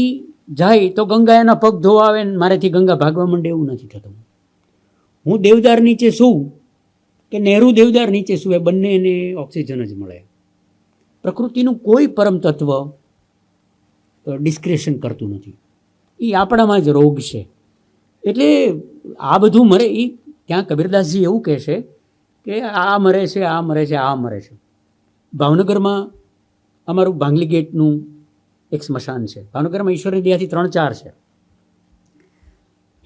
જાય તો ગંગા એના પગ ધોવા આવે ને મારેથી ગંગા ભાગવા માંડે એવું નથી થતું. હું દેવદાર નીચે સૂવું કે નહેરુ દેવદાર નીચે સૂવે, બંનેને ઓક્સિજન જ મળે. પ્રકૃતિનું કોઈ પરમ તત્વ ડિસ્ક્રેશન કરતું નથી. એ આપણામાં જ રોગ છે. એટલે આ બધું મરે એ ત્યાં કબીરદાસજી એવું કહે છે કે આ મરે છે, આ મરે છે, આ મરે છે. ભાવનગરમાં અમારું ભાંગલી ગેટનું એક સ્મશાન છે. ભાવનગરમાં ઈશ્વરની દયાથી 3-4 છે.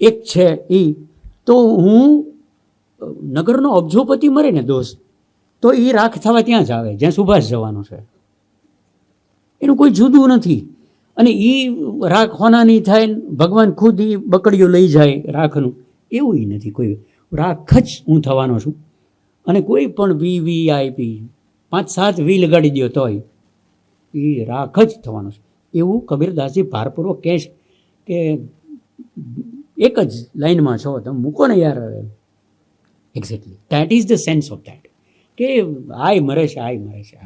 એક છે એ તો હું નગરનો અબજોપતિ મરે ને દોસ્ત તો એ રાખ થવા ત્યાં જ આવે જ્યાં સુભાષ જવાનો છે. એનું કોઈ જુદું નથી. અને એ રાખ હોનાની થાય ને ભગવાન ખુદ એ બકડીઓ લઈ જાય રાખનું, એવું નથી. કોઈ રાખ જ હું થવાનો છું. અને કોઈ પણ VVIP 5-7 વી લગાડી દો તોય એ રાખ જ થવાનો છે. એવું કબીરદાસજી ભારપૂર્વક કહે છે કે એક જ લાઈનમાં છો તમે મૂકો ને યાર. Exactly that is the sense of that કે આય મરે છે, આય મરે છે.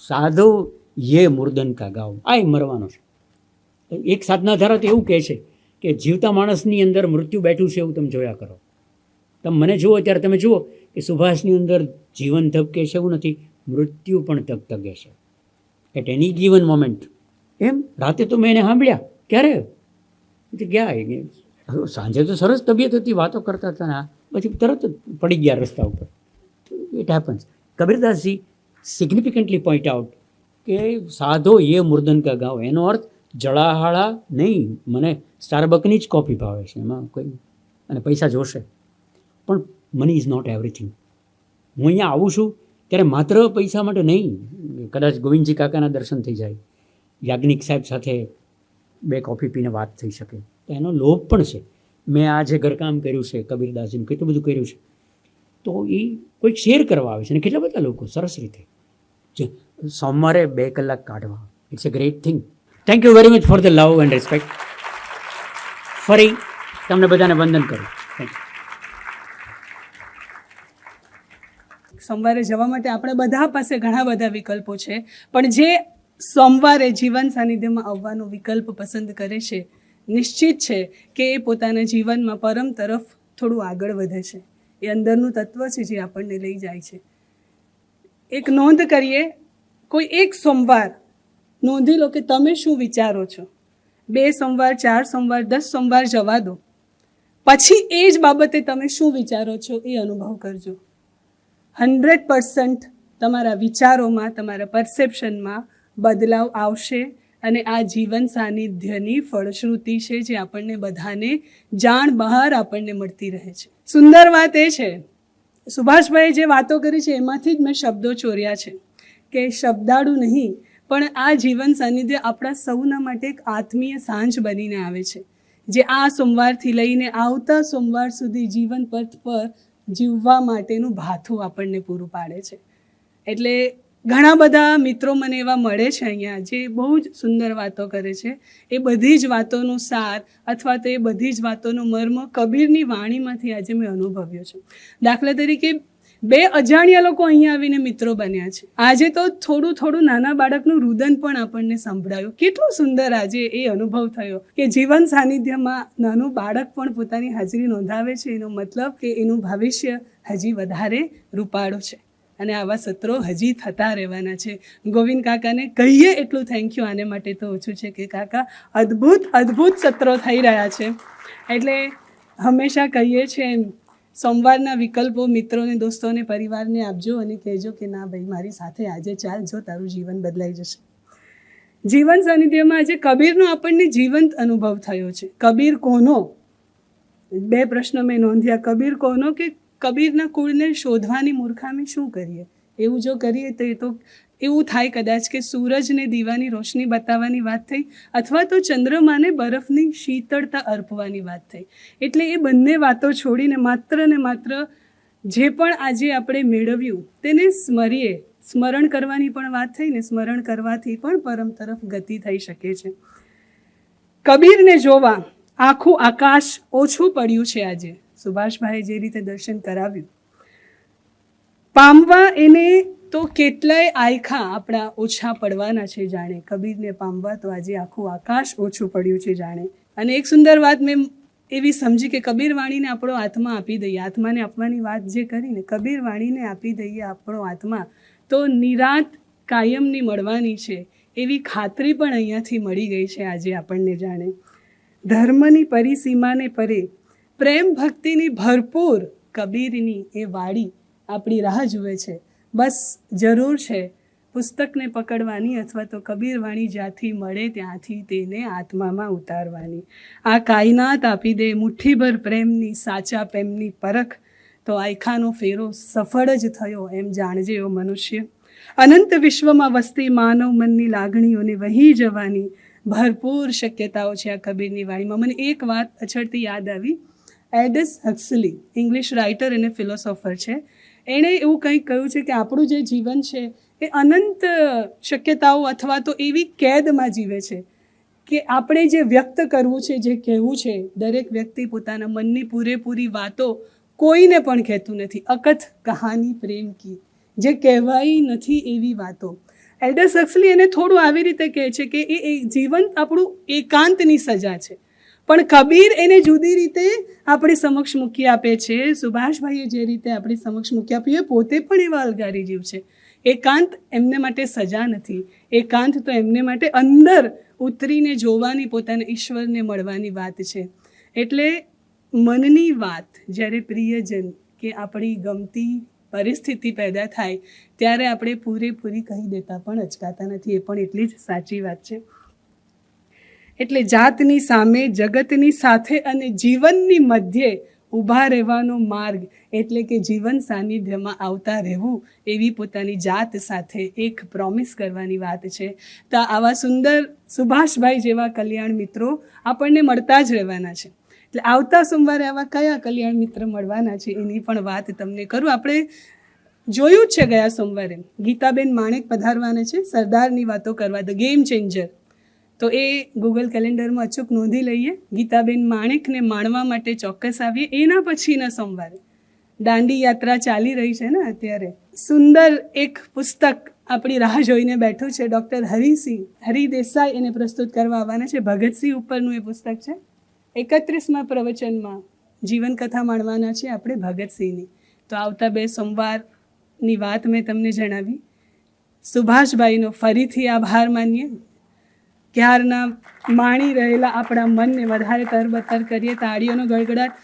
સાધો યે મુર્દન કા ગાવ, આય મરવાનો છે. એક સાધના ધારા તો એવું કહે છે કે જીવતા માણસની અંદર મૃત્યુ બેઠું છે એવું તમે જોયા કરો. તમે મને જુઓ ત્યારે તમે જુઓ કે સુભાષની અંદર જીવન ધબકે છે એવું નથી, મૃત્યુ પણ ધગધગે છે એટ એની ગિવન મોમેન્ટ. એમ રાતે તો મેં એને સાંભળ્યા ક્યારે ગયા સાંજે તો સરસ તબિયત હતી, વાતો કરતા હતા ને પછી તરત જ પડી ગયા રસ્તા ઉપર. It happens. Kabirdasji significantly point out કે સાધો યે મુર્દન કા ગાવ, એનો અર્થ જળાહાળા નહીં, મને સ્ટારબકની જ કોફી ભાવે છે, એમાં કોઈ અને પૈસા જોશે, પણ મની ઇઝ નોટ એવરીથિંગ. હું અહીંયા આવું છું ત્યારે માત્ર પૈસા માટે નહીં, કદાચ ગોવિંદજી કાકાના દર્શન થઈ જાય, યાજ્ઞિક સાહેબ સાથે 2 કોફી પીને વાત થઈ શકે, તો એનો લોભ પણ છે. મેં આ જે ઘરકામ કર્યું છે કબીરદાસજીનું કેટલું બધું કર્યું છે, તો એ કોઈક શેર કરવા આવે છે અને કેટલા બધા લોકો સરસ રીતે સોમવારે 2 કલાક કાઢવા, it's a great thing. Thank you very much for the love and respect. ફરી તમને બધાને વંદન કરું. Thank you. સોમવારે જવા માટે આપણે બધા પાસે ઘણા બધા વિકલ્પો છે, પણ જે સોમવારે જીવન સાનિધ્યમાં આવવાનો વિકલ્પ પસંદ કરે છે, નિશ્ચિત છે કે એ પોતાના જીવનમાં પરમ તરફ થોડું આગળ વધે છે. એ અંદરનું તત્વ છે જે આપણને લઈ જાય છે. એક નોંધ કરીએ, કોઈ એક સોમવાર નોંધી લો કે તમે શું વિચારો છો. 2 સોમવાર, 4 સોમવાર, 10 સોમવાર જવા દો, પછી એ જ બાબતે તમે શું વિચારો છો એ અનુભવ કરજો. 100% તમારા વિચારોમાં, તમારા પરસેપ્શનમાં બદલાવ આવશે અને આ જીવન સાનિધ્યની ફળશ્રુતિ છે જે આપણને બધાને જાણ બહાર આપણને મળતી રહે છે. સુંદર વાત એ છે, સુભાષભાઈએ જે વાતો કરી છે એમાંથી જ મેં શબ્દો ચોર્યા છે કે શબ્દાળુ નહીં, પણ આ જીવન સાનિધ્ય આપણા સૌના માટે એક આત્મીય સાંજ બનીને આવે છે, જે આ સોમવારથી લઈને આવતા સોમવાર સુધી જીવન પથ પર જીવવા માટેનું ભાથું આપણને પૂરું પાડે છે. એટલે ઘણા બધા મિત્રો મને એવા મળે છે અહીંયા જે બહુ જ સુંદર વાતો કરે છે. એ બધી જ વાતોનો સાર અથવા તો એ બધી જ વાતોનો મર્મ કબીરની વાણીમાંથી આજે મેં અનુભવ્યો છે. દાખલા તરીકે 2 અજાણ્યા લોકો અહીંયા આવીને મિત્રો બન્યા છે. આજે તો થોડું નાના બાળકનું રુદન પણ આપણને સંભળાયું. કેટલું સુંદર આજે એ અનુભવ થયો કે જીવન સાનિધ્યમાં નાનું બાળક પણ પોતાની હાજરી નોંધાવે છે. એનો મતલબ કે એનું ભવિષ્ય હજી વધારે રૂપાળું છે અને આવા સત્રો હજી થતા રહેવાના છે. ગોવિંદ કાકાને કહીએ એટલું થેન્ક યુ આને માટે તો ઓછું છે કે કાકા અદ્ભુત સત્રો થઈ રહ્યા છે. એટલે હંમેશા કહીએ છીએ એમ, સોમવારના વિકલ્પો મિત્રોને, દોસ્તોને, પરિવારને આપજો અને કહેજો કે ના ભાઈ મારી સાથે આજે ચાલજો, તારું જીવન બદલાઈ જશે. જીવન સાનિધ્યમાં આજે કબીરનો આપણને જીવંત અનુભવ થયો છે. કબીર કોનો? 2 પ્રશ્નો મેં નોંધ્યા. કબીર કોનો કે કબીરના કુળને શોધવાની મૂર્ખામી શું કરીએ? એવું જો કરીએ તો એ તો એવું થાય કદાચ કે સૂરજને દીવાની રોશની બતાવવાની વાત થઈ અથવા તો ચંદ્રમાને બરફની શીતળતા અર્પવાની વાત થઈ. એટલે એ બંને વાતો છોડીને માત્ર ને માત્ર જે પણ આજે આપણે મેળવ્યું તેને સ્મરણ કરવાની પણ વાત થઈ ને સ્મરણ કરવાથી પણ પરમ તરફ ગતિ થઈ શકે છે. કબીરને જોવા આખું આકાશ ઓછું પડ્યું છે આજે. સુભાષભાઈ જે રીતે દર્શન કરાવ્યું, પામવા એને તો કેટલાય આયખા આપણા ઓછા પડવાના છે જાણે. કબીરને પામવા તો આજે આખું આકાશ ઓછું પડ્યું છે જાણે. અને એક સુંદર વાત મેં એવી સમજી કે કબીર વાણીને આપણો આત્મા આપી દઈએ. આત્માને આપવાની વાત જે કરીને કબીર વાણીને આપી દઈએ આપણો આત્મા, તો નિરાંત કાયમની મળવાની છે એવી ખાતરી પણ અહીંયાથી મળી ગઈ છે આજે આપણને જાણે. ધર્મની પરિસીમાને પરે પ્રેમ ભક્તિની ભરપૂર કબીરની એ વાડી આપણી રાહ જુએ છે. બસ જરૂર છે પુસ્તકને પકડવાની અથવા તો કબીર વાણી જ્યાંથી મળે ત્યાંથી તેને આત્મામાં ઉતારવાની. આ કાયનાત આપી દે મુઠ્ઠીભર પ્રેમની, સાચા પ્રેમની પરખ, તો આયખાનો ફેરો સફળ જ થયો એમ જાણજે એવો મનુષ્ય. અનંત વિશ્વમાં વસતી માનવ મનની લાગણીઓને વહી જવાની ભરપૂર શક્યતાઓ છે આ કબીરની વાણીમાં. મને એક વાત અછડથી યાદ આવી. એડસ હક્સલી ઇંગ્લિશ રાઇટર અને ફિલોસોફર છે. એણે એવું કંઈક કહ્યું છે કે આપણું જે જીવન છે એ અનંત શક્યતાઓ અથવા તો એવી કેદમાં જીવે છે કે આપણે જે વ્યક્ત કરવું છે, જે કહેવું છે, દરેક વ્યક્તિ પોતાના મનની પૂરેપૂરી વાતો કોઈને પણ કહેતું નથી. અકથ કહાની પ્રેમ કી, જે કહેવાઈ નથી એવી વાતો. એલ્ડસ હક્સલી એને થોડું આવી રીતે કહે છે કે એ જીવન આપણું એકાંતની સજા છે, પણ કબીર એને જુદી રીતે આપણી સમક્ષ મૂકી આપે છે. સુભાષભાઈએ જે રીતે આપણી સમક્ષ મૂકી આપ્યું, એ પોતે પણ એવા અલગારી જીવ છે. એકાંત એમને માટે સજા નથી. એકાંત તો એમને માટે અંદર ઉતરીને જોવાની, પોતાના ઈશ્વરને મળવાની વાત છે. એટલે મનની વાત જ્યારે પ્રિયજન કે આપણી ગમતી પરિસ્થિતિ પેદા થાય ત્યારે આપણે પૂરેપૂરી કહી દેતા પણ અચકાતા નથી. એ પણ એટલી જ સાચી વાત છે. એટલે જાતની સામે, જગતની સાથે અને જીવનની મધ્યે ઊભા રહેવાનો માર્ગ, એટલે કે જીવન સાનિધ્યમાં આવતા રહેવું, એવી પોતાની જાત સાથે એક પ્રોમિસ કરવાની વાત છે. તો આવા સુંદર સુભાષભાઈ જેવા કલ્યાણ મિત્રો આપણને મળતા જ રહેવાના છે. એટલે આવતા સોમવારે આવા કયા કલ્યાણ મિત્ર મળવાના છે એની પણ વાત તમને કરું. આપણે જોયું જ છે ગયા સોમવારે ગીતાબેન માણેક પધારવાના છે સરદારની વાતો કરવા, ધ ગેમ ચેન્જર. તો એ ગૂગલ કેલેન્ડરમાં અચૂક નોંધી લઈએ. ગીતાબેન માણેકને માણવા માટે ચોક્કસ આવીએ. એના પછીના સોમવારે દાંડી યાત્રા ચાલી રહી છે ને અત્યારે, સુંદર એક પુસ્તક આપણી રાહ જોઈને બેઠું છે. ડૉક્ટર હરિદેસાઈ એને પ્રસ્તુત કરવા આવવાના છે. ભગતસિંહ ઉપરનું એ પુસ્તક છે. 31મા પ્રવચનમાં જીવનકથા માણવાના છે આપણે ભગતસિંહની. તો આવતા 2 સોમવારની વાત મેં તમને જણાવી. સુભાષભાઈનો ફરીથી આભાર માનીએ. ક્યારના માણી રહેલા આપણા મનને વધારે તરબતર કરીએ. તાળીઓનો ગડગડાટ